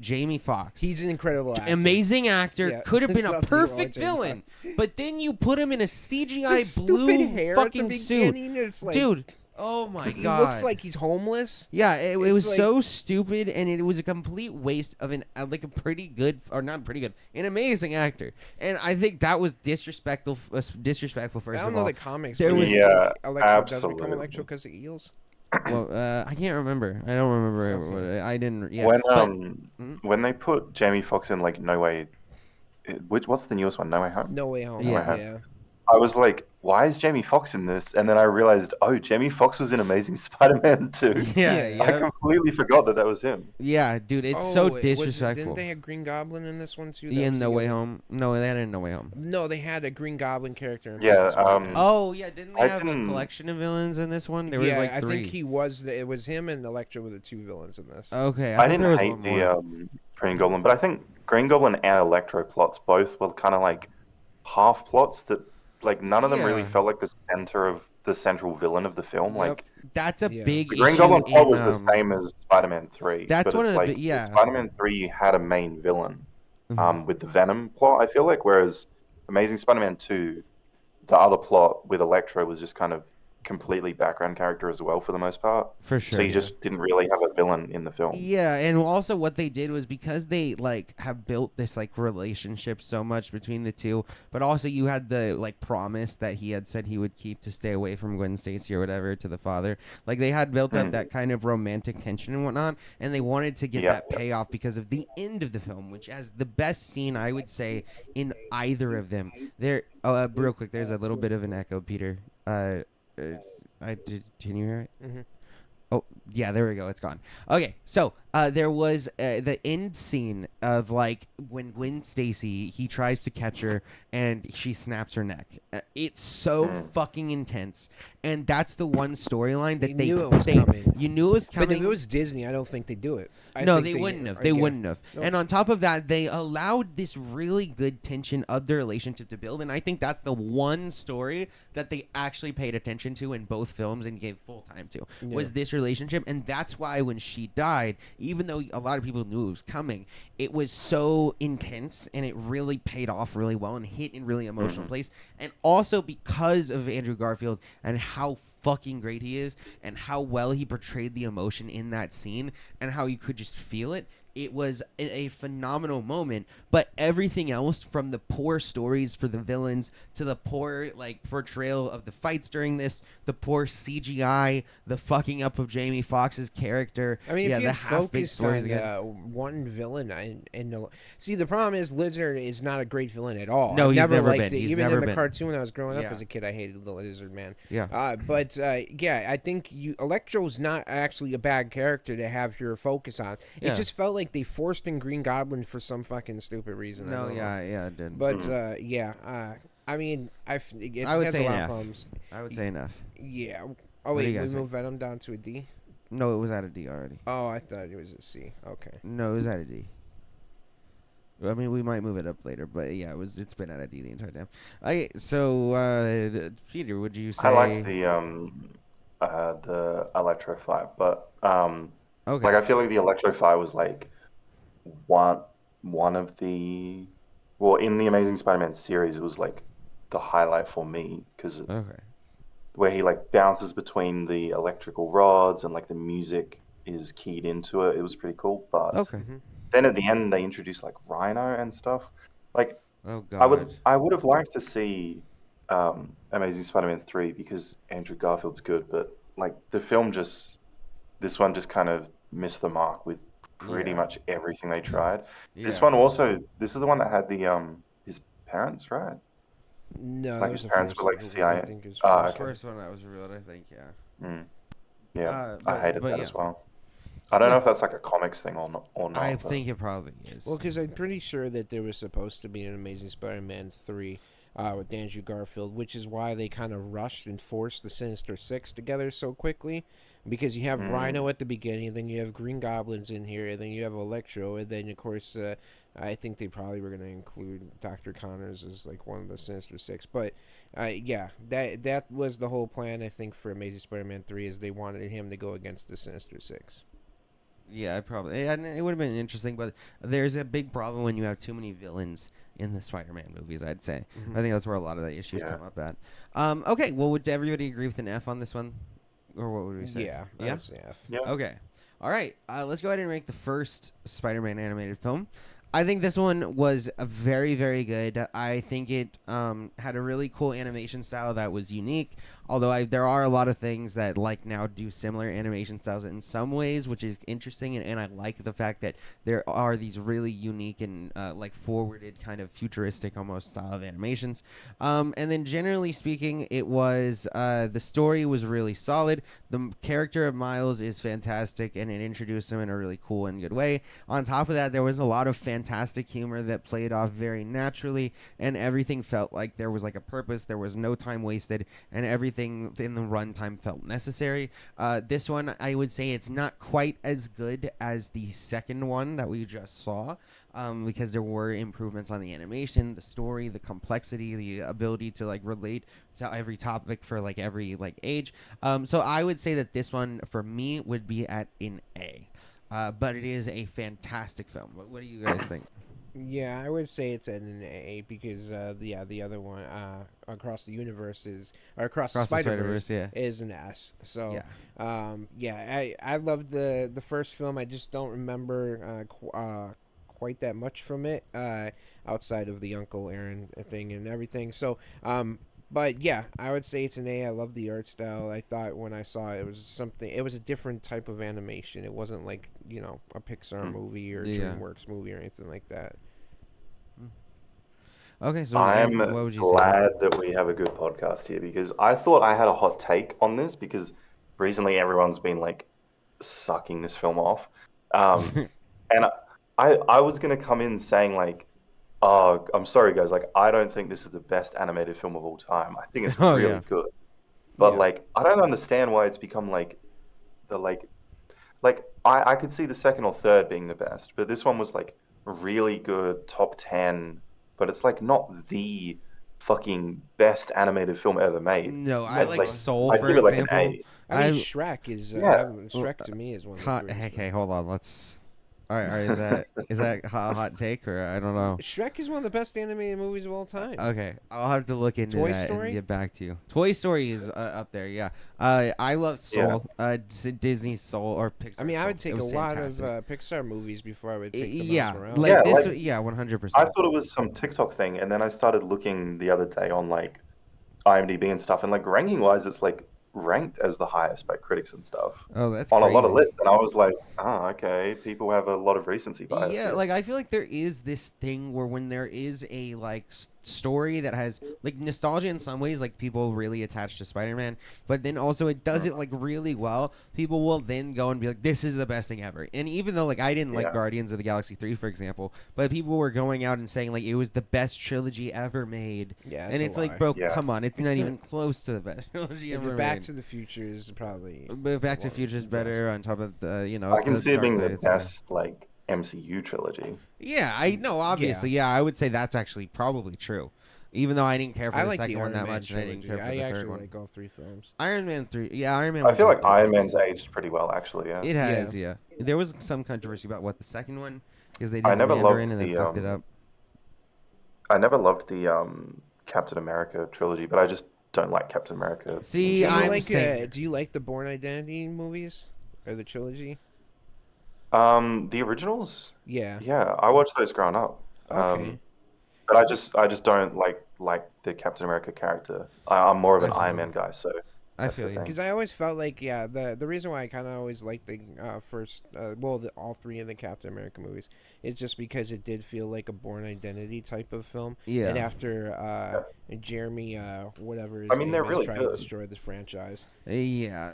Speaker 1: Jamie Foxx?
Speaker 2: He's an incredible actor.
Speaker 1: Amazing actor,
Speaker 2: Yeah.
Speaker 1: could have been a
Speaker 2: Nothing wrong with
Speaker 1: perfect
Speaker 2: Jamie
Speaker 1: villain, but then you put him in a CGI
Speaker 2: His
Speaker 1: blue
Speaker 2: stupid hair
Speaker 1: fucking
Speaker 2: at the
Speaker 1: suit,
Speaker 2: beginning, it's like,
Speaker 1: dude. Oh my
Speaker 2: he
Speaker 1: god,
Speaker 2: looks like he's homeless.
Speaker 1: yeah, it
Speaker 2: it's
Speaker 1: was
Speaker 2: like-
Speaker 1: so stupid, and it was a complete waste of like a pretty good, or not pretty good, an amazing actor, and I think that was disrespectful. Disrespectful first
Speaker 2: I don't
Speaker 1: of
Speaker 2: know
Speaker 1: all.
Speaker 2: the comics.
Speaker 1: there
Speaker 2: but
Speaker 1: was-
Speaker 2: you
Speaker 3: Yeah,
Speaker 2: think Electro doesn't become
Speaker 3: absolutely.
Speaker 2: Electro because of eels.
Speaker 1: Well, I can't remember. I don't remember.
Speaker 2: Okay.
Speaker 1: I didn't. Yeah,
Speaker 3: When
Speaker 1: but-
Speaker 3: when they put Jamie Foxx in like No Way, what's the newest one? No Way Home.
Speaker 2: No Way Home.
Speaker 1: Yeah.
Speaker 2: Yeah.
Speaker 3: I was like, why is Jamie Foxx in this? And then I realized, oh, Jamie Foxx was in Amazing Spider-Man 2.
Speaker 1: yeah,
Speaker 3: I
Speaker 1: yeah,
Speaker 3: completely forgot that was him.
Speaker 1: yeah, dude, it's
Speaker 2: Oh,
Speaker 1: so
Speaker 2: didn't
Speaker 1: disrespectful.
Speaker 2: they have Green Goblin in this one too? That
Speaker 1: In
Speaker 2: was
Speaker 1: No
Speaker 2: the
Speaker 1: Way
Speaker 2: other-
Speaker 1: Home. No, they had it in No Way Home.
Speaker 2: No, they had a Green Goblin character. In
Speaker 3: Yeah,
Speaker 2: Amazing Spider-Man.
Speaker 1: Oh yeah, didn't they
Speaker 3: I
Speaker 1: have a
Speaker 3: didn't-
Speaker 1: collection of villains in this one? There was
Speaker 2: yeah,
Speaker 1: like
Speaker 2: I
Speaker 1: 3.
Speaker 2: think he was. It was him and Electro were the 2 villains in this.
Speaker 1: Okay,
Speaker 3: I
Speaker 1: thought there
Speaker 3: didn't
Speaker 1: was
Speaker 3: hate
Speaker 1: one
Speaker 3: the
Speaker 1: more.
Speaker 3: Green Goblin, but I think Green Goblin and Electro plots both were kind of like half plots that, like, none of them really
Speaker 1: Yeah.
Speaker 3: felt like the center of the central villain of the film.
Speaker 1: Yep.
Speaker 3: Like,
Speaker 1: That's a
Speaker 2: Yeah.
Speaker 1: big
Speaker 3: the
Speaker 1: issue.
Speaker 3: Green Goblin plot was the
Speaker 1: in,
Speaker 3: same as Spider-Man 3.
Speaker 1: That's
Speaker 3: but
Speaker 1: one
Speaker 3: it's
Speaker 1: of the
Speaker 3: like,
Speaker 1: bi- yeah.
Speaker 3: Spider-Man 3 had a main villain
Speaker 1: Mhm.
Speaker 3: with the Venom plot, I feel like, whereas Amazing Spider-Man 2, the other plot with Electro was just kind of completely background character as well for the most part.
Speaker 1: For sure.
Speaker 3: So you
Speaker 1: yeah.
Speaker 3: just didn't really have a villain in the film.
Speaker 1: Yeah, and also what they did was because they like have built this like relationship so much between the two, but also you had the like promise that he had said he would keep to stay away from Gwen Stacy or whatever to the father. Like they had built up that kind of romantic tension and whatnot, and they wanted to get
Speaker 3: Yeah,
Speaker 1: that
Speaker 3: yeah.
Speaker 1: payoff because of the end of the film, which has the best scene I would say in either of them. There, real quick, there's a little bit of an echo, Peter. Can you hear it?
Speaker 2: Mm-hmm.
Speaker 1: Oh, yeah, there we go. It's gone. Okay, so there was the end scene of like when Gwen Stacy, he tries to catch her and she snaps her neck. It's so fucking intense, and that's the one storyline that
Speaker 2: You
Speaker 1: they
Speaker 2: knew it was
Speaker 1: they-
Speaker 2: coming.
Speaker 1: You knew it was coming.
Speaker 2: But if it was Disney, I don't think they'd do it.
Speaker 1: No, they wouldn't have. They
Speaker 2: yeah.
Speaker 1: wouldn't have.
Speaker 2: No.
Speaker 1: And on top of that, they allowed this really good tension of their relationship to build. And I think that's the one story that they actually paid attention to in both films and gave full time to was
Speaker 2: Yeah.
Speaker 1: this relationship. And that's why when she died, even though a lot of people knew it was coming, it was so intense and it really paid off really well and hit in really emotional place. And also because of Andrew Garfield and how fucking great he is and how well he portrayed the emotion in that scene and how you could just feel it. It was a phenomenal moment, but everything else from the poor stories for the villains to the poor like portrayal of the fights during this, the poor CGI, the fucking up of Jamie Foxx's character.
Speaker 2: I mean,
Speaker 1: yeah,
Speaker 2: if you
Speaker 1: the
Speaker 2: had
Speaker 1: half-baked
Speaker 2: focused
Speaker 1: stories
Speaker 2: on
Speaker 1: again.
Speaker 2: one villain, see, the problem is Lizard is not a great villain at all.
Speaker 1: No,
Speaker 2: I
Speaker 1: he's never
Speaker 2: liked
Speaker 1: been.
Speaker 2: it.
Speaker 1: He's
Speaker 2: Even
Speaker 1: never
Speaker 2: in the
Speaker 1: been.
Speaker 2: cartoon when I was growing
Speaker 1: Yeah.
Speaker 2: up as a kid, I hated the Lizard Man.
Speaker 1: Yeah.
Speaker 2: But yeah, I think Electro's not actually a bad character to have your focus on.
Speaker 1: Yeah.
Speaker 2: It just felt like they forced in Green Goblin for some fucking stupid reason. I
Speaker 1: No,
Speaker 2: don't know.
Speaker 1: yeah, it did.
Speaker 2: But I mean, it
Speaker 1: I would
Speaker 2: has
Speaker 1: say
Speaker 2: a lot
Speaker 1: an
Speaker 2: of
Speaker 1: F.
Speaker 2: problems.
Speaker 1: I would say enough.
Speaker 2: Yeah. Oh
Speaker 1: What do
Speaker 2: wait,
Speaker 1: you
Speaker 2: we
Speaker 1: guys think?
Speaker 2: moved Venom down to a D.
Speaker 1: No, it was at a D already.
Speaker 2: Oh, I thought it was a C. Okay.
Speaker 1: No, it was at a D. I mean, we might move it up later, but yeah, it's been at a D the entire time. Okay, so Peter, would you say?
Speaker 3: I liked the Electro fight, but
Speaker 1: Okay.
Speaker 3: like I feel like the Electro fight was like one of the in the Amazing Spider-Man series, it was like the highlight for me because
Speaker 1: Okay.
Speaker 3: where he like bounces between the electrical rods and like the music is keyed into it. It was pretty cool, but
Speaker 1: Okay.
Speaker 3: then at the end they introduced like Rhino and stuff. Like
Speaker 1: Oh God.
Speaker 3: I would have liked to see Amazing Spider-Man 3 because Andrew Garfield's good, but like this one just kind of missed the mark with pretty
Speaker 1: Yeah.
Speaker 3: much everything they tried. This
Speaker 1: Yeah.
Speaker 3: one also, this is the one that had the his parents, right?
Speaker 2: No,
Speaker 3: Like
Speaker 2: that
Speaker 3: his
Speaker 2: was the
Speaker 3: parents
Speaker 2: first
Speaker 3: were like
Speaker 2: one.
Speaker 3: CIA.
Speaker 2: I think it was
Speaker 3: Ah,
Speaker 2: first.
Speaker 3: okay.
Speaker 1: First one that was revealed, I think. Yeah.
Speaker 3: Mm. Yeah, I
Speaker 1: But
Speaker 3: hated that
Speaker 1: yeah,
Speaker 3: as well. I don't know
Speaker 1: yeah.
Speaker 3: if that's like a comics thing or
Speaker 1: I
Speaker 3: not. But
Speaker 1: think it probably is.
Speaker 2: Well, because I'm pretty sure that there was supposed to be an Amazing Spider-Man 3 with Andrew Garfield, which is why they kind of rushed and forced the Sinister Six together so quickly. Because you have Rhino at the beginning, then you have Green Goblins in here, and then you have Electro, and then, of course, I think they probably were going to include Dr. Connors as, like, one of the Sinister Six. But, yeah, that was the whole plan, I think, for Amazing Spider-Man 3, is they wanted him to go against the Sinister Six.
Speaker 1: Yeah, it would have been interesting, but there's a big problem when you have too many villains in the Spider-Man movies, I'd say. I think that's where a lot of the issues come up at. Okay, well, would everybody agree with an F on this one? Or what would we say?
Speaker 2: Yeah,
Speaker 1: Yeah?
Speaker 2: I'd say F.
Speaker 3: yeah,
Speaker 1: Okay. All right. Let's go ahead and rank the first Spider-Man animated film. I think this one was very, very good. I think it had a really cool animation style that was unique. Although there are a lot of things that like now do similar animation styles in some ways, which is interesting. And I like the fact that there are these really unique and like forwarded kind of futuristic almost style of animations. And then generally speaking, it was the story was really solid. The character of Miles is fantastic, and it introduced him in a really cool and good way. On top of that, there was a lot of fantastic humor that played off very naturally, and everything felt like there was like a purpose. There was no time wasted, and everything in the runtime felt necessary. This one, I would say it's not quite as good as the second one that we just saw, because there were improvements on the animation, the story, the complexity, the ability to like relate to every topic for like every like age. So I would say that this one for me would be at an A. But it is a fantastic film. What do you guys think?
Speaker 2: Yeah, I would say it's an A because the other one, Across the Universe Across the Spiderverse,
Speaker 1: yeah.
Speaker 2: is an S. So
Speaker 1: Yeah.
Speaker 2: I loved the first film. I just don't remember quite that much from it outside of the Uncle Aaron thing and everything. So but yeah, I would say it's an A. I love the art style. I thought when I saw it, it was a different type of animation. It wasn't like, a Pixar movie or DreamWorks movie or anything like that.
Speaker 1: Okay, so
Speaker 3: I'm
Speaker 1: what would you say?
Speaker 3: glad that we have a good podcast here because I thought I had a hot take on this because recently everyone's been like sucking this film off, and I was gonna come in saying like, oh, I'm sorry guys, like I don't think this is the best animated film of all time. I think it's
Speaker 1: Oh,
Speaker 3: really
Speaker 1: yeah.
Speaker 3: good, but
Speaker 2: Yeah.
Speaker 3: like I don't understand why it's become like the like I could see the second or third being the best, but this one was like really good, top 10, but it's like not the fucking best animated film ever made.
Speaker 1: No, I like
Speaker 3: like
Speaker 1: Soul,
Speaker 3: I'd
Speaker 1: for
Speaker 3: give it like an
Speaker 1: example.
Speaker 3: A.
Speaker 2: I mean,
Speaker 1: I-
Speaker 2: Shrek is
Speaker 3: Yeah.
Speaker 2: Shrek to me is one of the greatest.
Speaker 1: Okay, hold on. Let's. All right, is that a hot take or I don't know?
Speaker 2: Shrek is one of the best animated movies of all time.
Speaker 1: Okay, I'll have to look into
Speaker 2: Toy
Speaker 1: that
Speaker 2: Story?
Speaker 1: and get back to you. Toy Story is up there, yeah. I love Soul, Disney's Soul or Pixar.
Speaker 2: I mean, I
Speaker 1: Soul.
Speaker 2: would take
Speaker 1: It
Speaker 2: a
Speaker 1: was
Speaker 2: lot
Speaker 1: fantastic.
Speaker 2: of Pixar movies before I would take the
Speaker 1: Yeah,
Speaker 2: Miles Morales.
Speaker 1: like
Speaker 3: Yeah,
Speaker 1: this,
Speaker 3: like-
Speaker 1: yeah, 100%.
Speaker 3: I thought it was some TikTok thing, and then I started looking the other day on like IMDb and stuff, and like ranking wise, it's like ranked as the highest by critics and stuff
Speaker 1: Oh, that's
Speaker 3: on
Speaker 1: crazy.
Speaker 3: a lot of lists, and I was like, okay, people have a lot of recency bias.
Speaker 1: Yeah,
Speaker 3: here.
Speaker 1: like I feel like there is this thing where when there is a like story that has like nostalgia in some ways, like people really attach to Spider-Man, but then also it does it like really well. People will then go and be like, "This is the best thing ever." And even though like I didn't like
Speaker 3: Yeah.
Speaker 1: Guardians of the Galaxy 3, for example, but people were going out and saying like it was the best trilogy ever made.
Speaker 2: Yeah,
Speaker 1: and
Speaker 2: a
Speaker 1: it's like,
Speaker 2: lie.
Speaker 1: bro,
Speaker 3: Yeah.
Speaker 1: come on, it's not even close to the best trilogy
Speaker 2: The
Speaker 1: ever
Speaker 2: Back
Speaker 1: made.
Speaker 2: to the Future is probably.
Speaker 1: But Back to the
Speaker 2: one of
Speaker 1: Future is
Speaker 2: the
Speaker 1: better on top of the
Speaker 3: I can see it
Speaker 1: Dark
Speaker 3: being
Speaker 1: Knight,
Speaker 3: the
Speaker 1: etc.
Speaker 3: best like MCU trilogy.
Speaker 1: Yeah, I know. Obviously, yeah. I would say that's actually probably true. Even though I didn't care for
Speaker 2: I
Speaker 1: the
Speaker 2: like the
Speaker 1: second one
Speaker 2: Iron
Speaker 1: that
Speaker 2: Man
Speaker 1: much, and I didn't
Speaker 2: trilogy.
Speaker 1: care for
Speaker 2: I
Speaker 1: the third
Speaker 2: actually
Speaker 1: one.
Speaker 2: like all three films.
Speaker 1: Iron Man 3, yeah, Iron Man.
Speaker 3: I
Speaker 1: 1,
Speaker 3: feel
Speaker 1: 2,
Speaker 3: like
Speaker 1: 3,
Speaker 3: Iron Man's aged pretty well, actually. Yeah.
Speaker 1: It has, yeah. There was some controversy about what the second one because they
Speaker 3: I
Speaker 1: did the
Speaker 3: never
Speaker 1: Mandarin
Speaker 3: loved
Speaker 1: and then
Speaker 3: the,
Speaker 1: fucked it up.
Speaker 3: I never loved the Captain America trilogy, but I just don't like Captain America.
Speaker 1: See,
Speaker 2: Do you like the Bourne Identity movies or the trilogy?
Speaker 3: The originals.
Speaker 2: Yeah.
Speaker 3: Yeah, I watched those growing up.
Speaker 2: Okay.
Speaker 3: But I just don't like the Captain America character. I'm more of an
Speaker 1: I feel
Speaker 3: Iron
Speaker 1: you.
Speaker 3: Man guy, so
Speaker 1: I feel you.
Speaker 2: Because I always felt like, the reason why I kind of always liked the all three of the Captain America movies is just because it did feel like a Bourne Identity type of film.
Speaker 1: Yeah.
Speaker 2: And after Jeremy, whatever his
Speaker 3: I mean,
Speaker 2: name
Speaker 3: they're
Speaker 2: is,
Speaker 3: really
Speaker 2: trying
Speaker 3: good.
Speaker 2: to destroy this franchise.
Speaker 1: Yeah,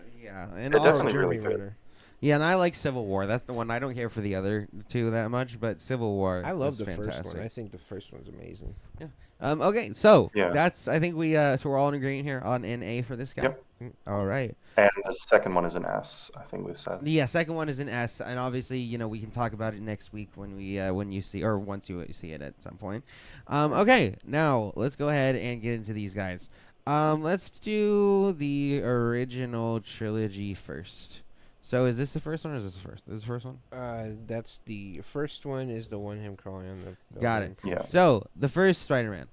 Speaker 1: and
Speaker 3: They're
Speaker 1: also
Speaker 3: definitely
Speaker 2: Jeremy
Speaker 3: really good.
Speaker 2: Renner.
Speaker 1: yeah, and I like Civil War. That's the one I don't care for the other two that much, but Civil War.
Speaker 2: I love
Speaker 1: is
Speaker 2: the
Speaker 1: fantastic.
Speaker 2: first one. I think the first one's amazing.
Speaker 1: Okay, so
Speaker 3: Yeah.
Speaker 1: that's I think so we're all in agreement here on an A for this guy.
Speaker 3: Yep.
Speaker 1: All right.
Speaker 3: And the second one is an S, I think we've said.
Speaker 1: Yeah, second one is an S, and obviously, we can talk about it next week when you see, or once you see it at some point. Okay, now let's go ahead and get into these guys. Let's do the original trilogy first. So is this the first one, or is this the first? This is the first one.
Speaker 2: That's the first one. Is the one him crawling on the.
Speaker 1: Got it.
Speaker 3: Yeah.
Speaker 1: So the first Spider-Man.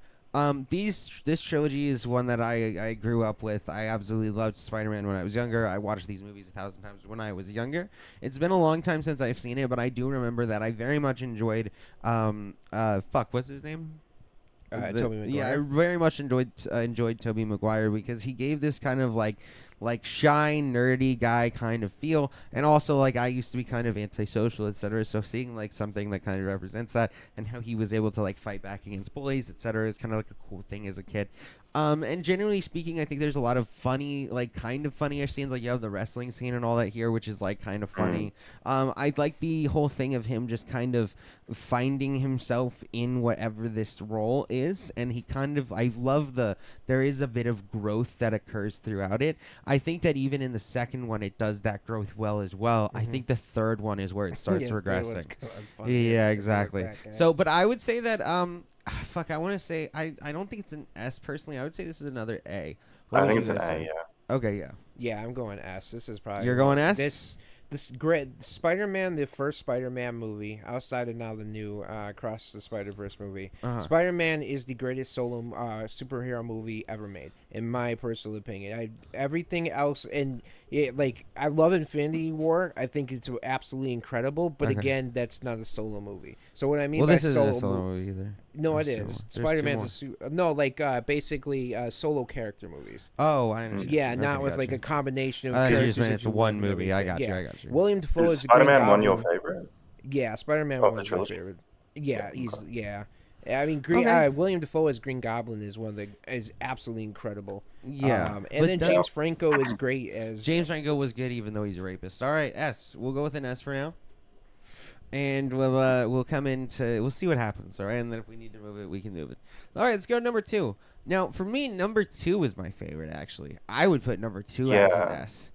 Speaker 1: This trilogy is one that I grew up with. I absolutely loved Spider-Man when I was younger. I watched these movies 1,000 times when I was younger. It's been a long time since I've seen it, but I do remember that I very much enjoyed. What's his name?
Speaker 2: Tobey Maguire.
Speaker 1: Yeah, I very much enjoyed Toby Maguire because he gave this kind of like shy, nerdy guy kind of feel, and also like I used to be kind of antisocial, etc. So seeing like something that kind of represents that and how he was able to like fight back against bullies, etc. is kind of like a cool thing as a kid. And generally speaking, I think there's a lot of funny, like kind of funnier scenes. Like you have the wrestling scene and all that here, which is like kind of funny. I like the whole thing of him just kind of finding himself in whatever this role is, and he kind of, I love there is a bit of growth that occurs throughout it. I think that even in the second one, it does that growth well as well. I think the third one is where it starts regressing. Yeah, exactly. So, but I would say that I want to say I don't think it's an S personally. I would say this is another A. What
Speaker 3: I
Speaker 1: would
Speaker 3: think
Speaker 1: you
Speaker 3: it's an
Speaker 1: guys
Speaker 3: A,
Speaker 1: say?
Speaker 3: yeah.
Speaker 1: Okay, yeah.
Speaker 2: Yeah, I'm going S. This is probably.
Speaker 1: You're going S?
Speaker 2: This great Spider-Man, the first Spider-Man movie, outside of now the new Across the Spiderverse movie. Spider-Man is the greatest solo superhero movie ever made, in my personal opinion. Everything else, and I love Infinity War. I think it's absolutely incredible, but again, that's not a solo movie. So what I mean by
Speaker 1: this isn't
Speaker 2: solo
Speaker 1: a solo movie either.
Speaker 2: No, it
Speaker 1: There's
Speaker 2: is.
Speaker 1: two more.
Speaker 2: Spider-Man's basically solo character movies.
Speaker 1: Oh, I understand.
Speaker 2: Yeah,
Speaker 1: Okay,
Speaker 2: not with
Speaker 1: gotcha.
Speaker 2: like a combination of
Speaker 1: You
Speaker 2: characters.
Speaker 1: just meant
Speaker 2: that
Speaker 1: it's
Speaker 2: you
Speaker 1: one
Speaker 2: love and
Speaker 1: movie. I
Speaker 2: everything.
Speaker 1: got you. I got you.
Speaker 2: William Dafoe
Speaker 3: Is
Speaker 2: is the Green
Speaker 3: Spider-Man 1 your
Speaker 2: Goblin.
Speaker 3: favorite?
Speaker 2: Yeah, Spider-Man
Speaker 3: Of
Speaker 2: 1
Speaker 3: the
Speaker 2: is my
Speaker 3: trilogy?
Speaker 2: favorite. Yeah,
Speaker 3: Yeah,
Speaker 2: he's
Speaker 3: okay.
Speaker 2: yeah. I mean, William Dafoe as Green Goblin is is absolutely incredible.
Speaker 1: Yeah,
Speaker 2: and then James Franco is great as
Speaker 1: James Franco was good, even though he's a rapist. All right, S. We'll go with an S for now, and we'll come into we'll see what happens. All right, and then if we need to move it, we can move it. All right, let's go to number 2. Now, for me, number 2 is my favorite. Actually, I would put number 2 as an S.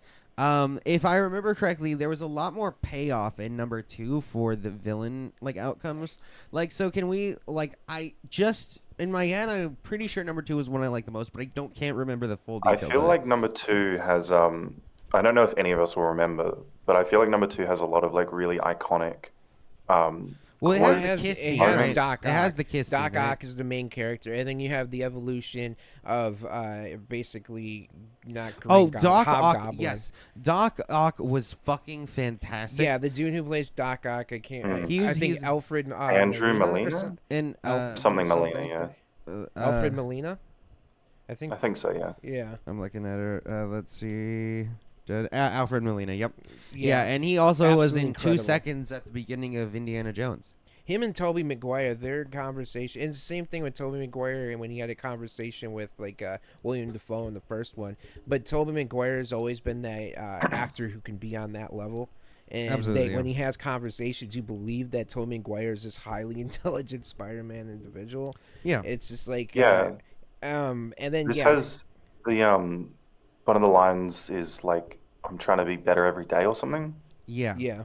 Speaker 1: If I remember correctly, there was a lot more payoff in number 2 for the villain outcomes. So can we in my head, I'm pretty sure number 2 is one I like the most, but can't remember the full
Speaker 3: I
Speaker 1: details.
Speaker 3: feel
Speaker 1: of
Speaker 3: like
Speaker 1: it.
Speaker 3: number 2 has I don't know if any of us will remember, but I feel like number 2 has a lot of really iconic
Speaker 1: Well, it
Speaker 3: quotes.
Speaker 1: has the kiss
Speaker 2: it
Speaker 1: scene,
Speaker 2: has
Speaker 1: right?
Speaker 2: Doc Ock.
Speaker 1: It has the kiss
Speaker 2: Doc
Speaker 1: scene, right?
Speaker 2: Ock is the main character, and then you have the evolution of basically not Green Goblin,
Speaker 1: Doc Ock.
Speaker 2: Hobgoblin.
Speaker 1: Yes, Doc Ock was fucking fantastic.
Speaker 2: Yeah, the dude who plays Doc Ock, I can't.
Speaker 1: He was-
Speaker 2: I think
Speaker 1: he's-
Speaker 2: Alfred
Speaker 3: Andrew
Speaker 2: Molina or
Speaker 3: Molina?
Speaker 2: some-
Speaker 1: and
Speaker 3: Something
Speaker 2: something
Speaker 3: Molina,
Speaker 2: like
Speaker 3: yeah.
Speaker 2: that. Alfred Molina. I think.
Speaker 3: I think so, yeah.
Speaker 2: Yeah.
Speaker 1: I'm looking at her. Let's see. Alfred Molina. Yep. Yeah, and he also was
Speaker 2: Absolutely
Speaker 1: in 2
Speaker 2: incredible.
Speaker 1: seconds at the beginning of Indiana Jones.
Speaker 2: Him and Toby McGuire, their conversation, and it's the same thing with Toby McGuire and when he had a conversation with William Dafoe in the first one. But Toby McGuire has always been that actor who can be on that level. And
Speaker 1: Absolutely, yeah.
Speaker 2: when he has conversations, you believe that Toby McGuire is this highly intelligent Spider-Man individual.
Speaker 1: Yeah.
Speaker 2: It's just like
Speaker 3: Yeah.
Speaker 2: and then
Speaker 3: This has the one of the lines is I'm trying to be better every day or something.
Speaker 1: Yeah.
Speaker 2: yeah.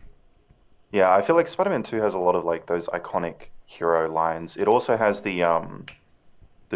Speaker 3: Yeah, I feel like Spider-Man 2 has a lot of those iconic hero lines. It also has the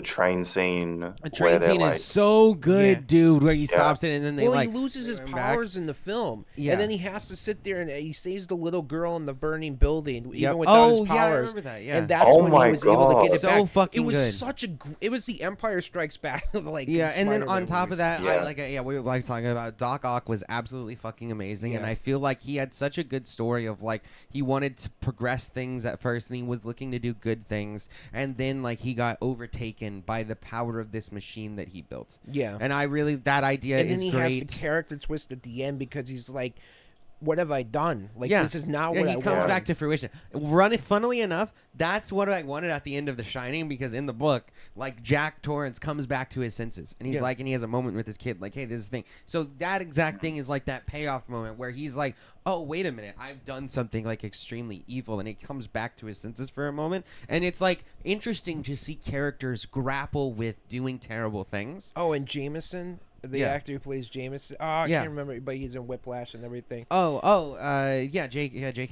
Speaker 3: train scene.
Speaker 1: The
Speaker 3: where
Speaker 1: train
Speaker 3: they're
Speaker 1: scene is so good,
Speaker 2: Yeah.
Speaker 1: dude. Where he stops it and then they
Speaker 2: Well, he loses his
Speaker 1: bring him back.
Speaker 2: powers in the film,
Speaker 1: Yeah.
Speaker 2: and then he has to sit there and he saves the little girl in the burning building, even
Speaker 1: Yep.
Speaker 2: without his
Speaker 1: Oh,
Speaker 2: powers.
Speaker 1: yeah, I remember that, yeah.
Speaker 2: And that's
Speaker 3: Oh
Speaker 2: when
Speaker 3: my
Speaker 2: he was able to get
Speaker 3: God.
Speaker 2: it
Speaker 1: So
Speaker 2: back.
Speaker 1: fucking
Speaker 2: it was
Speaker 1: good.
Speaker 2: such it was the Empire Strikes Back of
Speaker 1: Yeah, and then
Speaker 2: Spider-Man
Speaker 1: on top of
Speaker 2: movies.
Speaker 1: that,
Speaker 3: Yeah.
Speaker 1: we were talking about Doc Ock was absolutely fucking amazing, and
Speaker 2: Yeah.
Speaker 1: I feel like he had such a good story of he wanted to progress things at first, and he was looking to do good things, and then he got overtaken broken by the power of this machine that he built.
Speaker 2: Yeah.
Speaker 1: And I really, that idea
Speaker 2: And
Speaker 1: is
Speaker 2: then he
Speaker 1: great.
Speaker 2: has the character twist at the end because he's like, what have I done? Like, this is not what I
Speaker 1: he comes
Speaker 2: wanted.
Speaker 1: back to fruition. Funnily enough, that's what I wanted at the end of The Shining, because in the book, like, Jack Torrance comes back to his senses, and he's like, and he has a moment with his kid, like, hey, this is the thing. So that exact thing is like that payoff moment where he's like, oh, wait a minute, I've done something like extremely evil, and he comes back to his senses for a moment, and it's like interesting to see characters grapple with doing terrible things.
Speaker 2: Oh, and Jameson, the actor who plays Jameson. Oh, I can't remember, but he's in Whiplash and everything.
Speaker 1: J.K.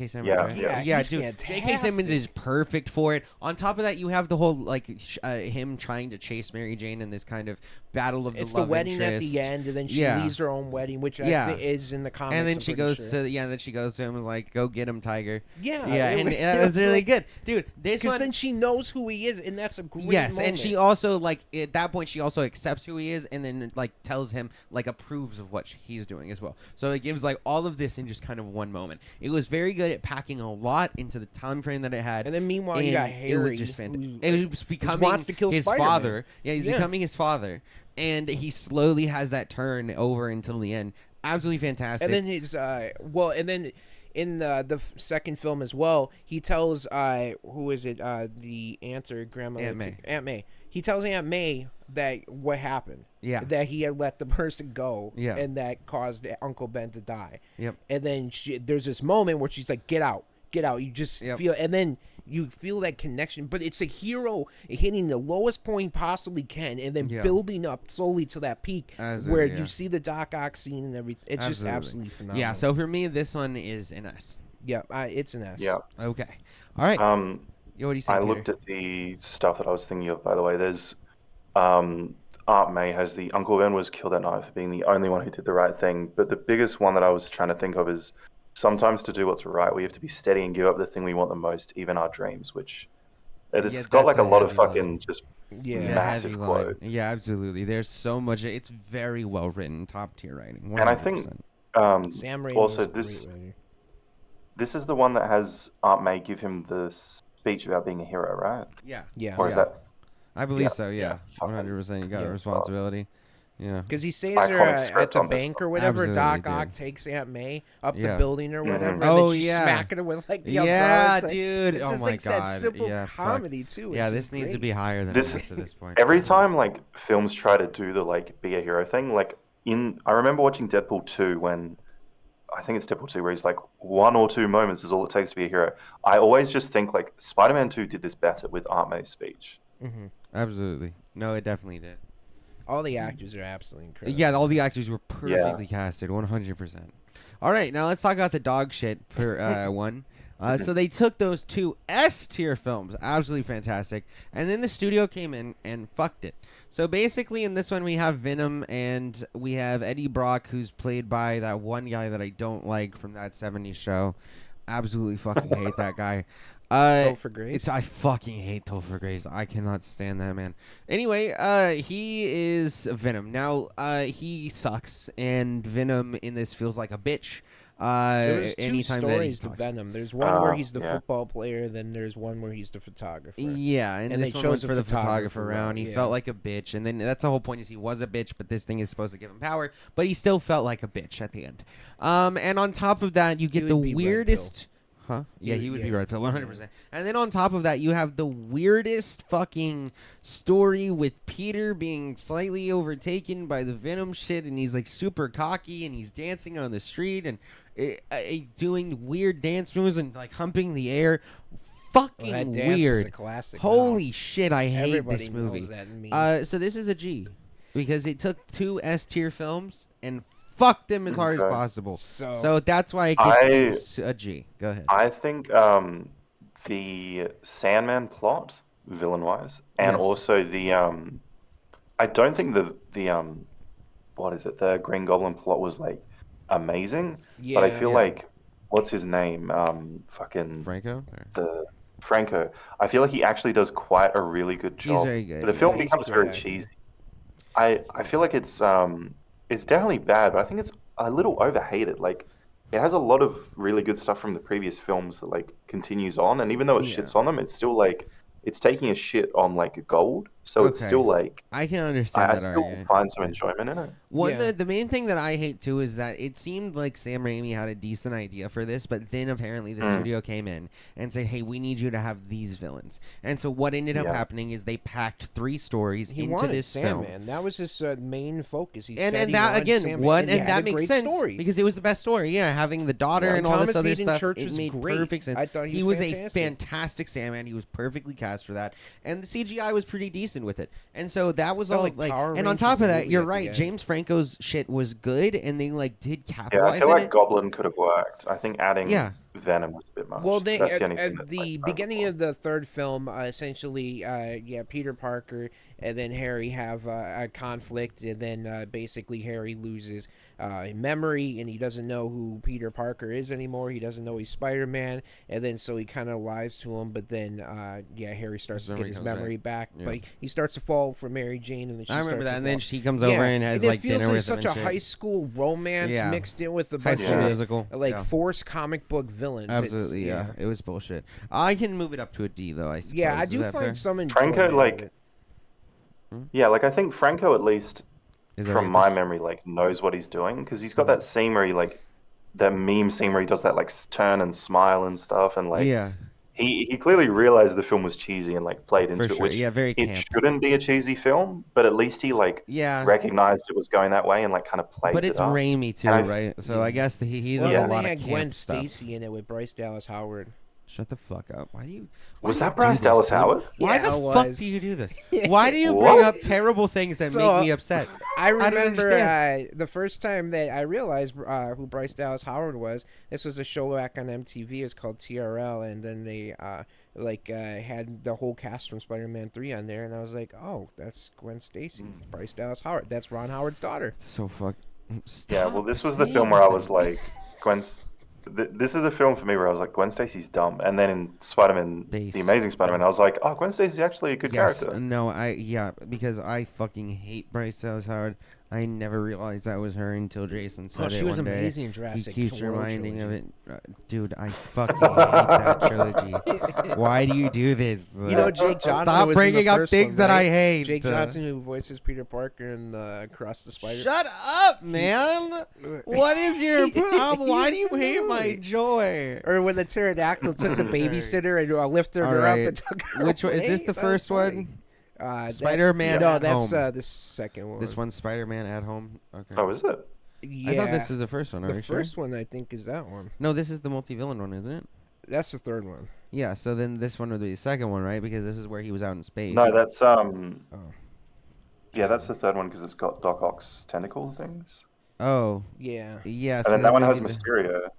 Speaker 1: Simmons.
Speaker 2: He's
Speaker 1: dude.
Speaker 2: fantastic.
Speaker 1: J.K. Simmons is perfect for it. On top of that, you have the whole like him trying to chase Mary Jane in this kind of battle of
Speaker 2: It's
Speaker 1: the love
Speaker 2: the wedding
Speaker 1: interest.
Speaker 2: at the end, and then she leaves her own wedding, which I think is in the comics.
Speaker 1: And then
Speaker 2: I'm
Speaker 1: she
Speaker 2: pretty
Speaker 1: goes
Speaker 2: sure.
Speaker 1: then she goes to him and is like, "Go get him, Tiger."
Speaker 2: Yeah,
Speaker 1: and that was really good, dude. This
Speaker 2: because
Speaker 1: one,
Speaker 2: then she knows who he is, and that's a great
Speaker 1: yes,
Speaker 2: moment.
Speaker 1: and she also like at that point she also accepts who he is, and then like tells him, like, approves of what he's doing as well. So it gives like all of this in just kind of one moment. It was very good at packing a lot into the time frame that it had.
Speaker 2: And then meanwhile, you got Harry,
Speaker 1: It was just fantastic. It was becoming
Speaker 2: wants to kill
Speaker 1: his
Speaker 2: Spider-Man.
Speaker 1: father. Yeah, he's becoming his father, and he slowly has that turn over until the end. Absolutely fantastic.
Speaker 2: And then his and then in the second film as well, he tells who is it? The aunt or grandma? Aunt May. He tells Aunt May that what happened.
Speaker 1: Yeah.
Speaker 2: That he had let the person go.
Speaker 1: Yeah.
Speaker 2: And that caused Uncle Ben to die.
Speaker 1: Yep.
Speaker 2: And then there's this moment where she's like, "Get out, get out." You just feel, and then you feel that connection. But it's a hero hitting the lowest point possibly can, and then building up slowly to that peak where you see the Doc Ock scene and everything. It's just absolutely phenomenal.
Speaker 1: Yeah. So for me, this one is an S.
Speaker 2: Yeah, it's an S.
Speaker 3: Yeah.
Speaker 1: Okay. All right. Yo, what do you say?
Speaker 3: I
Speaker 1: Peter?
Speaker 3: looked at the stuff that I was thinking of, by the way. There's Aunt May has the Uncle Ben was killed that night for being the only one who did the right thing. But the biggest one that I was trying to think of is sometimes to do what's right, we have to be steady and give up the thing we want the most, even our dreams, which it's got like a lot of fucking just massive quote.
Speaker 1: Yeah, absolutely. There's so much. It's very well written, top tier writing. 100%.
Speaker 3: And I think
Speaker 2: Sam Raimi
Speaker 3: also
Speaker 2: was a great writer.
Speaker 3: this is the one that has Aunt May give him the speech about being a hero, right?
Speaker 1: Yeah.
Speaker 2: Yeah.
Speaker 3: Or is that?
Speaker 1: I believe
Speaker 3: Yeah,
Speaker 1: so. Yeah,
Speaker 3: yeah.
Speaker 1: 100%. You got a responsibility. Yeah.
Speaker 2: Because he saves
Speaker 3: Iconic
Speaker 2: her at
Speaker 3: script
Speaker 2: the
Speaker 3: on this
Speaker 2: bank or
Speaker 3: one.
Speaker 2: whatever.
Speaker 1: Absolutely,
Speaker 2: Doc
Speaker 1: dude.
Speaker 2: Ock takes Aunt May up the
Speaker 1: Yeah.
Speaker 2: building or whatever. And
Speaker 1: Oh,
Speaker 2: then she's
Speaker 1: yeah.
Speaker 2: smacking her with like the
Speaker 1: Yeah,
Speaker 2: umbrella.
Speaker 1: dude.
Speaker 2: It's
Speaker 1: Oh
Speaker 2: just
Speaker 1: my
Speaker 2: like
Speaker 1: God.
Speaker 2: that simple
Speaker 1: Yeah, fuck.
Speaker 2: comedy too.
Speaker 1: Yeah,
Speaker 2: It's
Speaker 1: this
Speaker 2: just
Speaker 1: needs to
Speaker 2: great.
Speaker 1: be higher than
Speaker 3: This
Speaker 1: this at this point.
Speaker 3: every time like films try to do the like be a hero thing, like I remember watching Deadpool 2 when I think it's Deadpool 2 where he's like 1 or 2 moments is all it takes to be a hero. I always just think like Spider-Man 2 did this better with Aunt May's speech.
Speaker 2: Mm-hmm.
Speaker 1: Absolutely. No, it definitely did.
Speaker 2: All the actors are absolutely incredible.
Speaker 1: Yeah, all the actors were perfectly casted, 100%. All right, now let's talk about the dog shit for one. So they took those 2 S-tier films, absolutely fantastic, and then the studio came in and fucked it. So basically in this one we have Venom and we have Eddie Brock, who's played by that one guy that I don't like from that 70s show. Absolutely fucking hate that guy.
Speaker 2: Topher Grace?
Speaker 1: I fucking hate Topher Grace. I cannot stand that man. Anyway, he is Venom. Now, he sucks, and Venom in this feels like a bitch.
Speaker 2: There's 2
Speaker 1: anytime that he
Speaker 2: stories to
Speaker 1: talks.
Speaker 2: Venom. There's one where he's the
Speaker 3: yeah.
Speaker 2: football player, then there's one where he's the photographer.
Speaker 1: Yeah, and
Speaker 2: And
Speaker 1: this
Speaker 2: they
Speaker 1: one
Speaker 2: chose
Speaker 1: was
Speaker 2: a
Speaker 1: for the
Speaker 2: photographer
Speaker 1: photographer round. He
Speaker 2: yeah.
Speaker 1: felt like a bitch, and then that's the whole point is he was a bitch, but this thing is supposed to give him power, but he still felt like a bitch at the end. And on top of that, you get the
Speaker 2: would be Red
Speaker 1: weirdest... Huh? Yeah, he would be Red Pill, 100%. And then on top of that, you have the weirdest fucking story with Peter being slightly overtaken by the Venom shit, and he's like super cocky, and he's dancing on the street, and doing weird dance moves and like humping the air. Fucking
Speaker 2: that dance
Speaker 1: weird.
Speaker 2: is a classic.
Speaker 1: Holy shit, I hate
Speaker 2: Everybody
Speaker 1: this movie.
Speaker 2: knows that meme.
Speaker 1: So this is a G, because it took 2 S-tier films and fucked them as hard as
Speaker 3: Okay.
Speaker 1: possible.
Speaker 2: So-
Speaker 1: So that's why it gets a G. Go ahead.
Speaker 3: I think the Sandman plot, villain-wise, and
Speaker 1: Yes.
Speaker 3: also the I don't think the what is it? The Green Goblin plot was like amazing, but I
Speaker 2: Yeah.
Speaker 3: feel
Speaker 1: Yeah.
Speaker 3: like what's his name? Fucking
Speaker 1: Franco?
Speaker 3: the Franco. I feel like he actually does quite a really good job.
Speaker 1: very good,
Speaker 3: But the film
Speaker 2: yeah. He's
Speaker 3: becomes
Speaker 2: a
Speaker 3: very
Speaker 2: good actor.
Speaker 3: cheesy. I feel like it's definitely bad, but I think it's a little overhated. Like it has a lot of really good stuff from the previous films that like continues on, and even though it
Speaker 1: Yeah.
Speaker 3: shits on them, it's still like it's taking a shit on like gold. So it's
Speaker 1: Okay.
Speaker 3: still like
Speaker 1: I can understand
Speaker 3: I
Speaker 1: that
Speaker 3: still
Speaker 1: argument.
Speaker 3: find some enjoyment in it.
Speaker 2: Yeah.
Speaker 1: The main thing that I hate too is that it seemed like Sam Raimi had a decent idea for this, but then apparently the studio came in and said, "Hey, we need you to have these villains." And so what ended up
Speaker 3: Yeah.
Speaker 1: happening is they packed 3 stories
Speaker 2: He
Speaker 1: into
Speaker 2: wanted
Speaker 1: this film.
Speaker 2: Sandman. That was his main focus. He
Speaker 1: And
Speaker 2: said he
Speaker 1: that
Speaker 2: wanted
Speaker 1: again,
Speaker 2: Sandman,
Speaker 1: what
Speaker 2: and he
Speaker 1: and
Speaker 2: had
Speaker 1: that
Speaker 2: a
Speaker 1: makes
Speaker 2: great
Speaker 1: sense
Speaker 2: story.
Speaker 1: because it was the best story. Yeah, having the daughter
Speaker 2: Yeah,
Speaker 1: and all
Speaker 2: Thomas
Speaker 1: this other
Speaker 2: Hayden
Speaker 1: stuff,
Speaker 2: Church
Speaker 1: it
Speaker 2: was
Speaker 1: made
Speaker 2: great.
Speaker 1: perfect sense.
Speaker 2: I thought he was
Speaker 1: a
Speaker 2: fantastic.
Speaker 1: fantastic Sandman. He was perfectly cast for that, and the CGI was pretty decent with it. And so that was
Speaker 2: Felt
Speaker 1: all
Speaker 2: like
Speaker 1: like.
Speaker 2: Power
Speaker 1: And on
Speaker 2: Rangers
Speaker 1: top of that,
Speaker 2: movie
Speaker 1: you're
Speaker 2: at the
Speaker 1: right.
Speaker 2: end.
Speaker 1: James Franco's shit was good, and they like did
Speaker 3: Yeah, I
Speaker 1: capitalize
Speaker 3: feel
Speaker 1: on
Speaker 3: like
Speaker 1: it.
Speaker 3: Goblin could have worked. I think adding
Speaker 1: Yeah.
Speaker 3: Venom was a bit much.
Speaker 2: Well, they
Speaker 3: That's the
Speaker 2: at,
Speaker 3: only thing
Speaker 2: at
Speaker 3: that's,
Speaker 2: the
Speaker 3: like,
Speaker 2: beginning
Speaker 3: notable.
Speaker 2: of the third film, essentially, Peter Parker and then Harry have a conflict, and then basically Harry loses memory, and he doesn't know who Peter Parker is anymore. He doesn't know he's Spider-Man, and then so he kind of lies to him. But then, Harry starts to
Speaker 1: His
Speaker 2: get his
Speaker 1: memory comes
Speaker 2: memory back.
Speaker 1: Yeah.
Speaker 2: But he starts to fall for Mary Jane, and then she
Speaker 1: I remember
Speaker 2: starts
Speaker 1: that,
Speaker 2: to
Speaker 1: and then
Speaker 2: fall.
Speaker 1: she comes over and has like
Speaker 2: it feels
Speaker 1: dinner
Speaker 2: like
Speaker 1: with him
Speaker 2: such
Speaker 1: and
Speaker 2: a
Speaker 1: shit.
Speaker 2: high school romance
Speaker 1: Yeah.
Speaker 2: mixed in with a
Speaker 1: High
Speaker 2: bunch
Speaker 1: School
Speaker 2: of
Speaker 1: Musical,
Speaker 2: like
Speaker 1: yeah.
Speaker 2: forced comic book villains. It's-
Speaker 1: Absolutely, yeah. It was bullshit. I can move it up to a D though. I suppose.
Speaker 2: Yeah, I
Speaker 1: Is
Speaker 2: do
Speaker 1: that fair?
Speaker 2: find some enjoyment
Speaker 3: Franco,
Speaker 2: out
Speaker 3: like,
Speaker 2: of it.
Speaker 3: Yeah, like I think Franco at least
Speaker 1: Is that
Speaker 3: from
Speaker 1: right?
Speaker 3: my
Speaker 1: This-
Speaker 3: memory like knows what he's doing because he's got that scene where he like that meme scene where he does that like turn and smile and stuff and like
Speaker 1: yeah,
Speaker 3: he clearly realized the film was cheesy and like played into
Speaker 1: for
Speaker 3: it,
Speaker 1: sure.
Speaker 3: which
Speaker 1: Yeah, very
Speaker 3: it
Speaker 1: camp.
Speaker 3: shouldn't be a cheesy film, but at least he like
Speaker 1: Yeah,
Speaker 3: recognized it was going that way and like kind of plays
Speaker 1: but
Speaker 3: it
Speaker 1: it's
Speaker 3: up.
Speaker 1: Raimi too,
Speaker 3: And I-
Speaker 1: right? So I guess he
Speaker 2: Well,
Speaker 1: does
Speaker 2: then
Speaker 1: a lot
Speaker 2: they
Speaker 1: of
Speaker 2: had
Speaker 1: camp
Speaker 2: Gwen
Speaker 1: stuff.
Speaker 2: Stacy in it with Bryce Dallas Howard.
Speaker 1: Shut the fuck up. Why do you?
Speaker 3: Was
Speaker 1: do you
Speaker 3: that Bryce
Speaker 1: do
Speaker 3: Dallas
Speaker 1: this, dude?
Speaker 3: Howard?
Speaker 1: Why
Speaker 2: Yeah,
Speaker 1: the
Speaker 2: it
Speaker 1: fuck
Speaker 2: was.
Speaker 1: do you do this? Why do you
Speaker 3: What?
Speaker 1: bring up terrible things that
Speaker 2: So,
Speaker 1: make me upset?
Speaker 2: I
Speaker 1: don't
Speaker 2: remember
Speaker 1: understand.
Speaker 2: the first time that I realized who Bryce Dallas Howard was. This was a show back on MTV. It's called TRL, and then they had the whole cast from Spider-Man 3 on there, and I was like, oh, that's Gwen Stacy, Bryce Dallas Howard. That's Ron Howard's daughter.
Speaker 1: So fuck.
Speaker 3: Yeah, well, this was the film where I was like, this is the film for me where I was like, Gwen Stacy's dumb. And then in Spider-Man,
Speaker 1: Base.
Speaker 3: The Amazing Spider-Man, I was like, oh, Gwen Stacy's actually a good character.
Speaker 1: No, because I fucking hate Bryce Dallas Howard. I never realized that was her until Jason said
Speaker 2: Oh,
Speaker 1: it
Speaker 2: she was
Speaker 1: one day.
Speaker 2: amazing in
Speaker 1: He
Speaker 2: Jurassic
Speaker 1: keeps
Speaker 2: World
Speaker 1: reminding of
Speaker 2: trilogy.
Speaker 1: it. Dude, I fucking hate that trilogy. Why do you do this?
Speaker 2: You know, Jake Johnson
Speaker 1: Stop
Speaker 2: was in
Speaker 1: bringing
Speaker 2: the
Speaker 1: up
Speaker 2: first
Speaker 1: things
Speaker 2: one,
Speaker 1: that I
Speaker 2: right?
Speaker 1: hate.
Speaker 2: Jake Johnson, who voices Peter Parker in Across the Spider.
Speaker 1: Shut up, man. What is your problem? Why do you
Speaker 2: was in the
Speaker 1: hate my
Speaker 2: movie.
Speaker 1: joy?
Speaker 2: Or when the pterodactyl took the babysitter and lifted
Speaker 1: All
Speaker 2: her up
Speaker 1: right.
Speaker 2: and took her
Speaker 1: Which one is
Speaker 2: away?
Speaker 1: this? The
Speaker 2: That's
Speaker 1: first
Speaker 2: funny.
Speaker 1: one?
Speaker 2: That-
Speaker 1: Spider-Man
Speaker 2: No,
Speaker 1: at
Speaker 2: that's
Speaker 1: home.
Speaker 2: the second one.
Speaker 1: This one's Spider-Man at home. Okay.
Speaker 3: Oh, is it?
Speaker 2: Yeah.
Speaker 1: I thought this was the first one. Are
Speaker 2: the
Speaker 1: you sure?
Speaker 2: first one. I think is that one.
Speaker 1: No, this is the multi-villain one, isn't it?
Speaker 2: That's the third one.
Speaker 1: Yeah. So then this one would be the second one, right? Because this is where he was out in space.
Speaker 3: No, that's
Speaker 2: Oh.
Speaker 3: yeah, that's the third one because it's got Doc Ock's tentacle things.
Speaker 1: Oh,
Speaker 2: Yeah.
Speaker 1: yeah.
Speaker 3: And
Speaker 1: so
Speaker 3: then that one has
Speaker 1: maybe the-
Speaker 3: Mysterio.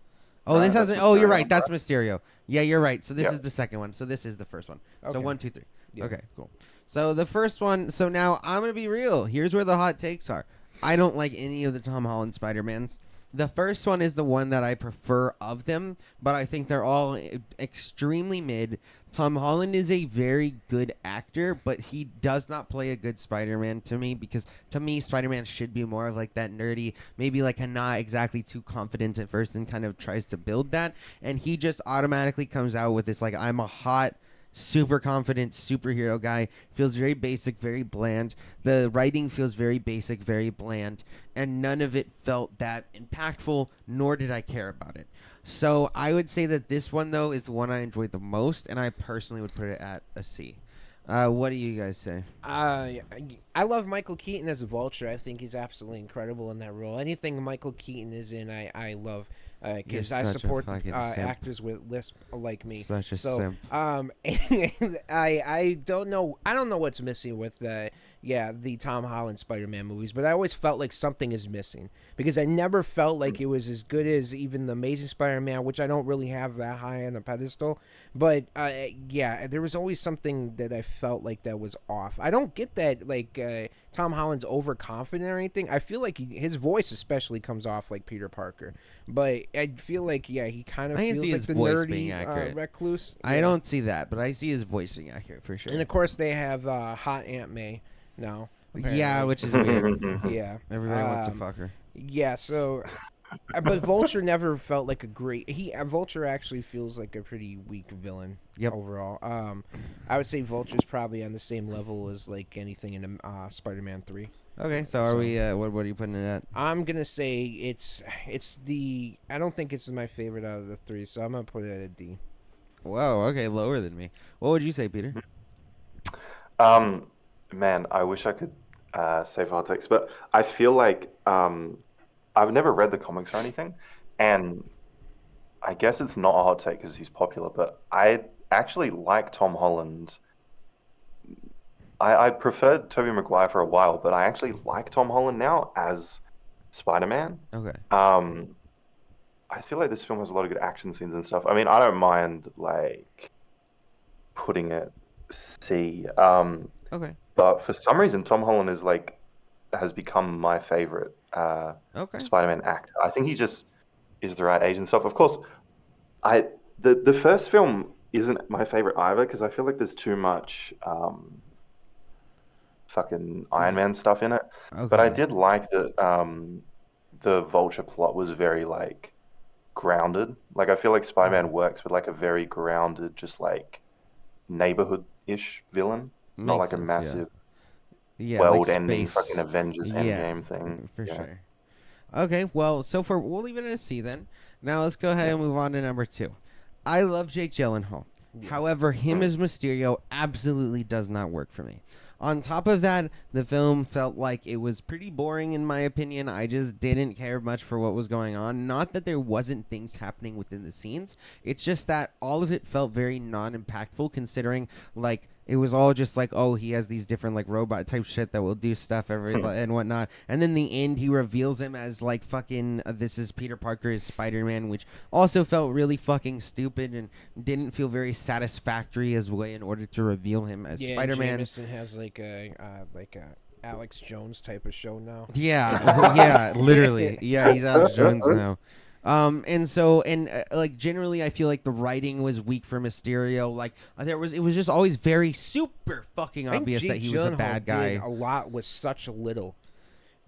Speaker 1: Oh, this
Speaker 3: that's
Speaker 1: hasn't. Oh, you're
Speaker 3: Mysterio,
Speaker 1: right. That's
Speaker 3: right?
Speaker 1: Mysterio. Yeah, you're right. So this
Speaker 3: Yeah.
Speaker 1: is the second one. So this is the first one. So
Speaker 2: Okay.
Speaker 1: 1, 2, 3.
Speaker 2: Yeah.
Speaker 1: Okay, cool. So the first one. So now I'm gonna be real. Here's where the hot takes are. I don't like any of the Tom Holland Spider-Mans. The first one is the one that I prefer of them, but I think they're all extremely mid. Tom Holland is a very good actor, but he does not play a good Spider-Man to me because to me Spider-Man should be more of like that nerdy, maybe like a not exactly too confident at first and kind of tries to build that, and he just automatically comes out with this like I'm a hot super confident superhero guy. Feels very basic, very bland. The writing feels very basic, very bland, and none of it felt that impactful, nor did I care about it. So I would say that this one though is the one I enjoyed the most, and I personally would put it at a C. What do you guys say?
Speaker 2: I love Michael Keaton as a Vulture. I think he's absolutely incredible in that role. Anything Michael Keaton is in, I love because
Speaker 1: You're
Speaker 2: I
Speaker 1: such a
Speaker 2: support
Speaker 1: fucking simp.
Speaker 2: actors with lisp like me.
Speaker 1: Such a
Speaker 2: so,
Speaker 1: simp.
Speaker 2: I don't know. I don't know what's missing with the Tom Holland Spider-Man movies, but I always felt like something is missing because I never felt like it was as good as even the Amazing Spider-Man, which I don't really have that high on a pedestal. But there was always something that I felt like that was off. I don't get that like Tom Holland's overconfident or anything. I feel like his voice especially comes off like Peter Parker, but I feel like he kind of
Speaker 1: I can
Speaker 2: feels
Speaker 1: see
Speaker 2: like
Speaker 1: his
Speaker 2: the
Speaker 1: voice being
Speaker 2: nerdy
Speaker 1: accurate.
Speaker 2: recluse.
Speaker 1: I
Speaker 2: Yeah.
Speaker 1: don't see that, but I see his voice being accurate for sure.
Speaker 2: And of course they have hot Aunt May now.
Speaker 1: Yeah,
Speaker 2: apparently.
Speaker 1: which is weird.
Speaker 2: Yeah.
Speaker 1: Everybody wants to fuck her.
Speaker 2: Yeah, so But Vulture never felt like a great. Vulture actually feels like a pretty weak villain.
Speaker 1: Yep.
Speaker 2: Overall, I would say Vulture's probably on the same level as like anything in Spider-Man 3.
Speaker 1: Okay, so are we? What are you putting it at?
Speaker 2: I'm gonna say it's the. I don't think it's my favorite out of the 3, so I'm gonna put it at a D.
Speaker 1: Whoa. Okay, lower than me. What would you say, Peter?
Speaker 3: Man, I wish I could say for hot takes, but I feel like I've never read the comics or anything, and I guess it's not a hot take because he's popular, but I actually like Tom Holland. I preferred Toby McGuire for a while, but I actually like Tom Holland now as Spider-Man.
Speaker 1: Okay.
Speaker 3: I feel like this film has a lot of good action scenes and stuff. I mean, I don't mind like putting it C.
Speaker 1: Okay.
Speaker 3: But for some reason, Tom Holland has become my favorite
Speaker 1: Okay.
Speaker 3: Spider-Man actor. I think he just is the right age and stuff. Of course, the first film isn't my favorite either because I feel like there's too much fucking Iron Man stuff in it.
Speaker 1: Okay.
Speaker 3: But I did like that the Vulture plot was very like grounded. Like I feel like Spider-Man works with like a very grounded, just like neighborhood-ish villain, not
Speaker 1: Makes
Speaker 3: like a
Speaker 1: sense,
Speaker 3: massive
Speaker 1: Yeah, like
Speaker 3: world-ending
Speaker 1: space.
Speaker 3: fucking Avengers
Speaker 1: Yeah,
Speaker 3: Endgame thing.
Speaker 1: for
Speaker 3: Yeah.
Speaker 1: sure. Okay, well, we'll leave it at a C then. Now let's go ahead and move on to number 2. I love Jake Gyllenhaal. However, him as Mysterio absolutely does not work for me. On top of that, the film felt like it was pretty boring in my opinion. I just didn't care much for what was going on. Not that there wasn't things happening within the scenes. It's just that all of it felt very non-impactful considering like it was all just like, oh, he has these different like robot type shit that will do stuff and whatnot. And then the end, he reveals him as like fucking this is Peter Parker as Spider-Man, which also felt really fucking stupid and didn't feel very satisfactory as way in order to reveal him as Spider-Man.
Speaker 2: Jameson has like a Alex Jones type of show now.
Speaker 1: Yeah, yeah, literally. Yeah, he's Alex Jones now. Like generally I feel like the writing was weak for Mysterio. Like it was just always very super fucking obvious that he was a bad guy.
Speaker 2: Did a lot with such little.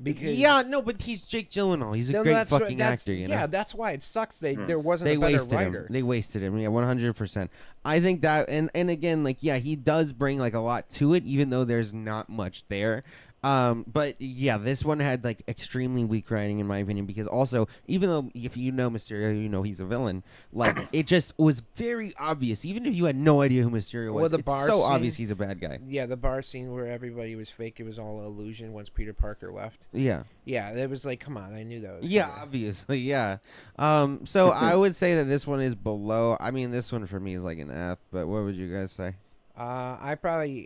Speaker 2: Because
Speaker 1: but he's Jake Gyllenhaal. He's a great fucking actor, you know.
Speaker 2: Yeah, that's why it sucks. There wasn't a better writer.
Speaker 1: They wasted him. Yeah, 100%. I think that and again like he does bring like a lot to it even though there's not much there. But yeah, this one had like extremely weak writing in my opinion because also even though if you know Mysterio, you know he's a villain. Like it just was very obvious, even if you had no idea who Mysterio was. It's so obvious he's a bad guy.
Speaker 2: Yeah, the bar scene where everybody was fake, it was all an illusion once Peter Parker left.
Speaker 1: Yeah.
Speaker 2: Yeah, it was like, come on, I knew that was.
Speaker 1: Yeah,
Speaker 2: coming.
Speaker 1: obviously, yeah. So I would say that this one is below. I mean, this one for me is like an F. But what would you guys say?
Speaker 2: I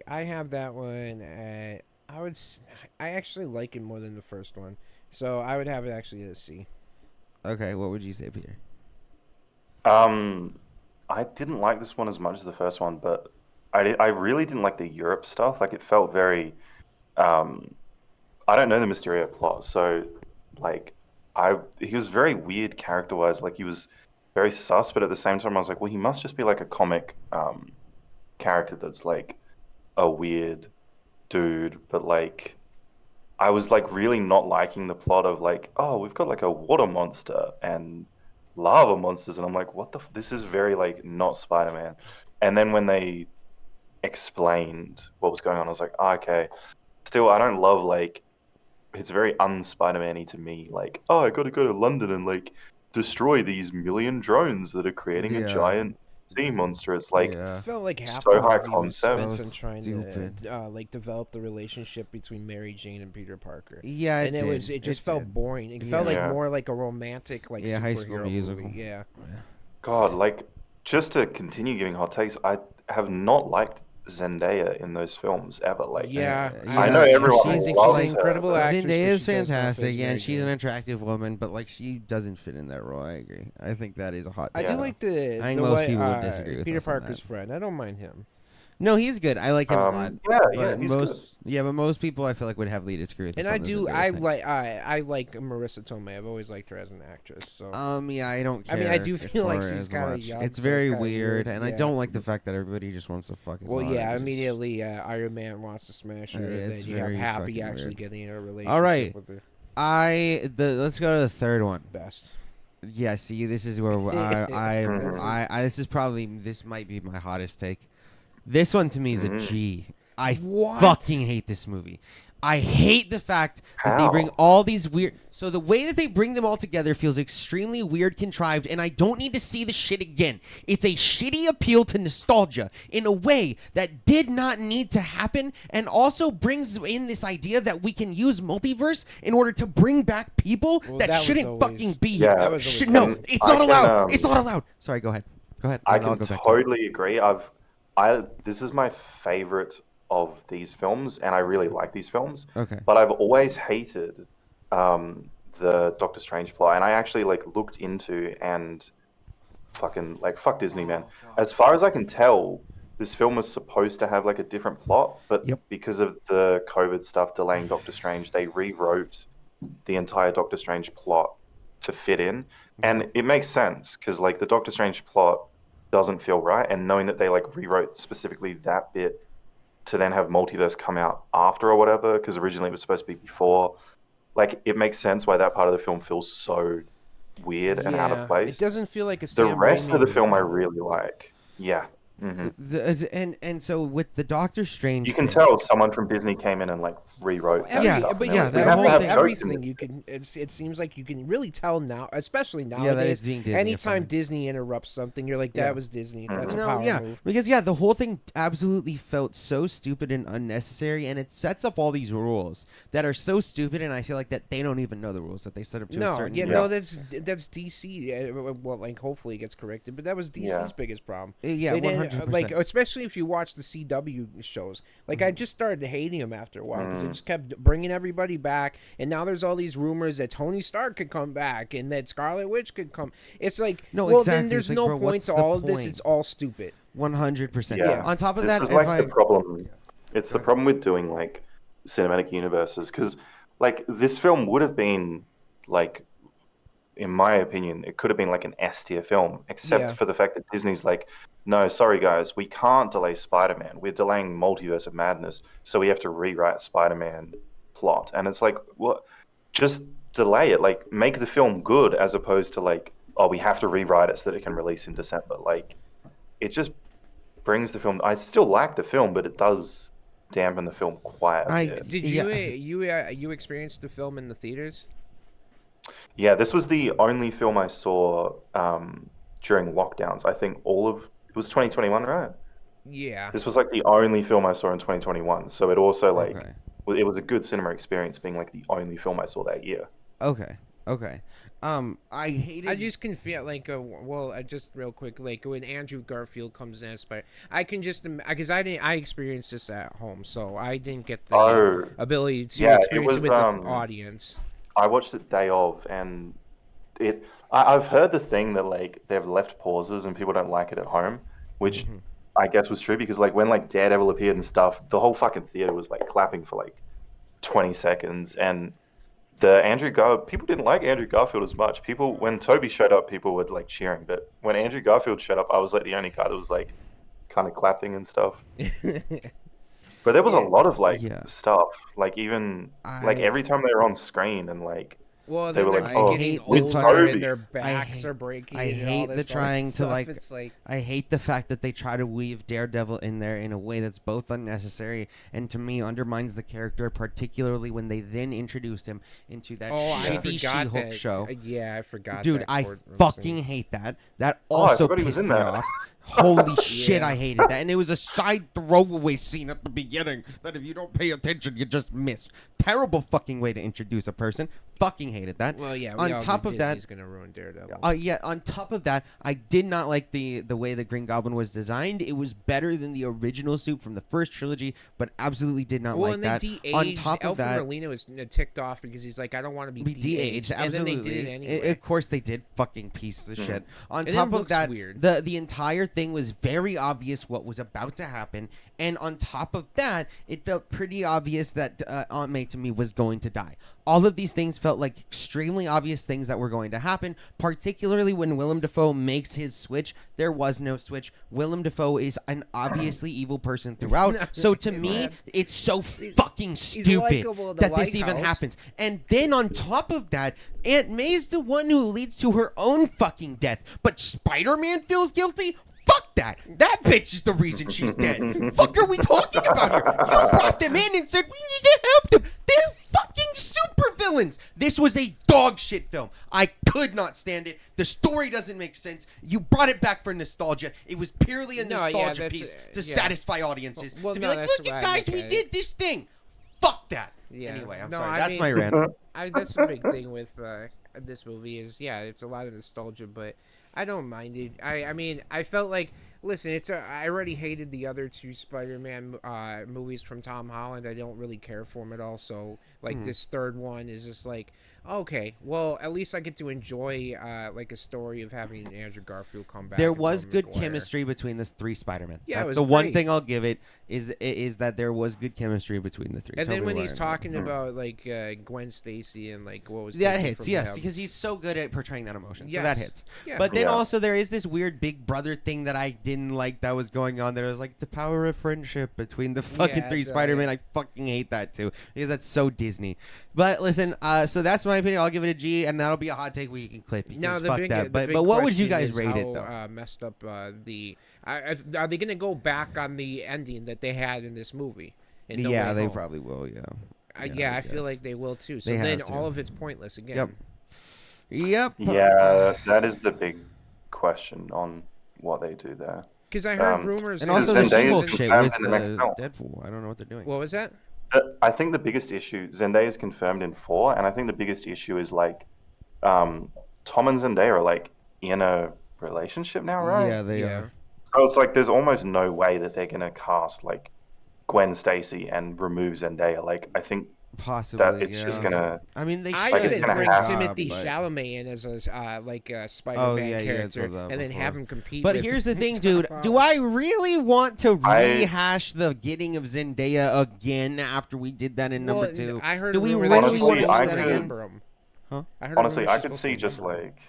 Speaker 2: have that one at. I actually like it more than the first one, so I would have it actually at a C.
Speaker 1: Okay, what would you say, Peter?
Speaker 3: I didn't like this one as much as the first one, but I really didn't like the Europe stuff. Like it felt very, I don't know the Mysterio plot, so like he was very weird character-wise. Like he was very sus, but at the same time I was like, well, he must just be like a comic character that's like a weird dude, but like I was like really not liking the plot of like, oh, we've got like a water monster and lava monsters, and I'm like, what the this is very like not Spider-Man. And then when they explained what was going on, I was like, oh, okay. Still, I don't love like it's very un-Spider-Man-y to me. Like, oh, I got to go to London and like destroy these million drones that are creating a giant sea monster. It's like
Speaker 2: felt like half
Speaker 3: so
Speaker 2: the
Speaker 3: high
Speaker 2: movie was
Speaker 3: concept.
Speaker 2: spent on trying to like develop the relationship between Mary Jane and Peter Parker.
Speaker 1: Yeah,
Speaker 2: and it just felt boring. It felt like more like a romantic like
Speaker 1: high school musical
Speaker 2: movie. Yeah.
Speaker 3: God, like just to continue giving hot takes, I have not liked Zendaya in those films ever. Like, I know everyone
Speaker 2: she's
Speaker 3: loves
Speaker 2: an
Speaker 3: her,
Speaker 2: incredible
Speaker 3: but-
Speaker 2: actress.
Speaker 1: Zendaya is
Speaker 2: but she does not
Speaker 1: fantastic,
Speaker 2: fit
Speaker 1: and
Speaker 2: very
Speaker 1: she's
Speaker 2: good.
Speaker 1: an attractive woman, but like she doesn't fit in that role. I agree. I think that is a hot
Speaker 2: I
Speaker 1: take.
Speaker 2: do like the
Speaker 1: I think
Speaker 2: the
Speaker 1: most
Speaker 2: way,
Speaker 1: people would disagree with
Speaker 2: Peter
Speaker 1: us on
Speaker 2: Parker's
Speaker 1: that.
Speaker 2: friend. I don't mind him.
Speaker 1: No, he's good. I like him a lot.
Speaker 3: Yeah, he's good.
Speaker 1: But most people I feel like would heavily disagree with us.
Speaker 2: And
Speaker 1: on
Speaker 2: I
Speaker 1: the
Speaker 2: do.
Speaker 1: Zendaya
Speaker 2: I
Speaker 1: thing.
Speaker 2: like Marissa Tomei. I've always liked her as an actress. So
Speaker 1: Yeah, I don't care.
Speaker 2: I mean, I do feel
Speaker 1: for
Speaker 2: like
Speaker 1: her
Speaker 2: she's
Speaker 1: as
Speaker 2: kinda
Speaker 1: much.
Speaker 2: young,
Speaker 1: It's
Speaker 2: so
Speaker 1: very
Speaker 2: it's kinda
Speaker 1: weird,
Speaker 2: weird,
Speaker 1: and I
Speaker 2: yeah.
Speaker 1: don't like the fact that everybody just wants to fuck his
Speaker 2: well,
Speaker 1: daughter.
Speaker 2: yeah.
Speaker 1: It's just-
Speaker 2: Immediately, Iron Man wants to smash her.
Speaker 1: Yeah,
Speaker 2: and
Speaker 1: it's
Speaker 2: then you have
Speaker 1: very
Speaker 2: Happy
Speaker 1: fucking
Speaker 2: actually
Speaker 1: weird.
Speaker 2: getting in a relationship
Speaker 1: All right.
Speaker 2: with her.
Speaker 1: Let's go to the third one.
Speaker 2: Best.
Speaker 1: Yeah, see, this is where this might be my hottest take. This one to me is a G. I fucking hate this movie. I hate the fact that they bring all these weird... So the way that they bring them all together feels extremely weird, contrived, and I don't need to see the shit again. It's a shitty appeal to nostalgia in a way that did not need to happen, and also brings in this idea that we can use multiverse in order to bring back people that shouldn't fucking be here. No, it's not allowed. It's not allowed. Sorry, go ahead. Go ahead.
Speaker 3: I can totally agree. This is my favorite of these films, and I really like these films.
Speaker 1: Okay.
Speaker 3: But I've always hated the Doctor Strange plot, and I actually looked into and fucking fuck Disney, man. As far as I can tell, this film was supposed to have a different plot, but because of the COVID stuff delaying Doctor Strange, they rewrote the entire Doctor Strange plot to fit in, and it makes sense because the Doctor Strange plot doesn't feel right, and knowing that they rewrote specifically that bit to then have multiverse come out after or whatever, because originally it was supposed to be before. It makes sense why that part of the film feels so weird and out of place.
Speaker 2: It doesn't feel like a
Speaker 3: The rest of the film I really like. Yeah. Mm-hmm.
Speaker 1: And so with the Doctor Strange,
Speaker 3: you can tell someone from Disney came in and rewrote.
Speaker 2: Everything you can. It seems like you can really tell now, especially nowadays.
Speaker 1: That is being Disney.
Speaker 2: Anytime Disney interrupts something, you're like, that was Disney. That's a power move.
Speaker 1: Because the whole thing absolutely felt so stupid and unnecessary, and it sets up all these rules that are so stupid, and I feel like that they don't even know the rules that they set up to a certain.
Speaker 2: That's DC. Well, hopefully it gets corrected, but that was DC's biggest problem.
Speaker 1: Yeah, 100%.
Speaker 2: Especially if you watch the CW shows. I just started hating them after a while because it just kept bringing everybody back, and now there's all these rumors that Tony Stark could come back and that Scarlet Witch could come. It's then there's no point to all of this. It's all stupid.
Speaker 1: 100%. Yeah. On top of that,
Speaker 3: the problem. It's the problem with doing cinematic universes, because this film would have been in my opinion, it could have been an S tier film, except for the fact that Disney's no, sorry guys, we can't delay Spider-Man. We're delaying Multiverse of Madness, so we have to rewrite Spider-Man plot. And it's what? Just delay it. Make the film good, as opposed to we have to rewrite it so that it can release in December. It just brings the film. I still like the film, but it does dampen the film quite a bit.
Speaker 2: Did you experience the film in the theaters?
Speaker 3: Yeah, this was the only film I saw during lockdowns. I think it was 2021, right?
Speaker 2: Yeah.
Speaker 3: This was the only film I saw in 2021. So it also it was a good cinema experience being the only film I saw that year.
Speaker 1: Okay. I hated.
Speaker 2: I just can feel just real quick, when Andrew Garfield comes in as Spider, I can just because I experienced this at home, so I didn't get the ability to experience it with the audience.
Speaker 3: I watched it day of, and I've heard the thing that they've left pauses and people don't like it at home, which I guess was true, because when Daredevil appeared and stuff, the whole fucking theater was clapping for 20 seconds, and people didn't like Andrew Garfield as much. When Toby showed up, people were cheering, but when Andrew Garfield showed up, I was the only guy that was kind of clapping and stuff. But there was a lot of stuff, even every time they were on screen, and
Speaker 2: well,
Speaker 3: they were
Speaker 2: getting older and their backs are breaking.
Speaker 1: I hate the trying to
Speaker 2: It's
Speaker 1: I hate the fact that they try to weave Daredevil in there in a way that's both unnecessary and to me undermines the character, particularly when they then introduced him into that shitty She-Hulk show.
Speaker 2: Yeah, I forgot.
Speaker 1: Dude, I fucking hate that. That also pissed me off. Holy shit, I hated that. And it was a side throwaway scene at the beginning that if you don't pay attention, you just miss. Terrible fucking way to introduce a person. Fucking hated that.
Speaker 2: Well, yeah,
Speaker 1: on top of that,
Speaker 2: he's going to ruin Daredevil.
Speaker 1: On top of that, I did not like the way the Green Goblin was designed. It was better than the original suit from the first trilogy, but absolutely did not like that.
Speaker 2: On top of that, Molina was ticked off because he's like, I don't want to be de-aged.
Speaker 1: Absolutely.
Speaker 2: And then they did it anyway.
Speaker 1: Of course they did. Fucking piece of shit. On
Speaker 2: and
Speaker 1: top of that,
Speaker 2: weird.
Speaker 1: the entire thing was very obvious what was about to happen, and on top of that, it felt pretty obvious that Aunt May to me was going to die. All of these things felt felt like extremely obvious things that were going to happen, particularly when Willem Dafoe makes his switch. There was no switch. Willem Dafoe is an obviously evil person throughout. So to me, it's so fucking stupid
Speaker 2: likable in the
Speaker 1: that this even
Speaker 2: lighthouse.
Speaker 1: happens. And then on top of that, Aunt May's the one who leads to her own fucking death. But Spider-Man feels guilty? Fuck that. That bitch is the reason she's dead. Fuck are we talking about here? You brought them in and said we need to help them. They're fucking super villains. This was a dog shit film. I could not stand it. The story doesn't make sense. You brought it back for nostalgia. It was purely a nostalgia piece to satisfy audiences. To be like, look at guys, we did this thing. Fuck that.
Speaker 2: Yeah.
Speaker 1: Anyway, I'm
Speaker 2: No,
Speaker 1: sorry.
Speaker 2: I
Speaker 1: That's
Speaker 2: mean-
Speaker 1: my rant.
Speaker 2: That's the big thing with this movie is, yeah, it's a lot of nostalgia, but I don't mind it. I mean, I felt like, listen, I already hated the other two Spider-Man movies from Tom Holland. I don't really care for them at all. So, like, this third one is just like, okay, well, at least I get to enjoy like a story of having Andrew Garfield come back.
Speaker 1: There
Speaker 2: and
Speaker 1: was
Speaker 2: Tobey
Speaker 1: good
Speaker 2: Maguire.
Speaker 1: chemistry between the three Spider-Men.
Speaker 2: Yeah, it
Speaker 1: That's
Speaker 2: was
Speaker 1: the one
Speaker 2: great.
Speaker 1: thing I'll give it is that there was good chemistry between the three.
Speaker 2: And then
Speaker 1: Tobey
Speaker 2: when he's
Speaker 1: Maguire and-
Speaker 2: talking about like Gwen Stacy and like what was
Speaker 1: that
Speaker 2: taken
Speaker 1: hits,
Speaker 2: from
Speaker 1: yes,
Speaker 2: him.
Speaker 1: because he's so good at portraying that emotion. So that
Speaker 2: Yes.
Speaker 1: hits.
Speaker 2: Yeah.
Speaker 1: But then
Speaker 3: Yeah.
Speaker 1: also there is this weird big brother thing that I didn't like that was going on. There was like the power of friendship between the fucking
Speaker 2: Yeah,
Speaker 1: three
Speaker 2: the-
Speaker 1: Spider-Man. I fucking hate that too because that's so Disney. But listen, so that's my opinion. I'll give it a G, and that'll be a hot take we can clip because
Speaker 2: No, the
Speaker 1: fuck
Speaker 2: big,
Speaker 1: that.
Speaker 2: the
Speaker 1: But
Speaker 2: big
Speaker 1: what would you
Speaker 2: question
Speaker 1: guys
Speaker 2: is
Speaker 1: rate it
Speaker 2: how,
Speaker 1: though?
Speaker 2: Messed up are they gonna go back on the ending that they had in this movie? In No
Speaker 1: Yeah,
Speaker 2: Way
Speaker 1: they
Speaker 2: Home?
Speaker 1: probably will. Yeah.
Speaker 2: Yeah, I feel
Speaker 1: guess.
Speaker 2: like they will too. So
Speaker 1: They
Speaker 2: then
Speaker 1: have to.
Speaker 2: all of it's pointless again.
Speaker 1: Yep. Yep.
Speaker 3: Yeah, that is the big question on what they do there.
Speaker 2: Because I heard
Speaker 3: Um,
Speaker 2: rumors.
Speaker 1: And
Speaker 2: that
Speaker 1: also the
Speaker 3: Zendaya is
Speaker 1: She-Hulk shit
Speaker 3: confirmed
Speaker 1: with
Speaker 3: in the next film.
Speaker 1: Deadpool. I don't know what they're doing.
Speaker 2: What was that?
Speaker 3: I think the biggest issue, Zendaya is confirmed in 4, and I think the biggest issue is like, Tom and Zendaya are like in a relationship now, right?
Speaker 1: Yeah, they
Speaker 2: Yeah.
Speaker 1: are.
Speaker 3: So it's like there's almost no way that they're gonna cast like Gwen Stacy and remove Zendaya. Like I think
Speaker 1: Possibly.
Speaker 3: that it's
Speaker 1: yeah.
Speaker 3: just gonna.
Speaker 1: I mean, they
Speaker 2: I
Speaker 3: Like, it's
Speaker 2: said
Speaker 3: gonna
Speaker 2: bring
Speaker 3: happen,
Speaker 2: Timothy
Speaker 1: but-
Speaker 2: Chalamet in as a Spider-Man
Speaker 1: Oh, yeah,
Speaker 2: character,
Speaker 1: told that
Speaker 2: and then
Speaker 1: before.
Speaker 2: have him compete.
Speaker 1: But
Speaker 2: with
Speaker 1: here's the thing,
Speaker 2: Tom
Speaker 1: dude. Do
Speaker 2: Holland.
Speaker 1: I really want to
Speaker 3: I-
Speaker 1: rehash the getting of Zendaya again after we did that in number
Speaker 2: Well,
Speaker 1: 2?
Speaker 2: I heard
Speaker 1: Do we
Speaker 2: a rumor
Speaker 1: really
Speaker 2: that
Speaker 3: Honestly,
Speaker 1: want to
Speaker 2: she's
Speaker 1: do
Speaker 3: I
Speaker 1: that
Speaker 2: supposed to
Speaker 3: could-
Speaker 1: again?
Speaker 2: remember him.
Speaker 1: Huh?
Speaker 2: I heard a
Speaker 3: Honestly,
Speaker 2: rumor
Speaker 3: I
Speaker 2: she's
Speaker 3: could
Speaker 2: supposed
Speaker 3: see
Speaker 2: to
Speaker 3: just
Speaker 2: remember him.
Speaker 3: like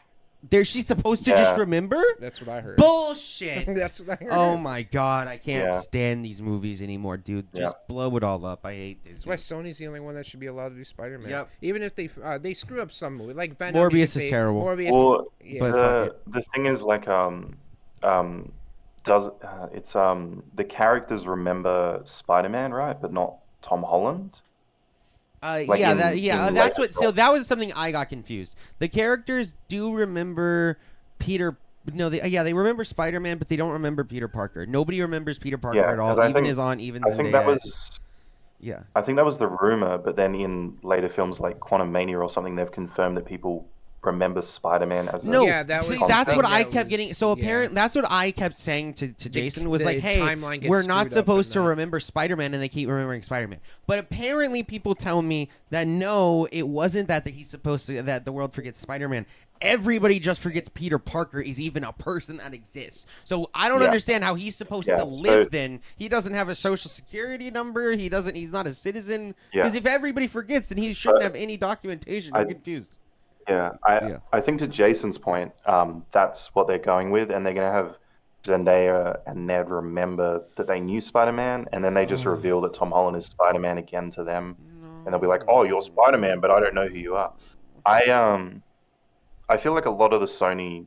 Speaker 1: She's supposed to just
Speaker 3: Yeah.
Speaker 1: remember?
Speaker 2: That's what I heard.
Speaker 1: Bullshit.
Speaker 2: That's what I heard.
Speaker 1: Oh my god, I can't
Speaker 3: Yeah.
Speaker 1: stand these movies anymore, dude. Just blow it all up. I hate
Speaker 2: That's
Speaker 1: Disney.
Speaker 2: why Sony's the only one that should be allowed to do Spider-Man.
Speaker 1: Yep.
Speaker 2: Even if they screw up some movie, like Venom. you
Speaker 1: Morbius
Speaker 2: could
Speaker 1: is
Speaker 2: say-
Speaker 1: terrible.
Speaker 2: Morbius,
Speaker 3: well,
Speaker 2: yeah.
Speaker 1: But
Speaker 3: the thing is like it's the characters remember Spider-Man, right? But not Tom Holland. Like
Speaker 1: yeah,
Speaker 3: in-
Speaker 1: that's
Speaker 3: in
Speaker 1: what.
Speaker 3: later
Speaker 1: So that was something I got confused. The characters do remember Peter. No, they remember Spider-Man, but they don't remember Peter Parker. Nobody remembers Peter Parker
Speaker 3: Yeah,
Speaker 1: at all.
Speaker 3: 'cause I
Speaker 1: Even
Speaker 3: think-
Speaker 1: his aunt, even
Speaker 3: I think that
Speaker 1: Zendaya.
Speaker 3: was
Speaker 1: Yeah.
Speaker 3: I think that was the rumor, but then in later films like Quantum Mania or something, they've confirmed that people remember Spider-Man as a
Speaker 1: No,
Speaker 2: Yeah, that
Speaker 1: see,
Speaker 2: was
Speaker 1: that's
Speaker 2: something
Speaker 1: what I
Speaker 2: that
Speaker 1: kept
Speaker 2: was-
Speaker 1: getting. So
Speaker 2: yeah.
Speaker 1: apparently, that's what I kept saying to Jason was
Speaker 2: the
Speaker 1: like, "Hey,
Speaker 2: timeline gets
Speaker 1: we're not
Speaker 2: screwed up
Speaker 1: supposed
Speaker 2: in
Speaker 1: to
Speaker 2: that.
Speaker 1: remember Spider-Man," and they keep remembering Spider-Man. But apparently, people tell me that no, it wasn't that he's supposed to that the world forgets Spider-Man. Everybody just forgets Peter Parker is even a person that exists. So I don't
Speaker 3: Yeah.
Speaker 1: understand how he's supposed
Speaker 3: Yeah,
Speaker 1: to live.
Speaker 3: so-
Speaker 1: Then he doesn't have a social security number. He's not a citizen.
Speaker 3: Yeah.
Speaker 1: Because if everybody forgets, then he shouldn't
Speaker 3: But
Speaker 1: have any documentation. I'm
Speaker 3: I-
Speaker 1: confused.
Speaker 3: Yeah,
Speaker 1: Yeah.
Speaker 3: I think to Jason's point, that's what they're going with, and they're gonna have Zendaya and Ned remember that they knew Spider-Man, and then they just reveal that Tom Holland is Spider-Man again to them, and they'll be like, "Oh, you're Spider-Man, but I don't know who you are." I feel like a lot of the Sony,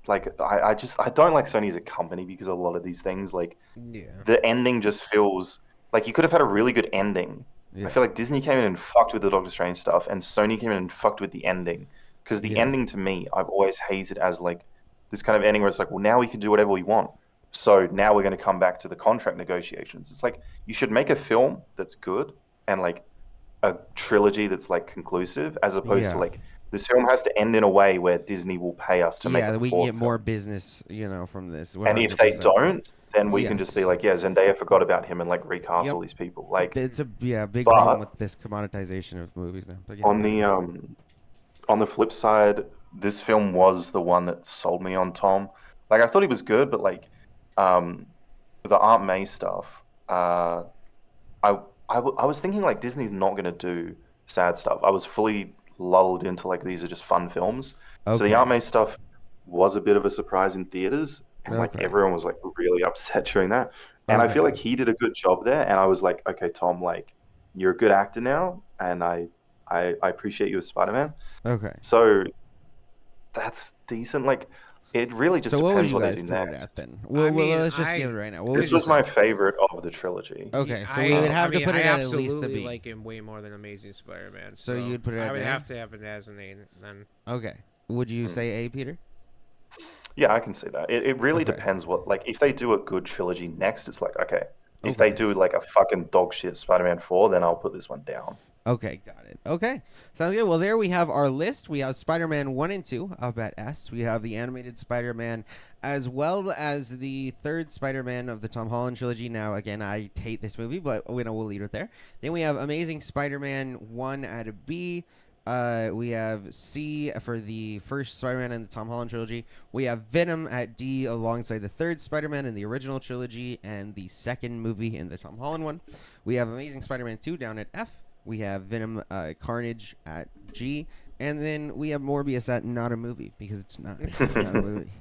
Speaker 3: like I don't like Sony as a company because a lot of these things, like
Speaker 2: Yeah.
Speaker 3: the ending just feels like you could have had a really good ending.
Speaker 1: Yeah.
Speaker 3: I feel like Disney came in and fucked with the Doctor Strange stuff, and Sony came in and fucked with the ending. Because the
Speaker 1: Yeah.
Speaker 3: ending to me, I've always hated as like this kind of ending where it's like, well, now we can do whatever we want. So now we're going to come back to the contract negotiations. It's like you should make a film that's good and like a trilogy that's like conclusive, as opposed
Speaker 1: Yeah.
Speaker 3: to like this film has to end in a way where Disney will pay us to make
Speaker 1: Yeah,
Speaker 3: a
Speaker 1: that we can
Speaker 3: fourth
Speaker 1: get more
Speaker 3: film.
Speaker 1: business, from this.
Speaker 3: And if they
Speaker 1: 100%.
Speaker 3: don't, then we can just be
Speaker 1: Yes.
Speaker 3: like, yeah, Zendaya forgot about him and like recast
Speaker 1: Yep.
Speaker 3: all these people. Like
Speaker 1: It's a big
Speaker 3: But-
Speaker 1: problem with this commoditization of movies now. But yeah,
Speaker 3: on the flip side, this film was the one that sold me on Tom. Like I thought he was good, but like the Aunt May stuff, I was thinking like Disney's not gonna do sad stuff. I was fully lulled into like these are just fun films. So
Speaker 1: Okay.
Speaker 3: the Aunt May stuff was a bit of a surprise in theaters, and like
Speaker 1: Okay.
Speaker 3: everyone was like really upset during that. And I feel
Speaker 1: Okay.
Speaker 3: like he did a good job there. And I was like, okay, Tom, like you're a good actor now, and I appreciate you as Spider-Man.
Speaker 1: Okay.
Speaker 3: So that's decent. Like it really just
Speaker 1: So what would
Speaker 3: depends
Speaker 1: you
Speaker 3: what they
Speaker 1: guys
Speaker 3: do
Speaker 1: put it
Speaker 3: next.
Speaker 1: at then?
Speaker 2: I
Speaker 1: Well,
Speaker 2: mean,
Speaker 1: let's just give it right now. What would
Speaker 3: This
Speaker 1: you
Speaker 3: was
Speaker 1: say?
Speaker 3: my favorite of the trilogy.
Speaker 1: Okay, so we would have to put it at least a
Speaker 2: absolutely
Speaker 1: B.
Speaker 2: like him way more than Amazing Spider-Man.
Speaker 1: So you'd put it at
Speaker 2: I would
Speaker 1: A?
Speaker 2: have to have it as an A then.
Speaker 1: Okay. Would you say A, Peter?
Speaker 3: Yeah, I can see that. It really
Speaker 1: Okay.
Speaker 3: depends what, like, if they do a good trilogy next, it's like, okay. If
Speaker 1: Okay.
Speaker 3: they do, like, a fucking dog shit Spider-Man 4, then I'll put this one down.
Speaker 1: Okay, got it. Okay, sounds good. Well, there we have our list. We have Spider-Man 1 and 2 up at S. We have the animated Spider-Man, as well as the third Spider-Man of the Tom Holland trilogy. Now, again, I hate this movie, but we'll leave it there. Then we have Amazing Spider-Man 1 at a B. We have C for the first Spider-Man in the Tom Holland trilogy. We have Venom at D alongside the third Spider-Man in the original trilogy and the second movie in the Tom Holland one. We have Amazing Spider-Man 2 down at F. We have Venom Carnage at G. And then we have Morbius at not a movie because it's not. It's not a movie.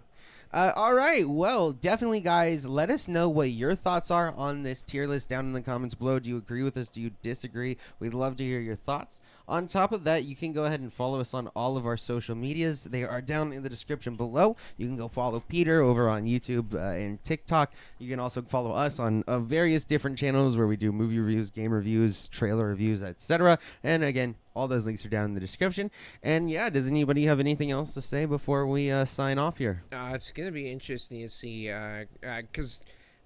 Speaker 1: All right. Well, definitely, guys, let us know what your thoughts are on this tier list down in the comments below. Do you agree with us? Do you disagree? We'd love to hear your thoughts. On top of that, you can go ahead and follow us on all of our social medias. They are down in the description below. You can go follow Peter over on YouTube and TikTok. You can also follow us on various different channels where we do movie reviews, game reviews, trailer reviews, etc. And again, all those links are down in the description. And yeah, does anybody have anything else to say before we sign off here?
Speaker 2: It's gonna be interesting to see, because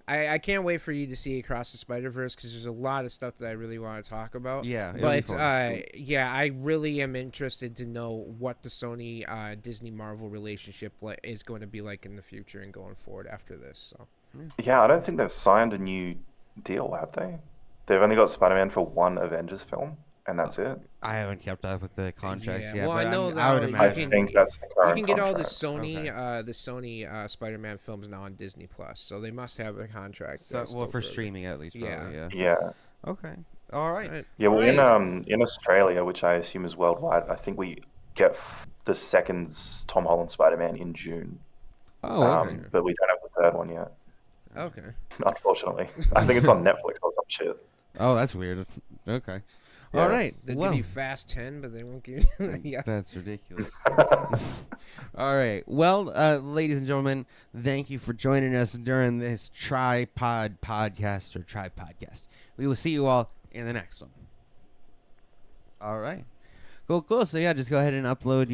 Speaker 2: I can't wait for you to see Across the Spiderverse because there's a lot of stuff that I really want to talk about.
Speaker 1: Yeah, it'll be
Speaker 2: but
Speaker 1: fun.
Speaker 2: yeah, I really am interested to know what the Sony Disney Marvel relationship is going to be like in the future and going forward after this. So
Speaker 3: Yeah, I don't think they've signed a new deal, have they? They've only got Spider-Man for one Avengers film, and that's it.
Speaker 1: I haven't kept up with the contracts yet.
Speaker 2: well,
Speaker 1: but
Speaker 2: I know
Speaker 1: I would
Speaker 2: that
Speaker 3: I
Speaker 1: imagine.
Speaker 3: think that's the
Speaker 2: you
Speaker 3: current
Speaker 2: can get all
Speaker 3: contract.
Speaker 2: the Sony Spider-Man films now on Disney Plus, so they must have a contract.
Speaker 1: So,
Speaker 2: still
Speaker 1: well, for
Speaker 2: further.
Speaker 1: streaming at least, probably. Yeah.
Speaker 3: Yeah.
Speaker 1: Okay. All right.
Speaker 2: Right.
Speaker 3: Yeah, well,
Speaker 1: Alright.
Speaker 3: in Australia, which I assume is worldwide, I think we get the second Tom Holland Spider-Man in June.
Speaker 1: Oh, okay.
Speaker 3: But we don't have the third one yet,
Speaker 2: Okay.
Speaker 3: unfortunately. I think it's on Netflix or some shit.
Speaker 1: Oh, that's weird. Okay.
Speaker 3: Yeah.
Speaker 1: All right.
Speaker 2: They'll
Speaker 1: Well,
Speaker 2: give you Fast 10, but they won't give you. Yeah.
Speaker 1: that's ridiculous. All right. Well, ladies and gentlemen, thank you for joining us during this Tripod podcast or Tripodcast. We will see you all in the next one. All right. Cool. So yeah, just go ahead and upload